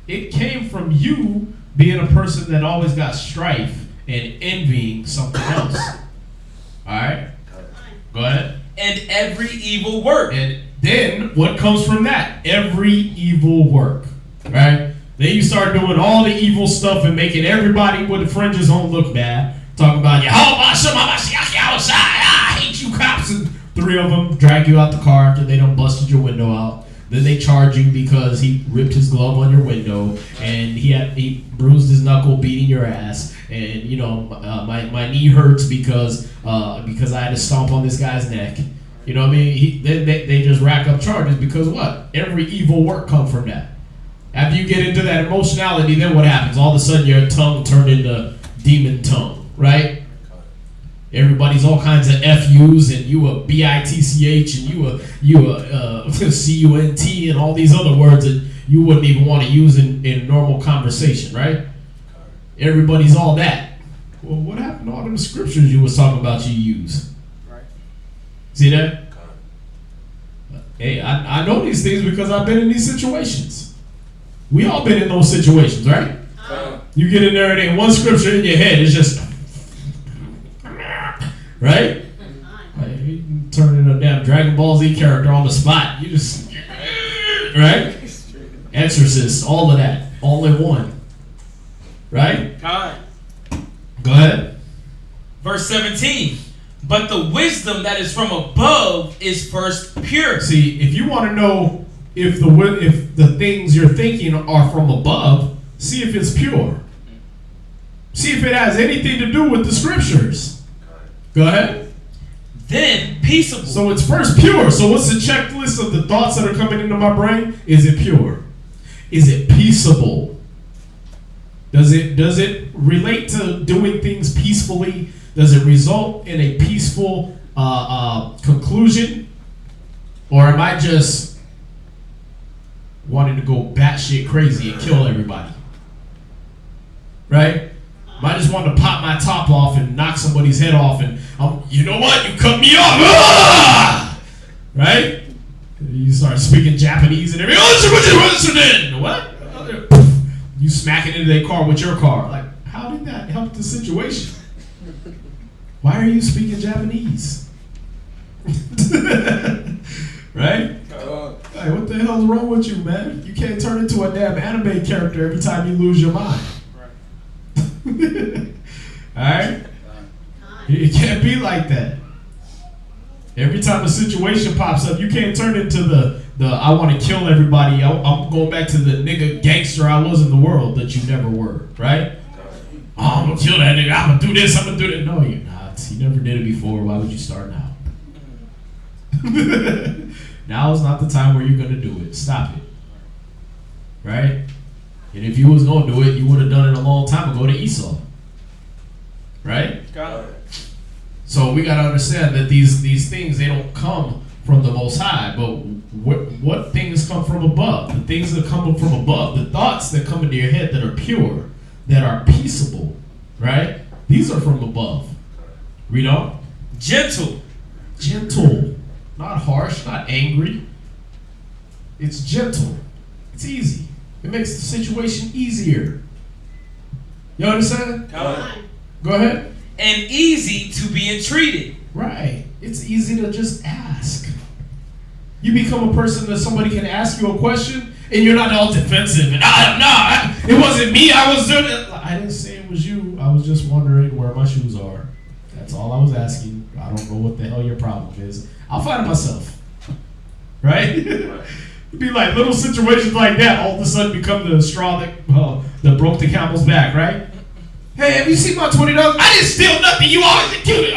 It came from you being a person that always got strife and envying something else. All right? Go ahead. And every evil work. And then what comes from that? Every evil work. Right? Then you start doing all the evil stuff and making everybody with the fringes on look bad. Talking about, I hate you cops. And 3 of them drag you out the car after they done busted your window out. Then they charge you because he ripped his glove on your window and he bruised his knuckle beating your ass. And you know, my knee hurts because I had to stomp on this guy's neck. You know what I mean? They just rack up charges because what? Every evil work comes from that. After you get into that emotionality, then what happens? All of a sudden your tongue turned into demon tongue, right? Everybody's all kinds of FUs, and you a BITCH, and you a CUNT, and all these other words that you wouldn't even want to use in normal conversation, right? Everybody's all that. Well, what happened to all them scriptures you was talking about you use? Right. See that? Hey, I know these things because I've been in these situations. We all been in those situations, right? You get in there and ain't one scripture in your head. It's just, right? Like, you can turn into a damn Dragon Ball Z character on the spot. You just, right? Exorcist, all of that, all in one. Right? God. Go ahead. Verse 17. But the wisdom that is from above is first pure. See, if you want to know if the things you're thinking are from above, see if it's pure. See if it has anything to do with the scriptures. Go ahead. Then peaceable. So it's first pure. So what's the checklist of the thoughts that are coming into my brain? Is it pure? Is it peaceable? Does it relate to doing things peacefully? Does it result in a peaceful conclusion? Or am I just wanting to go batshit crazy and kill everybody? Right? Am I just wanting to pop my top off and knock somebody's head off and, you know what? You cut me off. Ah! Right? You start speaking Japanese and everything. What? You smacking into their car with your car. Like, how did that help the situation? Why are you speaking Japanese? Right? Hey, what the hell's wrong with you, man? You can't turn into a damn anime character every time you lose your mind. Alright? It can't be like that. Every time a situation pops up, you can't turn into the I want to kill everybody. I'm going back to the nigga gangster I was in the world that you never were, right? Oh, I'm gonna kill that nigga. I'm gonna do this. I'm gonna do that. No, you're not. You never did it before. Why would you start now? Now is not the time where you're gonna do it. Stop it. Right? And if you was gonna do it, you would have done it a long time ago to Esau. Right? So we gotta understand that these things, they don't come from the Most High, but what things come from above? The things that come from above, the thoughts that come into your head that are pure, that are peaceable, right? These are from above. Read on. Gentle. Gentle. Not harsh, not angry. It's gentle. It's easy. It makes the situation easier. You understand? Go ahead. And easy to be entreated. Right. It's easy to just ask. You become a person that somebody can ask you a question and you're not all defensive and it wasn't me, I was doing it. I didn't say it was you. I was just wondering where my shoes are. That's all I was asking. I don't know what the hell your problem is. I'll find it myself. Right? It'd be like little situations like that all of a sudden become the straw that broke the camel's back, right? Hey, have you seen my $20? I didn't steal nothing. You always killed it.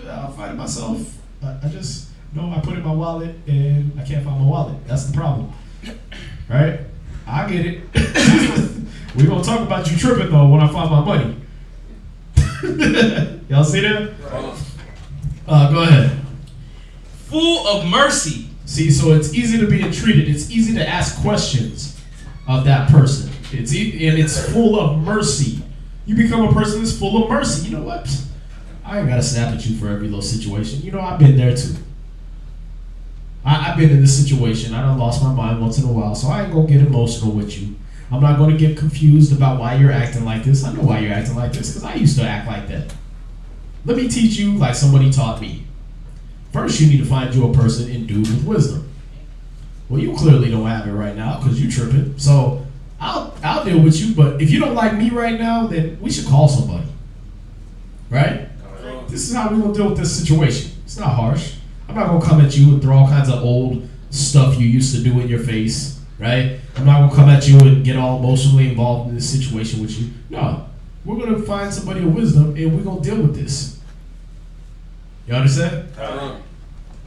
I'll find it myself. I just know I put it in my wallet and I can't find my wallet. That's the problem. Right? I get it. We're going to talk about you tripping, though, when I find my money. Y'all see that? Go ahead. Full of mercy. See, so it's easy to be entreated. It's easy to ask questions of that person. And it's full of mercy. You become a person that's full of mercy. You know what? I ain't got to snap at you for every little situation. You know, I've been there too. I've been in this situation. I done lost my mind once in a while, so I ain't going to get emotional with you. I'm not going to get confused about why you're acting like this. I know why you're acting like this because I used to act like that. Let me teach you like somebody taught me. First, you need to find you a person endued with wisdom. Well, you clearly don't have it right now because you tripping. So I'll deal with you, but if you don't like me right now, then we should call somebody. Right? This is how we're going to deal with this situation. It's not harsh. I'm not going to come at you and throw all kinds of old stuff you used to do in your face. Right? I'm not going to come at you and get all emotionally involved in this situation with you. No. We're going to find somebody of wisdom and we're going to deal with this. You understand? All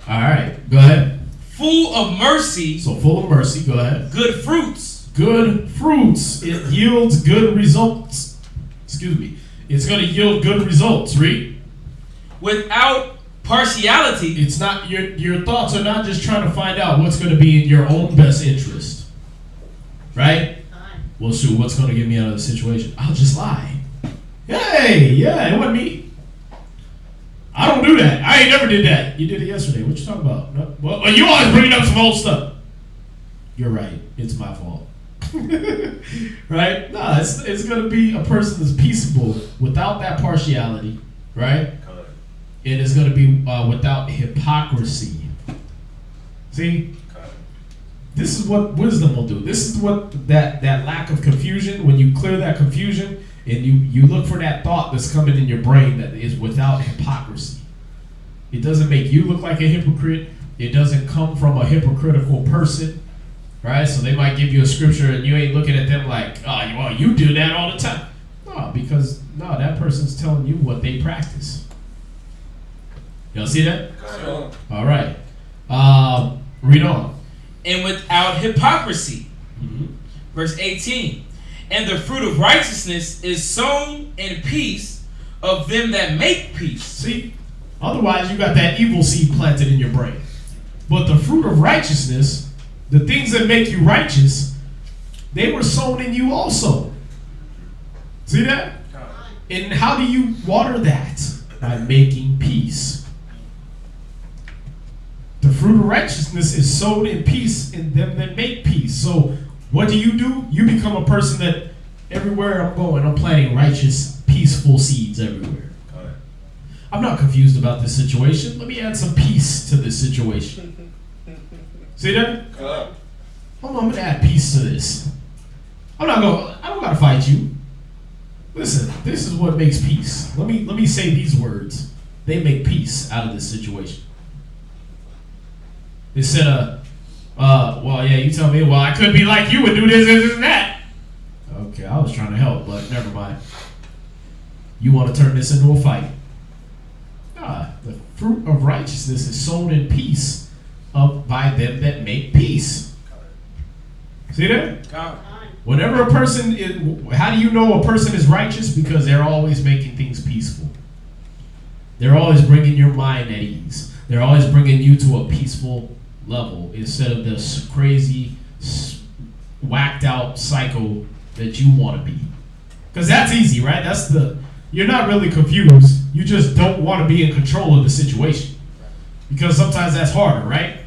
right. Go ahead. Full of mercy. So full of mercy. Go ahead. Good fruits. Good fruits. It yields good results. Excuse me. It's going to yield good results. Read. without partiality. It's not your thoughts are not just trying to find out what's going to be in your own best interest, right? Well, shoot, what's going to get me out of the situation? I'll just lie. Hey, yeah, it wasn't me. I don't do that. I ain't never did that. You did it yesterday. What you talking about? No, well, you always bringing up some old stuff. You're right. It's my fault. Right? No, it's going to be a person that's peaceable without that partiality, right? And it's going to be without hypocrisy. See? This is what wisdom will do. This is what that lack of confusion, when you clear that confusion and you look for that thought that's coming in your brain that is without hypocrisy. It doesn't make you look like a hypocrite. It doesn't come from a hypocritical person. Right? So they might give you a scripture and you ain't looking at them like, oh, well, you do that all the time. No, because that person's telling you what they practice. Y'all see that? All right. Read on. And without hypocrisy. Mm-hmm. Verse 18. And the fruit of righteousness is sown in peace of them that make peace. See? Otherwise, you got that evil seed planted in your brain. But the fruit of righteousness, the things that make you righteous, they were sown in you also. See that? And how do you water that? By making peace. The fruit of righteousness is sown in peace in them that make peace. So what do? You become a person that everywhere I'm going, I'm planting righteous, peaceful seeds everywhere. I'm not confused about this situation. Let me add some peace to this situation. See that? I'm going to add peace to this. I don't got to fight you. Listen, this is what makes peace. Let me say these words. They make peace out of this situation. Instead of, well, yeah, you tell me, well, I could be like you and do this and that. Okay, I was trying to help, but never mind. You want to turn this into a fight. The fruit of righteousness is sown in peace by them that make peace. See that? Whenever a person how do you know a person is righteous? Because they're always making things peaceful. They're always bringing your mind at ease. They're always bringing you to a peaceful level instead of this crazy, whacked out psycho that you want to be. Because that's easy, right? You're not really confused. You just don't want to be in control of the situation. Because sometimes that's harder, right?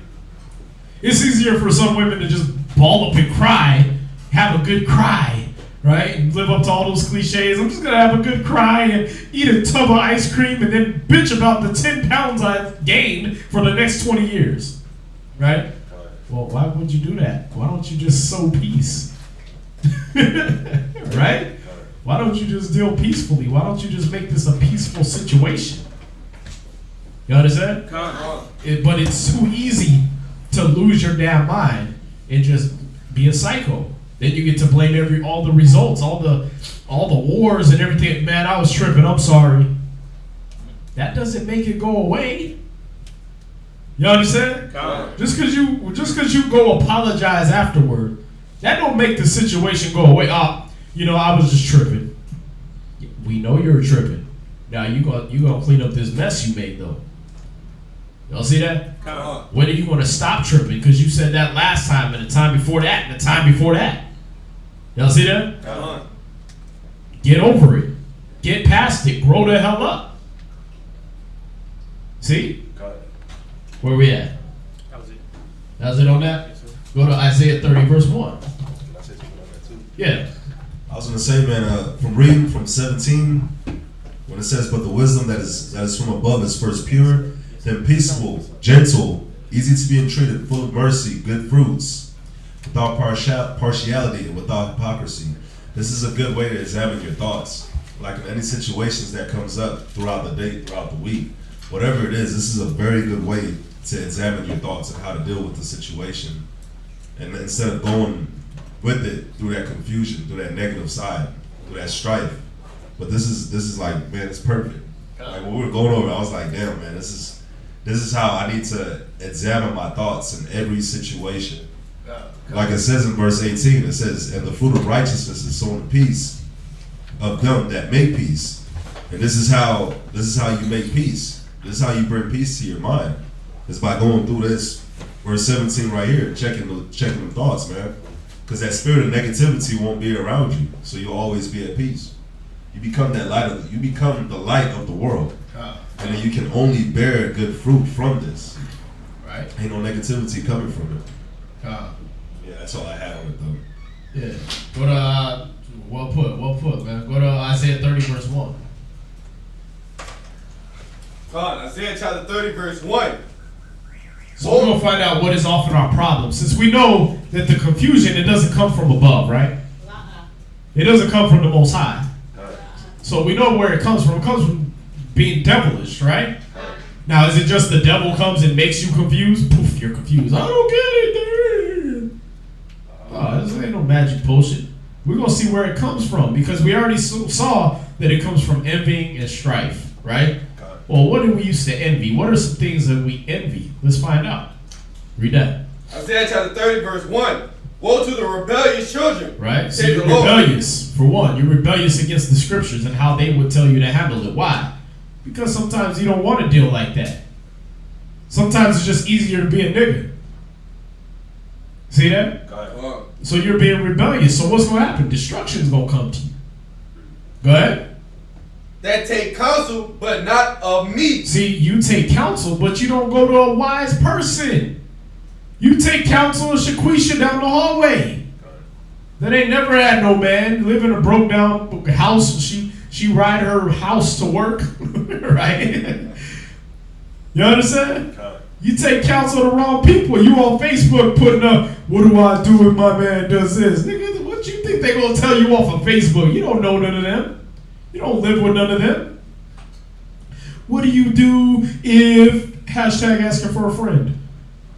It's easier for some women to just ball up and cry, have a good cry, right? And live up to all those cliches. I'm just going to have a good cry and eat a tub of ice cream and then bitch about the 10 pounds I've gained for the next 20 years, right? Well, why would you do that? Why don't you just sow peace? Right? Why don't you just deal peacefully? Why don't you just make this a peaceful situation? You understand? But it's too easy to lose your damn mind and just be a psycho. Then you get to blame all the results, all the wars and everything. Man, I was tripping. I'm sorry. That doesn't make it go away. You understand? Just because you go apologize afterward, that don't make the situation go away. I was just tripping. We know you're tripping. Now you gonna clean up this mess you made though. Y'all see that? When are you gonna stop tripping? Because you said that last time and the time before that and the time before that. Y'all see that? Get over it. Get past it. Grow the hell up. See? Where we at? That was it on that? Yes, go to Isaiah 30 verse 1. Yeah. I was going to say, man, from reading from 17, when it says, but the wisdom that is from above is first pure, then peaceable, gentle, easy to be entreated, full of mercy, good fruits, without partiality and without hypocrisy. This is a good way to examine your thoughts. Like in any situations that comes up throughout the day, throughout the week, whatever it is, this is a very good way to examine your thoughts and how to deal with the situation. And instead of going with it through that confusion, through that negative side, through that strife. But this is like, man, it's perfect. Like when we were going over it, I was like, damn, man, this is how I need to examine my thoughts in every situation. Like it says in verse 18, it says, and the fruit of righteousness is sown in peace of them that make peace. And this is how you make peace. This is how you bring peace to your mind. It's by going through this verse 17 right here, checking the thoughts, man. Because that spirit of negativity won't be around you, so you'll always be at peace. You become that light you become the light of the world, and then you can only bear good fruit from this. Right? Ain't no negativity coming from it. Yeah, that's all I had on it though. Yeah. Go to well put, man. Go to Isaiah 30 verse 1. God, Isaiah chapter 30 verse 1. So we're gonna find out what is often our problem, since we know that the confusion, it doesn't come from above, right? It doesn't come from the Most High. So we know where it comes from. It comes from being devilish, right? Now, is it just the devil comes and makes you confused? Poof, you're confused. I don't get it. Oh, this ain't no magic potion. We're gonna see where it comes from, because we already saw that it comes from envying and strife, right? Well, what do we used to envy? What are some things that we envy? Let's find out. Read that. Isaiah chapter 30 verse 1. Woe to the rebellious children. Right? So you're rebellious, for one. You're rebellious against the scriptures and how they would tell you to handle it. Why? Because sometimes you don't want to deal like that. Sometimes it's just easier to be a nigga. See that? So you're being rebellious. So what's going to happen? Destruction's going to come to you. Go ahead. That take counsel, but not of me. See, you take counsel, but you don't go to a wise person. You take counsel of Shaquisha down the hallway. That ain't never had no man. Live in a broke down house. She ride her house to work. Right? You understand? You take counsel of the wrong people. You on Facebook putting up, what do I do if my man does this? Nigga, what you think they gonna tell you off of Facebook? You don't know none of them. You don't live with none of them. What do you do if hashtag asking for a friend?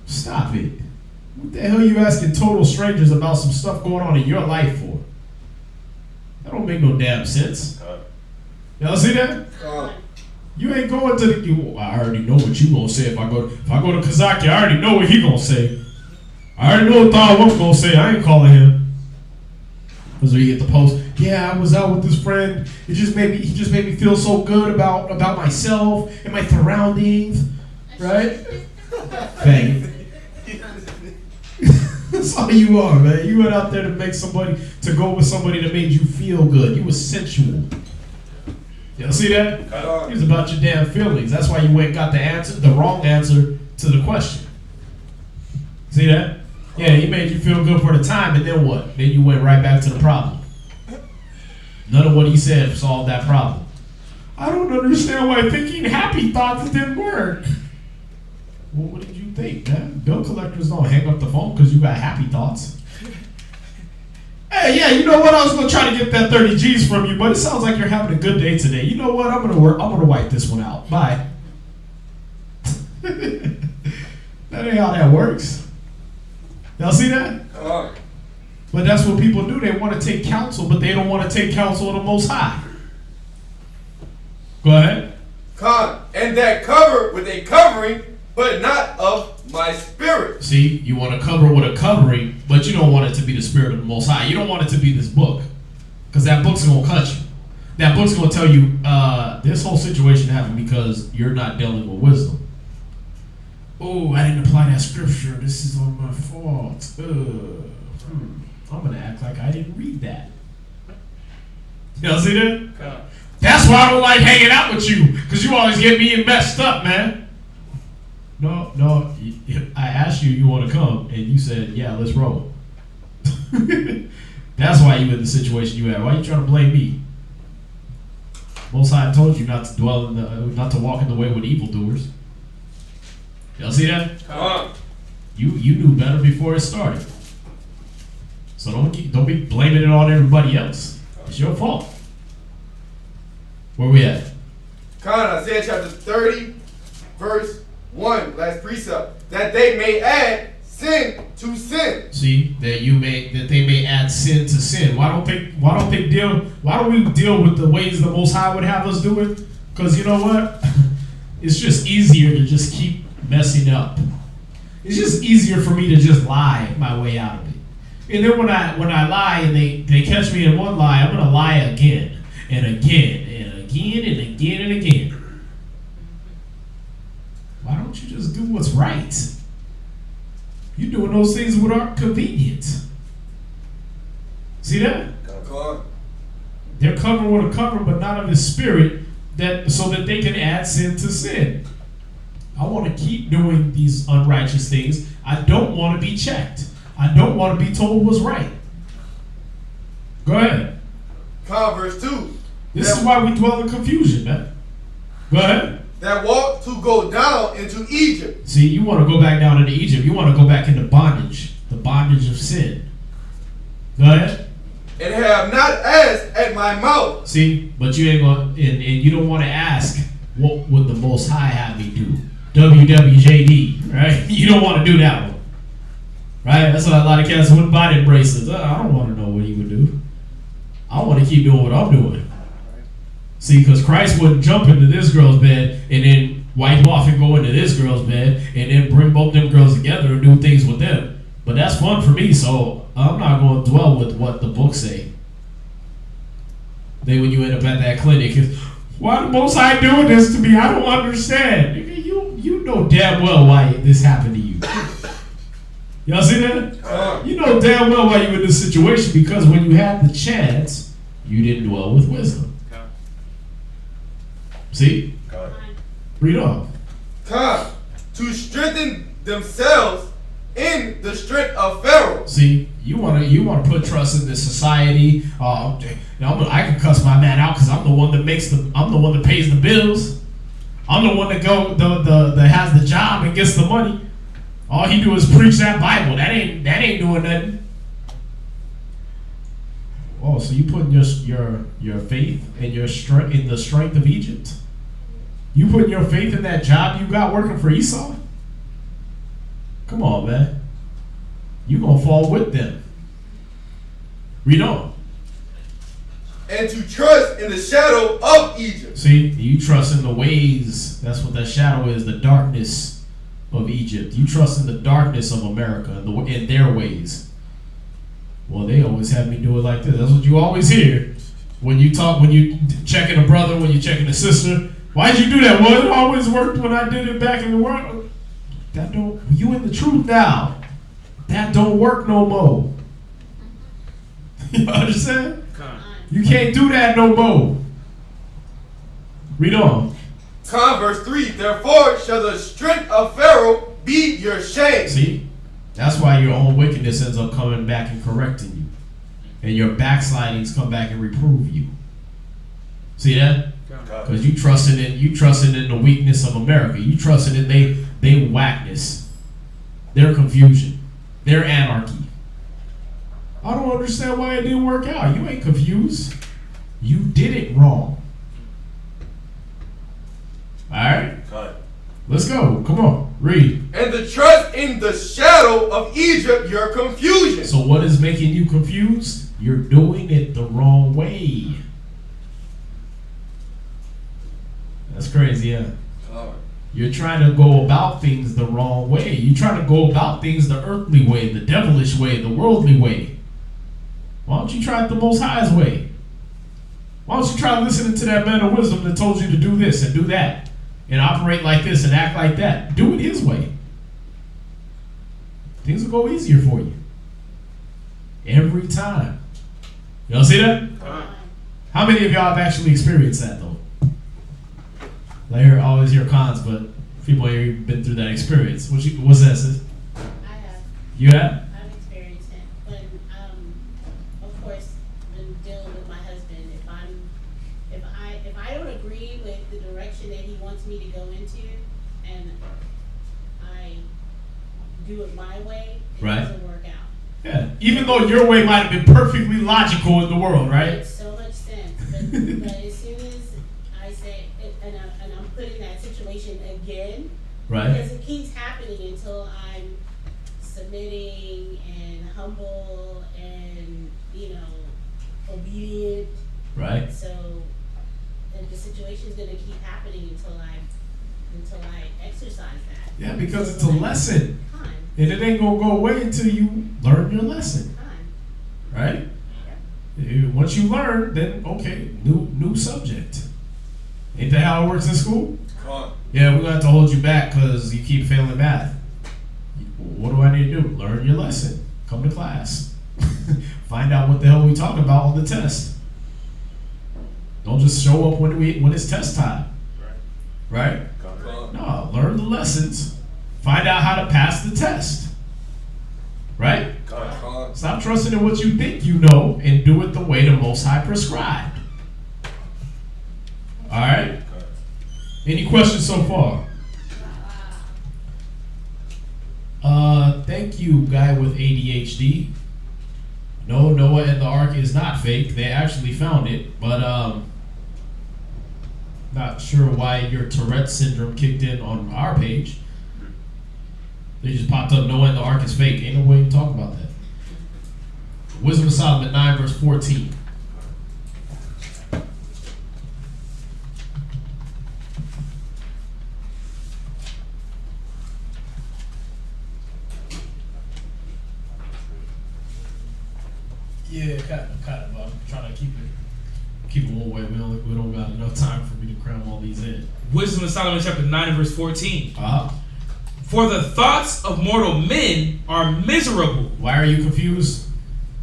Stop it. What the hell are you asking total strangers about some stuff going on in your life for? That don't make no damn sense. Y'all see that? You ain't going to the. I already know what you gonna say if I go to Kazaki. I already know what he gonna say. I already know what I'm gonna say. I ain't calling him. Because we get the post. Yeah, I was out with this friend. He just made me feel so good about myself and my surroundings, right? Bang. That's all you are, man. You went out there to go with somebody that made you feel good. You was sensual. Y'all see that? It was about your damn feelings. That's why you went and got the wrong answer to the question. See that? Yeah, he made you feel good for the time, and then what? Then you went right back to the problem. None of what he said solved that problem. I don't understand why thinking happy thoughts didn't work. Well, what did you think, man? Bill collectors don't hang up the phone because you got happy thoughts. Hey, yeah, you know what? I was going to try to get that 30 G's from you, but it sounds like you're having a good day today. You know what? I'm going to wipe this one out. Bye. That ain't how that works. Y'all see that? But that's what people do. They want to take counsel, but they don't want to take counsel of the Most High. Go ahead. And that cover with a covering, but not of my spirit. See, you want to cover with a covering, but you don't want it to be the spirit of the Most High. You don't want it to be this book, because that book's going to cut you. That book's going to tell you, this whole situation happened because you're not dealing with wisdom. Oh, I didn't apply that scripture. This is all my fault. I'm going to act like I didn't read that. Y'all see that? That's why I don't like hanging out with you, because you always get me messed up, man. No, I asked you want to come, and you said, yeah, let's roll. That's why you in the situation you had. Why are you trying to blame me? Most High told you not to not to walk in the way with evildoers. Y'all see that? You knew better before it started. So don't be blaming it on everybody else. It's your fault. Where we at? Isaiah chapter 30, verse 1, last precept. That they may add sin to sin. See, that they may add sin to sin. Why don't we deal with the ways the Most High would have us do it? Because you know what? It's just easier to just keep messing up. It's just easier for me to just lie my way out of it. And then when I lie and they catch me in one lie, I'm gonna lie again and again and again and again and again. covering those things that aren't convenient. See that? They're covered with a covering, but not of His Spirit, so that they can add sin to sin. I want to keep doing these unrighteous things. I don't want to be checked. I don't want to be told what's right. Go ahead. Verse 2. This is why we dwell in confusion, man. Go ahead. That walk to go down into Egypt. See, you want to go back down into Egypt. You want to go back into bondage, the bondage of sin. Go ahead. And have not asked at my mouth. See, but you ain't going, and you don't want to ask, what would the Most High have me do? WWJD, right? You don't want to do that one, right? That's why a lot of cats wouldn't buy them bracelets. I don't want to know what He would do. I want to keep doing what I'm doing. See, because Christ wouldn't jump into this girl's bed and then wipe off and go into this girl's bed and then bring both them girls together and do things with them. But that's fun for me, so I'm not going to dwell with what the books say. Then when you end up at that clinic, why the Most High doing this to me? I don't understand. You know damn well why this happened to you. Y'all see that? You know damn well why you're in this situation, because when you had the chance, you didn't dwell with wisdom. See? Read on. To strengthen themselves in the strength of Pharaoh. See, you want to put trust in this society. I can cuss my man out because I'm the one that pays the bills. I'm the one that has the job and gets the money. All he do is preach that Bible. That ain't doing nothing. Oh, so you putting your faith and your strength in the strength of Egypt? You putting your faith in that job you got working for Esau? Come on, man. You gonna fall with them. Read on. And to trust in the shadow of Egypt. See, you trust in the ways. That's what that shadow is, the darkness of Egypt. You trust in the darkness of America and in their ways. Well, they always have me do it like this. That's what you always hear. When you checking a brother, when you checking a sister. Why'd you do that? Well, it always worked when I did it back in the world. You in the truth now. That don't work no more. You understand? You can't do that no more. Read on. Verse 3. Therefore shall the strength of Pharaoh be your shame. See? That's why your own wickedness ends up coming back and correcting you. And your backslidings come back and reprove you. See that? Because you trusting in the weakness of America. You trusting in they whackness, their confusion, their anarchy. I don't understand why it didn't work out. You ain't confused. You did it wrong. Alright? Let's go. Come on. Read. And to trust in the shadow of Egypt, your confusion. So what is making you confused? You're doing it the wrong way. That's crazy, yeah. You're trying to go about things the wrong way. You're trying to go about things the earthly way, the devilish way, the worldly way. Why don't you try it the Most High's way? Why don't you try listening to that man of wisdom that told you to do this and do that and operate like this and act like that? Do it His way. Things will go easier for you. Every time. Y'all see that? How many of y'all have actually experienced that though? I always hear cons, but people ain't been through that experience. What's that, sis? I have. You have? I've experienced it. When, of course, when dealing with my husband, if I don't agree with the direction that he wants me to go into, and I do it my way, it doesn't work out. Yeah. Even though your way might have been perfectly logical in the world, right? It makes so much sense, but as soon as I say, and I'm put in that situation again, right? Because it keeps happening until I'm submitting and humble and obedient. Right. So the situation is going to keep happening until I exercise that. Yeah, because it's a lesson, Time. and it ain't gonna go away until you learn your lesson, Time. right? Yeah. Once you learn, then okay, new subject. Ain't that how it works in school? Yeah, we're gonna have to hold you back because you keep failing math. what do I need to do? Learn your lesson. Come to class. Find out what the hell we talking about on the test. Don't just show up when it's test time. Right? No, learn the lessons. Find out how to pass the test. Right? Stop trusting in what you think you know and do it the way the Most High prescribed. Alright? Any questions so far? Thank you, guy with ADHD. No, Noah and the Ark is not fake. They actually found it, but not sure why your Tourette syndrome kicked in on our page. They just popped up, Noah and the Ark is fake. Ain't no way to talk about that. Wisdom of Solomon 9 verse 14. Yeah, kind of. I'm trying to keep it one way. We don't got enough time for me to cram all these in. Wisdom of Solomon chapter 9 and verse 14. Uh-huh. For the thoughts of mortal men are miserable. Why are you confused?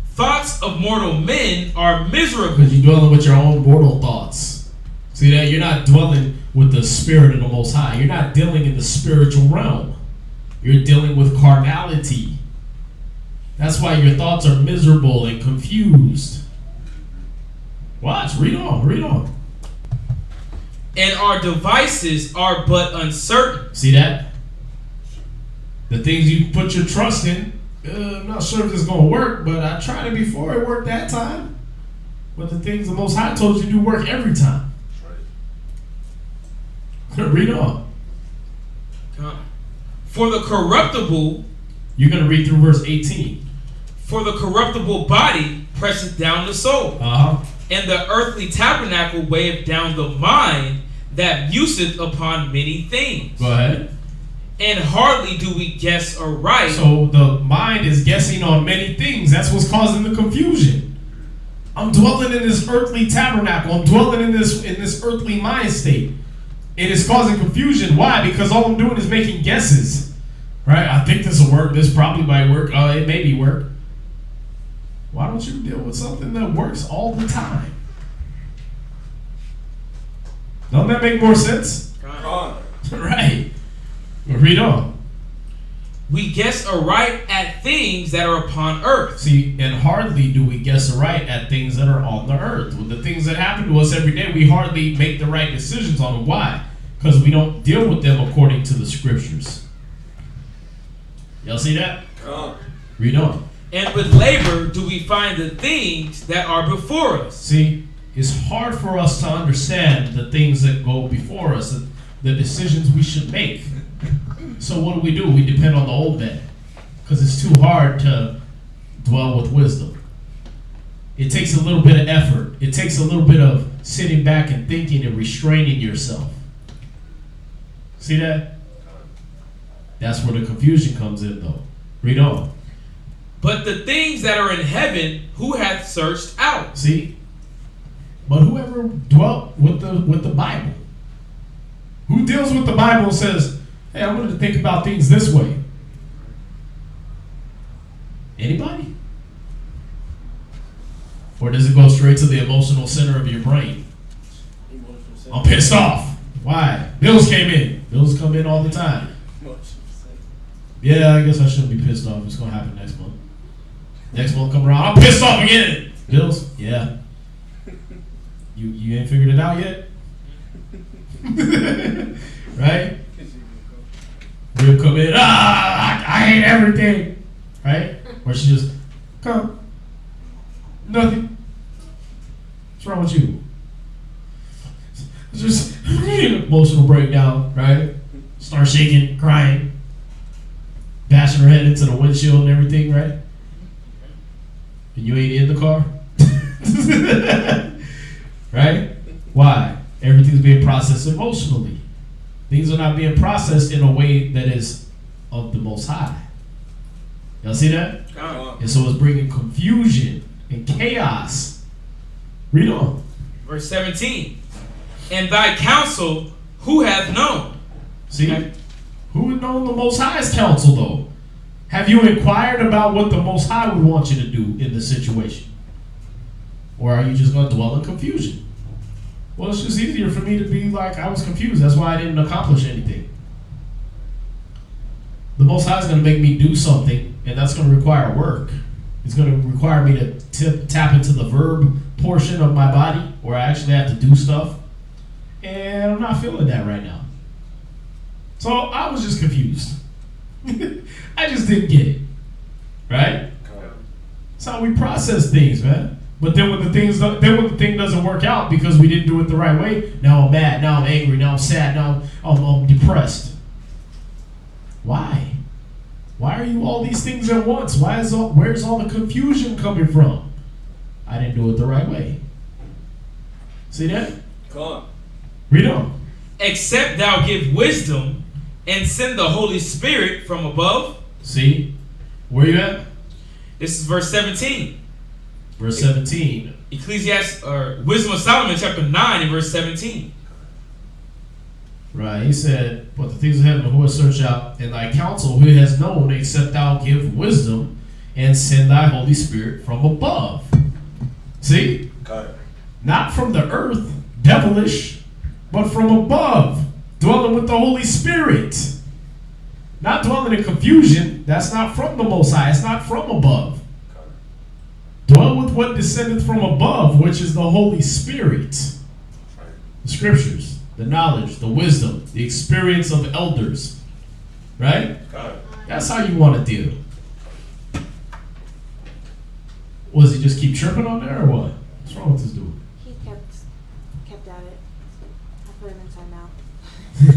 Thoughts of mortal men are miserable. Because you're dwelling with your own mortal thoughts. See that? You're not dwelling with the spirit of the Most High. You're not dealing in the spiritual realm. You're dealing with carnality. That's why your thoughts are miserable and confused. Watch, read on. And our devices are but uncertain. See that? The things you put your trust in, I'm not sure if this is going to work, but I tried it before. It worked that time. But the things the Most High told you to do work every time. Right. Read on. For the corruptible... You're going to read through verse 18. For the corruptible body presseth down the soul. Uh-huh. And the earthly tabernacle weigheth down the mind that museth upon many things. Go ahead. And hardly do we guess aright. So the mind is guessing on many things. That's what's causing the confusion. I'm dwelling in this earthly tabernacle. I'm dwelling in this earthly mind state. It is causing confusion. Why? Because all I'm doing is making guesses. Right? I think this will work. This probably might work. It maybe work. Why don't you deal with something that works all the time? Doesn't that make more sense? Right. Read on. We guess aright at things that are upon earth. See, and hardly do we guess aright at things that are on the earth. With the things that happen to us every day, we hardly make the right decisions on them. Why? Because we don't deal with them according to the scriptures. Y'all see that? Read on. And with labor do we find the things that are before us. See, it's hard for us to understand the things that go before us, the decisions we should make. So what do? We depend on the old man. Because it's too hard to dwell with wisdom. It takes a little bit of effort. It takes a little bit of sitting back and thinking and restraining yourself. See that? That's where the confusion comes in, though. Read on. But the things that are in heaven, who hath searched out? See? But whoever dwelt with the Bible, who deals with the Bible and says, hey, I'm going to think about things this way. Anybody? Or does it go straight to the emotional center of your brain? I'm pissed off. Why? Bills came in. Bills come in all the time. Yeah, I guess I shouldn't be pissed off. It's going to happen next month. Next month come around, I'm pissed off again. Bills? Yeah. You ain't figured it out yet? Right? We'll come in, I hate everything. Right? Or she just, come. Nothing. What's wrong with you? It's just emotional breakdown, right? Start shaking, crying, bashing her head into the windshield and everything, right? And you ain't in the car? Right? Why? Everything's being processed emotionally. Things are not being processed in a way that is of the Most High. Y'all see that? And so it's bringing confusion and chaos. Read on. Verse 17. And thy counsel, who hath known? See? Who had known the Most High's counsel, though? Have you inquired about what the Most High would want you to do in the situation? Or are you just going to dwell in confusion? Well, it's just easier for me to be like, I was confused. That's why I didn't accomplish anything. The Most High is going to make me do something, and that's going to require work. It's going to require me to tap into the verb portion of my body, where I actually have to do stuff. And I'm not feeling that right now. So I was just confused. I just didn't get it. Right? That's how we process things, man. But then when the thing doesn't work out because we didn't do it the right way, now I'm mad, now I'm angry, now I'm sad, now I'm depressed. Why? Why are you all these things at once? Where's all the confusion coming from? I didn't do it the right way. See that? Come on. Read on. Except thou give wisdom and send the Holy Spirit from above. See? Where you at? This is verse 17. Verse 17. Ecclesiastes, or Wisdom of Solomon, chapter 9, and verse 17. Right, he said, but the things of heaven who has searched out, and thy counsel who has known, except thou give wisdom and send thy Holy Spirit from above. See? Got it. Not from the earth, devilish, but from above, dwelling with the Holy Spirit. Not dwelling in confusion. That's not from the Most High. It's not from above. Dwell with what descendeth from above, which is the Holy Spirit. The scriptures, the knowledge, the wisdom, the experience of elders. Right? That's how you want to deal. Was he just keep tripping on there or what? What's wrong with this dude? He kept at it. I put him in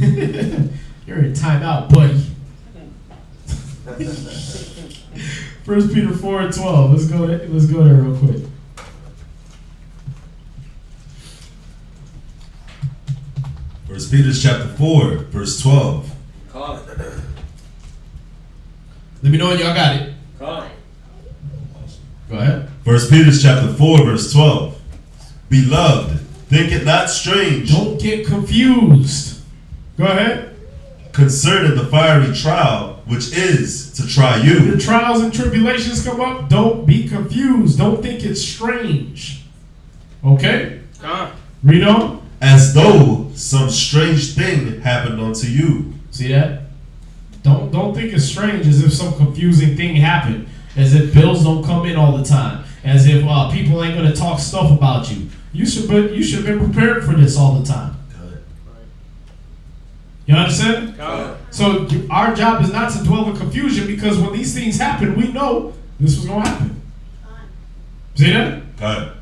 timeout. You're in timeout, buddy. 1 Peter 4:12. Let's go there real quick. First Peter chapter 4, verse 12. Come on. Let me know when y'all got it. Come on. Go ahead. First Peter chapter 4, verse 12. Beloved, think it not strange Don't get confused. Go ahead. concerning the fiery trial, which is to try When you. the trials and tribulations come up, don't be confused. Don't think it's strange. Okay? Read on. As though some strange thing happened unto you. See that? Don't think it's strange as if some confusing thing happened. As if bills don't come in all the time. As if people ain't going to talk stuff about you. You should have been prepared for this all the time. You understand? So our job is not to dwell in confusion, because when these things happen, we know this was going to happen. See that? Got it.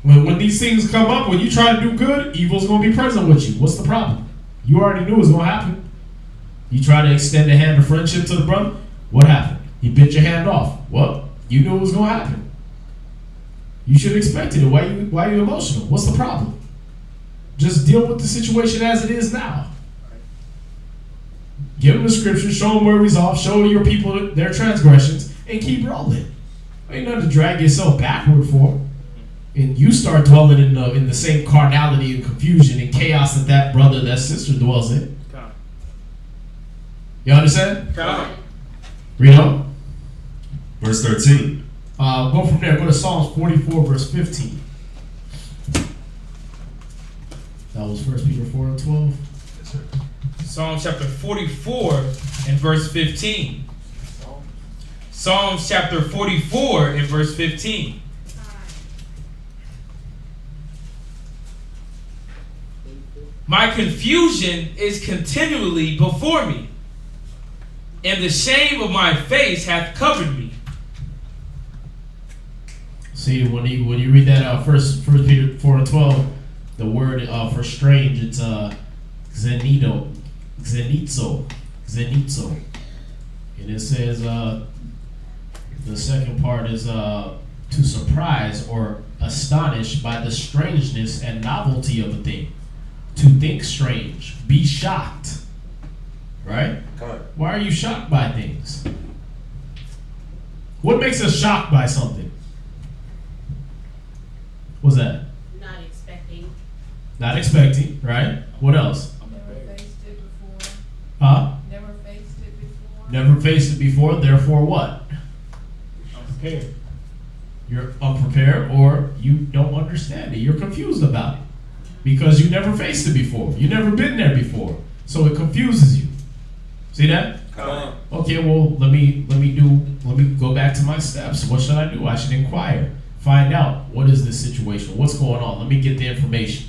When these things come up, when you try to do good, evil's going to be present with you. What's the problem? You already knew it was going to happen. You try to extend a hand of friendship to the brother. What happened? He bit your hand off. Well, you knew it was going to happen. You should have expected it. Why are you emotional? What's the problem? Just deal with the situation as it is now. Give them the scripture, show them where he's off, show your people their transgressions, and keep rolling. Ain't nothing to drag yourself backward for. And you start dwelling in the same carnality and confusion and chaos that brother, that sister dwells in. You understand? Read on. Verse 13. Go from there. Go to Psalms 44, verse 15. That was 1 Peter 4:12. Yes, sir. Psalm chapter 44 and verse 15. Psalms chapter 44 and verse 15. My confusion is continually before me, and the shame of my face hath covered me. See, when you read that first Peter 4:12, the word for strange, it's xenitzo, and it says the second part is to surprise or astonish by the strangeness and novelty of a thing. To think strange, be shocked, right? Why are you shocked by things? What makes us shocked by something? What's that? Not expecting. Not expecting, right? What else? Never faced it before. Huh? Never faced it before. Never faced it before, therefore what? Unprepared. You're unprepared or you don't understand it. You're confused about it because you never faced it before. You've never been there before. So it confuses you. See that? Okay, well, let me go back to my steps. What should I do? I should inquire. Find out, what is this situation? What's going on? Let me get the information.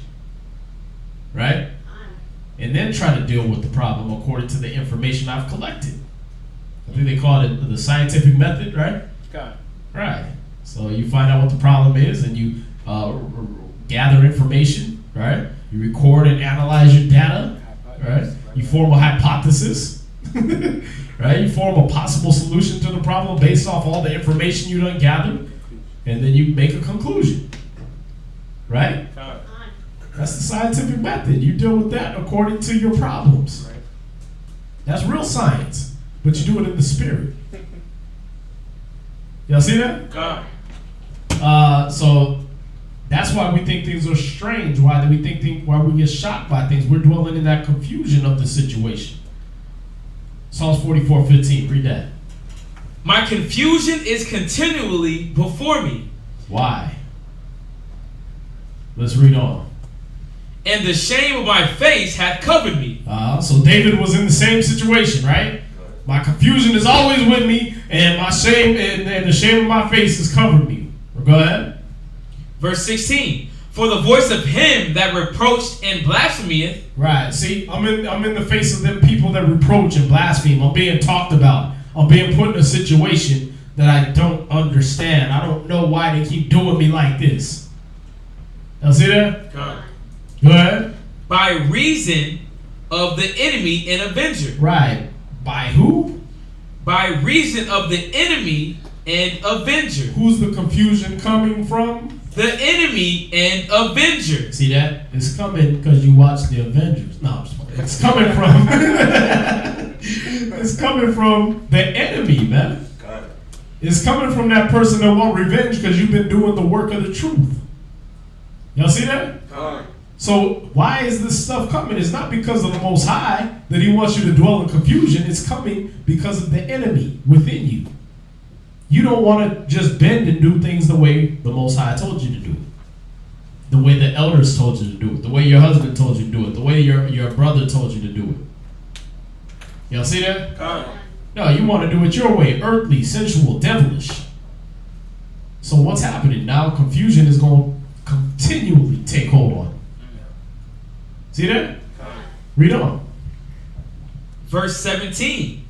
Right? And then try to deal with the problem according to the information I've collected. I think they call it the scientific method, right? Right. So you find out what the problem is and you gather information, right? You record and analyze your data, right? You form a hypothesis, right? You form a possible solution to the problem based off all the information you done gathered, and then you make a conclusion, right? That's the scientific method. You deal with that according to your problems. That's real science, but you do it in the spirit. Y'all see that? So that's why we think things are strange. Why we get shocked by things. We're dwelling in that confusion of the situation. Psalms 44:15. Read that. My confusion is continually before me. Why? Let's read on. And the shame of my face hath covered me. So David was in the same situation, right? My confusion is always with me, and my shame and the shame of my face has covered me. Go ahead. Verse 16. For the voice of him that reproached and blasphemeth. Right. See, I'm in the face of them people that reproach and blaspheme. I'm being talked about. I'm being put in a situation that I don't understand. I don't know why they keep doing me like this. Y'all see that? Go ahead. By reason of the enemy and avenger. Right. By who? By reason of the enemy and avenger. Who's the confusion coming from? The enemy and avenger. See that? It's coming because you watch the Avengers. No, it's coming from it's coming from the enemy, man. It's coming from that person that want revenge because you've been doing the work of the truth. Y'all see that? So why is this stuff coming? It's not because of the Most High that he wants you to dwell in confusion. It's coming because of the enemy within you. You don't want to just bend and do things the way the Most High told you to do it. The way the elders told you to do it. The way your husband told you to do it. The way your brother told you to do it. Y'all see that? No, you want to do it your way. Earthly, sensual, devilish. So what's happening? Now confusion is going to continually take hold on. See that? Read on. Verse 17.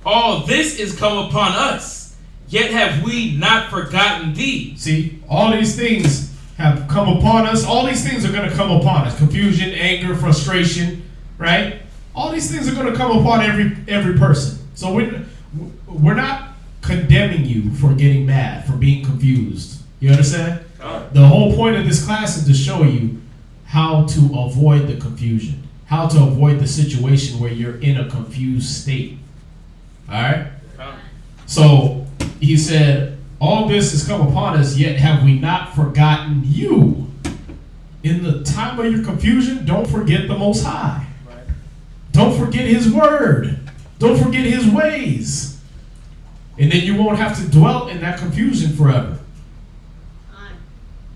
All this is come upon us, yet have we not forgotten thee. See, all these things have come upon us. All these things are going to come upon us. Confusion, anger, frustration, right? All these things are going to come upon every person. So we're not condemning you for getting mad, for being confused. You understand? The whole point of this class is to show you how to avoid the confusion, how to avoid the situation where you're in a confused state. All right? So he said, all this has come upon us, yet have we not forgotten you. In the time of your confusion, don't forget the Most High. Don't forget his word. Don't forget his ways. And then you won't have to dwell in that confusion forever.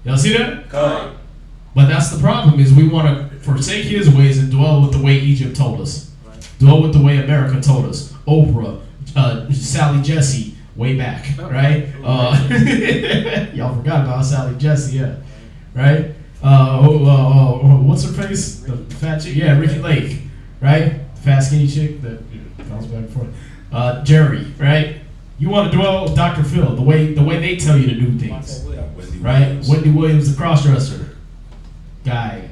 Y'all see that? But that's the problem, is we want to forsake his ways and dwell with the way Egypt told us. Dwell with the way America told us. Oprah, Sally Jesse, way back, right? Y'all forgot about Sally Jesse, yeah. Right? What's her face? The fat chick? Yeah, Ricky Lake, right? Fat skinny chick that bounce back and forth. Jerry, right? You want to dwell with Dr. Phil, the way they tell you to do things. Right? Wendy Williams, the crossdresser. Guy,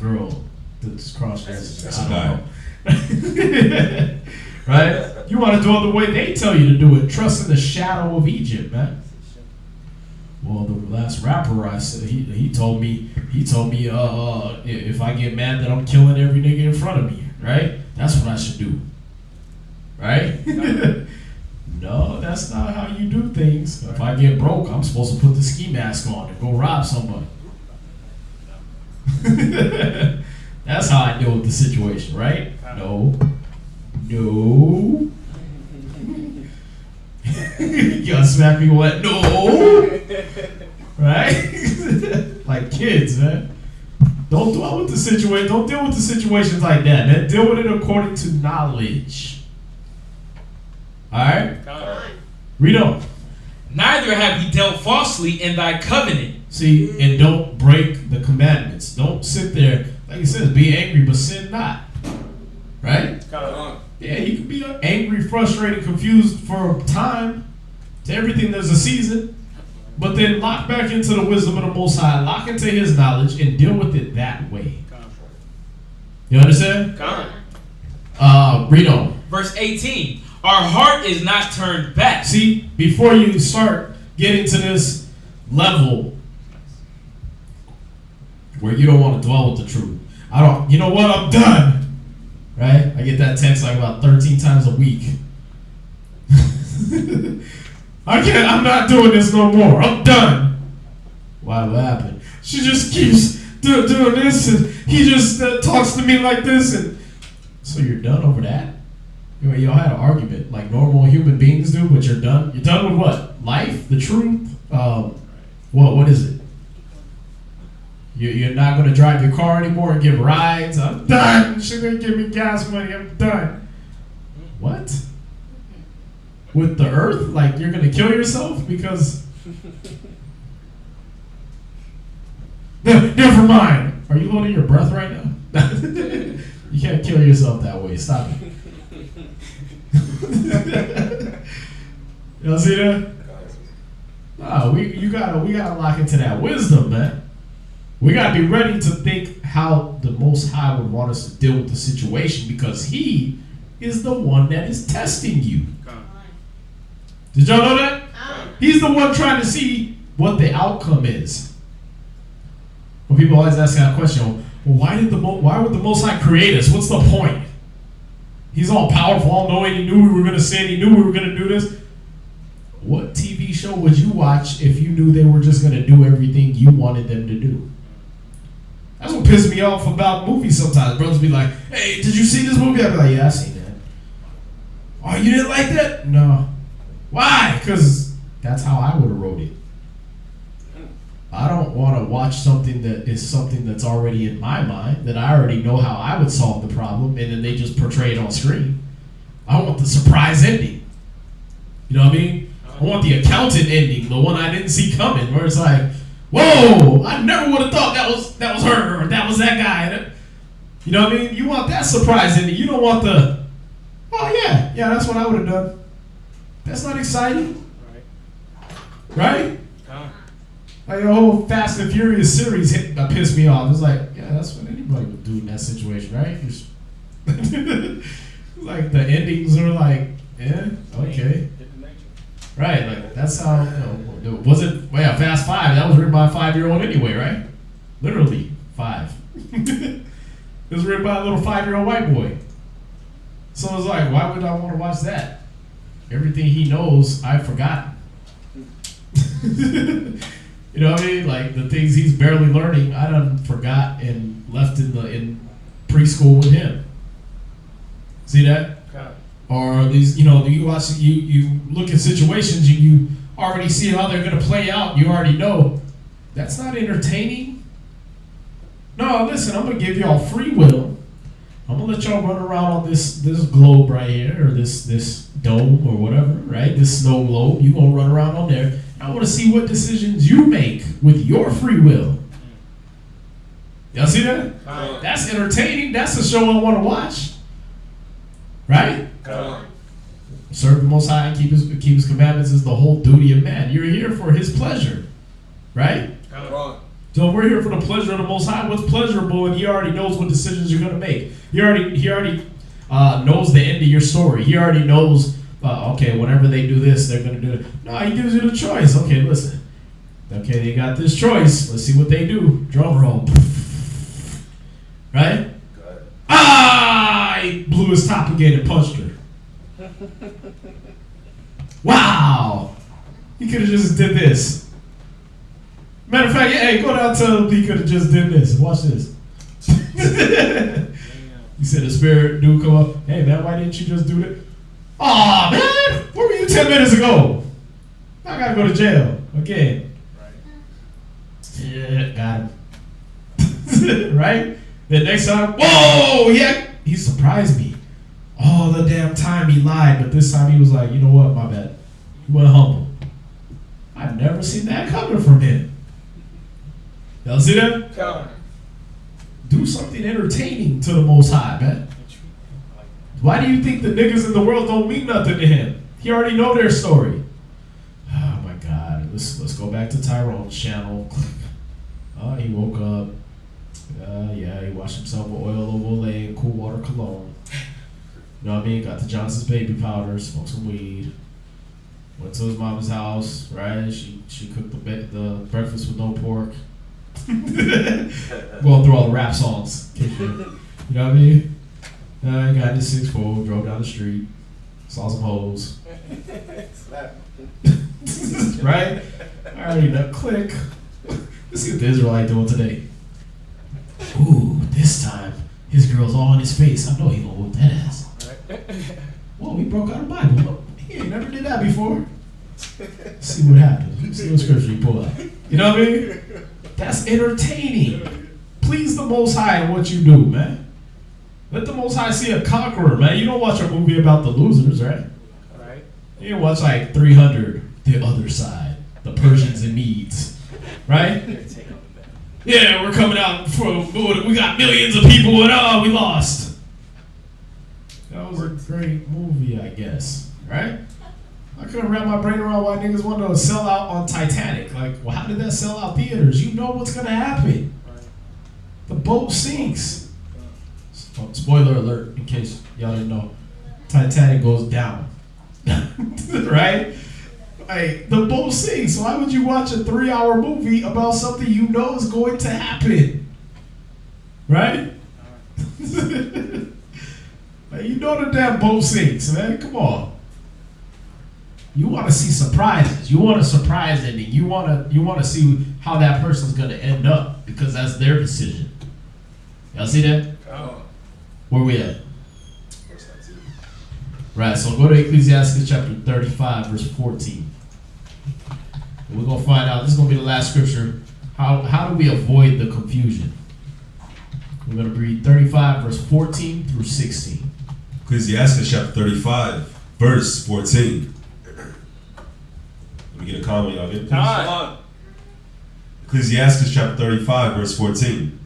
girl, that's crossdresser. That's a guy. Right? You want to dwell the way they tell you to do it. Trust in the shadow of Egypt, man. Well, the last rapper I said, he told me, if I get mad that I'm killing every nigga in front of me, right? That's what I should do. Right? No, that's not how you do things. If I get broke, I'm supposed to put the ski mask on and go rob somebody. That's how I deal with the situation, right? No. You gotta smack me what? No. Right? Like kids, man. Don't dwell with the situation. Don't deal with the situations like that, man. Deal with it according to knowledge. Alright? Read on. Neither have ye dealt falsely in thy covenant. See, and don't break the commandments. Don't sit there, like it says, be angry, but sin not. Right? Yeah, you can be angry, frustrated, confused for a time. To everything, there's a season. But then lock back into the wisdom of the Most High, lock into His knowledge, and deal with it that way. You understand? Read on. Verse 18. Our heart is not turned back. See, before you start getting to this level where you don't want to dwell with the truth. You know what? I'm done. Right? I get that text like about 13 times a week. I'm not doing this no more. I'm done. Why? What happened? She just keeps doing this, and he just talks to me like this, and so you're done over that? Y'all had an argument like normal human beings do, but you're done. You're done with what? Life, the truth. What is it? You're not going to drive your car anymore and give rides. I'm done. She's going to give me gas money. I'm done. What? With the earth? Like you're going to kill yourself because... Never mind. Are you holding your breath right now? You can't kill yourself that way. Stop it. Y'all see that? No, we gotta lock into that wisdom, man. We gotta be ready to think how the Most High would want us to deal with the situation because He is the one that is testing you. Did y'all know that? He's the one trying to see what the outcome is. When people always ask that question, well, why would the Most High create us? What's the point? He's all powerful, all knowing. He knew we were going to sin. He knew we were going to do this. What TV show would you watch if you knew they were just going to do everything you wanted them to do? That's what pissed me off about movies sometimes. Brothers be like, hey, did you see this movie? I'd be like, yeah, I seen that. Oh, you didn't like that? No. Why? Because that's how I would have wrote it. I don't want to watch something that is something that's already in my mind, that I already know how I would solve the problem, and then they just portray it on screen. I want the surprise ending. You know what I mean? I want the accountant ending, the one I didn't see coming, where it's like, whoa, I never would have thought that was her, or that was that guy. You know what I mean? You want that surprise ending. You don't want the, oh yeah, that's what I would have done. That's not exciting. Right? Like the whole Fast and Furious series pissed me off. It's like, yeah, that's what anybody would do in that situation, right? Like the endings are like, yeah, okay. Right, like that's how, was it, well, yeah, Fast 5, that was written by a 5-year-old anyway, right? Literally, 5. It was written by a little 5-year-old white boy. So it's like, why would I want to watch that? Everything he knows, I've forgotten. You know what I mean? Like the things he's barely learning, I done forgot and left in preschool with him. See that? Okay. Or these, you watch, you look at situations, you already see how they're gonna play out. You already know that's not entertaining. No, listen, I'm gonna give y'all free will. I'm gonna let y'all run around on this globe right here, or this dome or whatever, right? This snow globe. You gonna run around on there. I want to see what decisions you make with your free will. Y'all see that? That's entertaining. That's a show I want to watch. Right? Serve the Most High and keep his commandments is the whole duty of man. You're here for His pleasure. Right? So if we're here for the pleasure of the Most High, what's pleasurable, and He already knows what decisions you're going to make. He already knows the end of your story. He already knows, okay, whenever they do this, they're going to do it. No, He gives you the choice. Okay, listen. Okay, they got this choice. Let's see what they do. Drum roll. Right? He blew his top again and punched her. Wow. He could have just did this. Matter of fact, hey, go down and tell him he could have just did this. Watch this. He said the spirit dude come up. Hey, man, why didn't you just do that? Aw, man, where were you 10 minutes ago? I gotta go to jail again. Yeah, got him. Right? The next time, whoa, yeah, he surprised me. All the damn time he lied, but this time he was like, you know what, my bad. He went humble. I've never seen that coming from him. Y'all see that? Do something entertaining to the Most High, man. Why do you think the niggas in the world don't mean nothing to him? He already know their story. Oh my God. Let's go back to Tyrone's channel. Oh, he woke up. Yeah, he washed himself with oil of Olay and cool water cologne. You know what I mean? Got the Johnson's baby powder, smoked some weed. Went to his mama's house, right? She cooked the breakfast with no pork. Going through all the rap songs. You know what I mean? I got his 6'4", drove down the street, saw some hoes. Right? I already know. Click. Let's see what the Israelite doing today. Ooh, this time his girl's all in his face. I know he gonna whoop that ass. Whoa, he broke out a Bible. He ain't never did that before. Let's see what happens. Let's see what scripture he pull out. You know what I mean? That's entertaining. Please the Most High in what you do, man. Let the Most High see a conqueror, man. You don't watch a movie about the losers, right? Right. You don't watch like 300, The Other Side, the Persians and Medes, right? Yeah, we're coming out we got millions of people and we lost. That was a great movie, I guess, right? I couldn't wrap my brain around why niggas wanted to sell out on Titanic. Like, well, how did that sell out theaters? You know what's gonna happen. The boat sinks. Oh, spoiler alert, in case y'all didn't know. Titanic goes down. Right? Like, the boat sinks. Why would you watch a 3-hour movie about something you know is going to happen? Right? Like, you know the damn boat sinks, man. Come on. You want to see surprises. You want a surprise ending. You want to see how that person's going to end up because that's their decision. Y'all see that? Oh. Where we at? Right, so go to Ecclesiastes chapter 35, verse 14. We're going to find out, this is going to be the last scripture, how do we avoid the confusion? We're going to read 35, verse 14 through 16. Ecclesiastes chapter 35, verse 14. Let me get a comment, y'all get this? Ecclesiastes chapter 35, verse 14.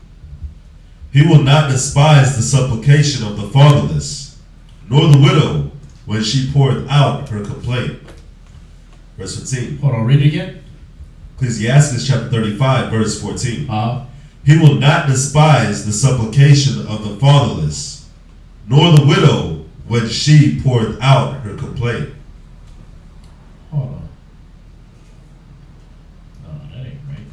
He will not despise the supplication of the fatherless, nor the widow when she poureth out her complaint. Verse 15. Hold on, read it again. Ecclesiastes chapter 35, verse 14. Uh-huh. He will not despise the supplication of the fatherless, nor the widow when she poureth out her complaint. Hold on. No, that ain't right.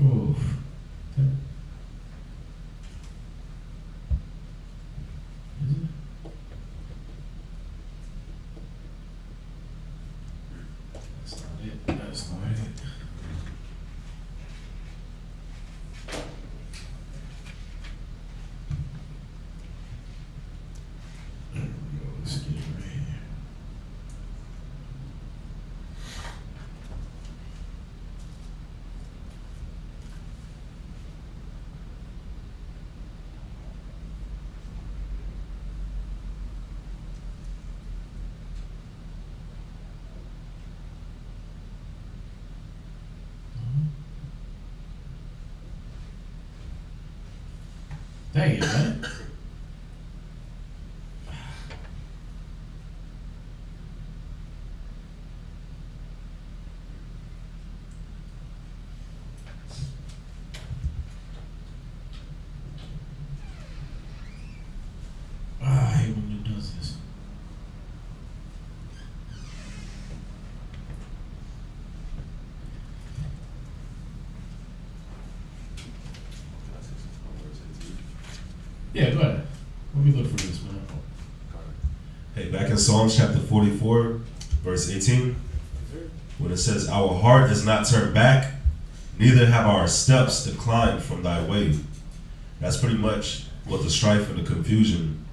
Oof. Is it? That's not it. That's not it. There we go. Let's get it right here. Dang it, man. I hate when it does this. Yeah, go ahead. Let me look for this, man. Hey, back in Psalms chapter 44, verse 18, when it says, our heart is not turned back, neither have our steps declined from thy way. That's pretty much what the strife and the confusion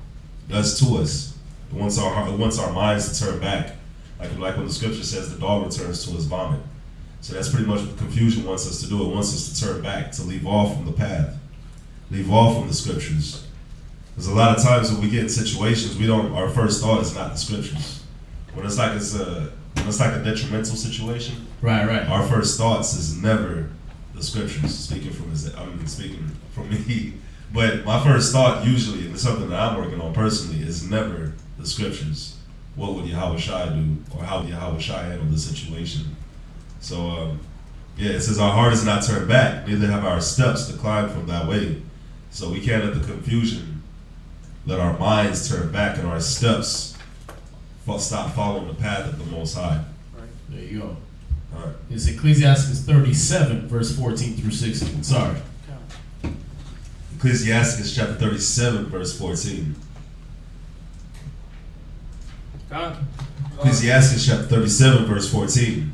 does to us. It wants our minds to turn back. Like when the scripture says the dog returns to his vomit. So that's pretty much what the confusion wants us to do. It wants us to turn back, to leave off from the path, leave off from the scriptures. There's a lot of times when we get in situations, our first thought is not the scriptures. When it's like a detrimental situation, right. Our first thoughts is never the scriptures. Speaking from me, but my first thought usually, and it's something that I'm working on personally, is never the scriptures. What would Yahweh Shai do, or how would Yahweh Shai handle the situation? So, it says our heart is not turned back, neither have our steps declined from that way. So we can't let the confusion let our minds turn back and our steps stop following the path of the Most High. Right. There you go. All right. It's Ecclesiastes 37, verse 14 through 16. Sorry. Ecclesiastes chapter 37, verse 14. Ecclesiastes chapter 37, verse 14.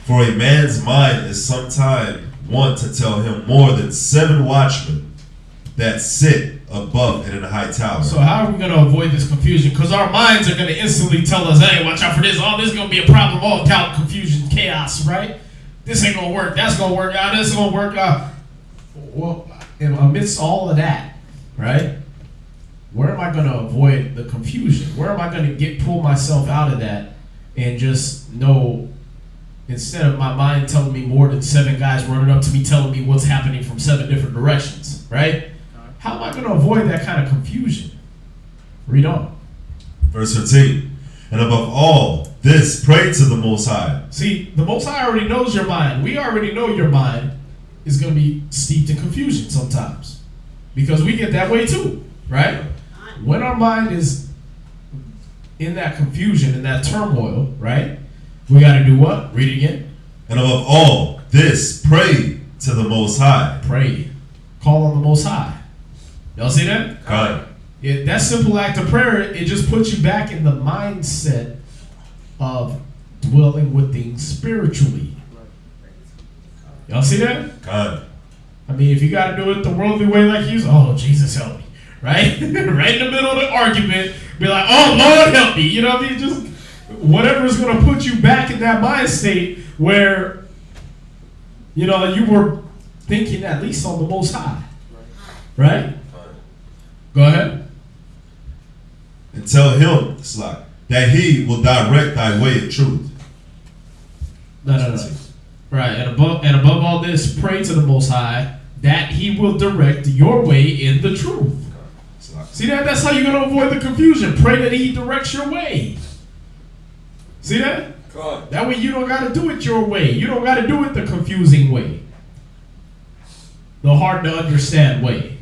For a man's mind is sometime wont to tell him more than 7 watchmen that sit above it in a high tower. So how are we going to avoid this confusion? Because our minds are going to instantly tell us, hey, watch out for this. Oh, this is going to be a problem. All doubt, confusion, chaos, right? This ain't going to work. That's going to work out. This is going to work out. Well, amidst all of that, right? Where am I going to avoid the confusion? Where am I going to pull myself out of that and just know, instead of my mind telling me more than 7 guys running up to me telling me what's happening from 7 different directions, right? How am I going to avoid that kind of confusion? Read on. Verse 15. And above all this, pray to the Most High. See, the Most High already knows your mind. We already know your mind is going to be steeped in confusion sometimes. Because we get that way too, right? When our mind is in that confusion, in that turmoil, right? We got to do what? Read it again. And above all this, pray to the Most High. Pray. Call on the Most High. Y'all see that? God. That simple act of prayer, it just puts you back in the mindset of dwelling with things spiritually. Y'all see that? God. I mean, if you got to do it the worldly way like you, oh, Jesus help me. Right? Right in the middle of the argument, be like, oh, Lord help me. You know what I mean? Just whatever is going to put you back in that mind state where, you were thinking at least on the Most High. Right? Go ahead. And tell him, that he will direct thy way of truth. No. Right, and above all this, pray to the Most High that he will direct your way in the truth. See that? That's how you're going to avoid the confusion. Pray that he directs your way. See that? That way you don't got to do it your way. You don't got to do it the confusing way. The hard to understand way.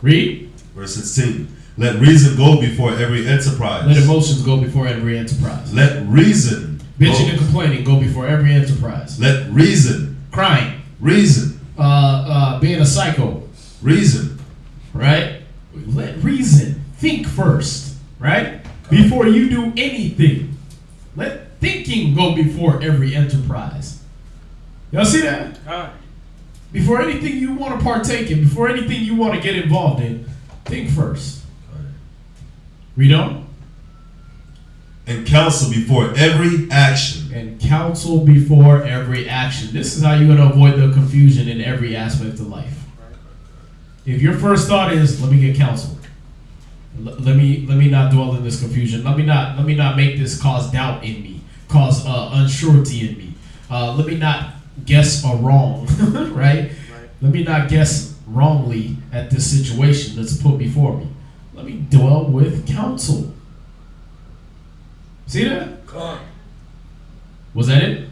Read. Verse 16. Let reason go before every enterprise. Let emotions go before every enterprise. Let reason bitching and complaining go before every enterprise. Let reason. Crying. Reason. Being a psycho. Reason. Right? Let reason. Think first. Right? Before you do anything. Let thinking go before every enterprise. Y'all see that? Before anything you want to partake in, before anything you want to get involved in, think first. Read on. And counsel before every action. And counsel before every action. This is how you're going to avoid the confusion in every aspect of life. If your first thought is, let me get counsel. Let me not dwell in this confusion. Let me not make this cause doubt in me, cause unsurety in me. Let me not guess a wrong, right? Let me not guess wrongly at this situation that's put before me. Let me dwell with counsel. See that? Was that it?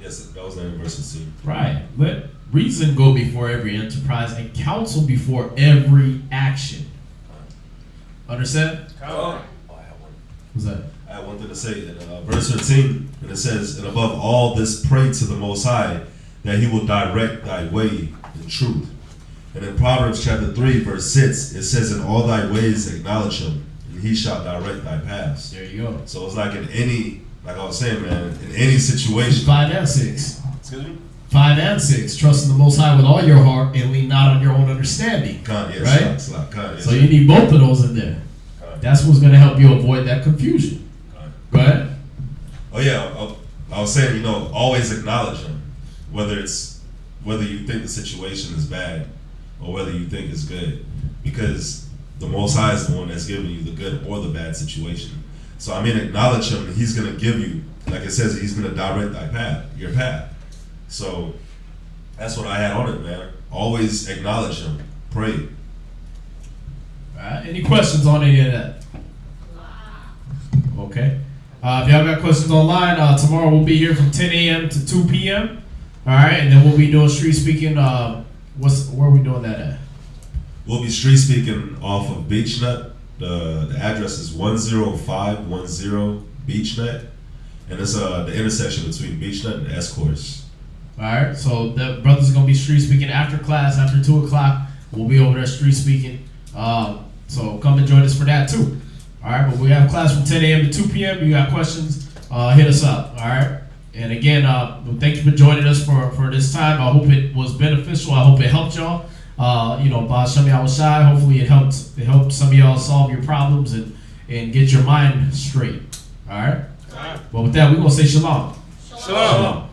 Yes, that was in verse 16. Right. Let reason go before every enterprise and counsel before every action. Understand? What's that? I have one thing to say. In verse 15, and it says, and above all this, pray to the Most High, that he will direct thy way in truth. And in Proverbs chapter 3, verse 6, it says, in all thy ways acknowledge him, and he shall direct thy paths. There you go. So it's like in any, like I was saying, man, in any situation. 5 and 6. Excuse me? 5 and 6, trust in the Most High with all your heart and lean not on your own understanding. Right? So you need both of those in there. That's what's going to help you avoid that confusion. Go ahead. Oh yeah, I was saying, always acknowledge him, whether you think the situation is bad or whether you think it's good, because the Most High is the one that's giving you the good or the bad situation. So acknowledge him, and he's going to give you, like it says, he's going to direct your path. So that's what I had on it, man. Always acknowledge him. Pray. All right. Any questions on any of that? Okay. If y'all got questions online, tomorrow we'll be here from 10 a.m. to 2 p.m. All right, and then we'll be doing street speaking. Where are we doing that at? We'll be street speaking off of Beechnut. The address is 10510 Beechnut, and it's the intersection between Beechnut and S.O.W. All right, so the brothers are gonna be street speaking after class, after 2 o'clock. We'll be over there street speaking. So come and join us for that too. All right, but we have class from 10 a.m. to 2 p.m. You got questions? Hit us up. All right. And again, thank you for joining us for this time. I hope it was beneficial. I hope it helped y'all. By some of y'all was shy. Hopefully it helped some of y'all solve your problems and get your mind straight. All right. All right. Well, with that, we're gonna say shalom. Shalom.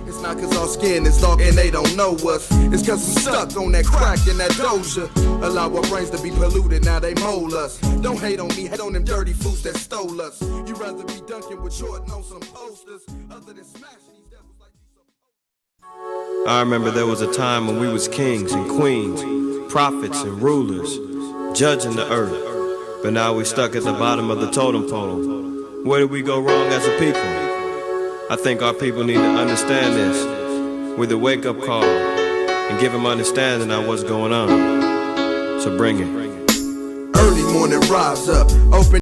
It's not cause our skin is dark and they don't know us. It's cause we stuck on that crack and that doja. Allow our brains to be polluted, now they mold us. Don't hate on me, hate on them dirty fools that stole us. You rather be dunking with Jordan on some posters, other than smashing these devils like these. I remember there was a time when we was kings and queens, prophets and rulers, judging the earth. But now we stuck at the bottom of the totem pole. Where did we go wrong as a people? I think our people need to understand this with a wake-up call and give them understanding of what's going on. So bring it. Early morning, rise up, open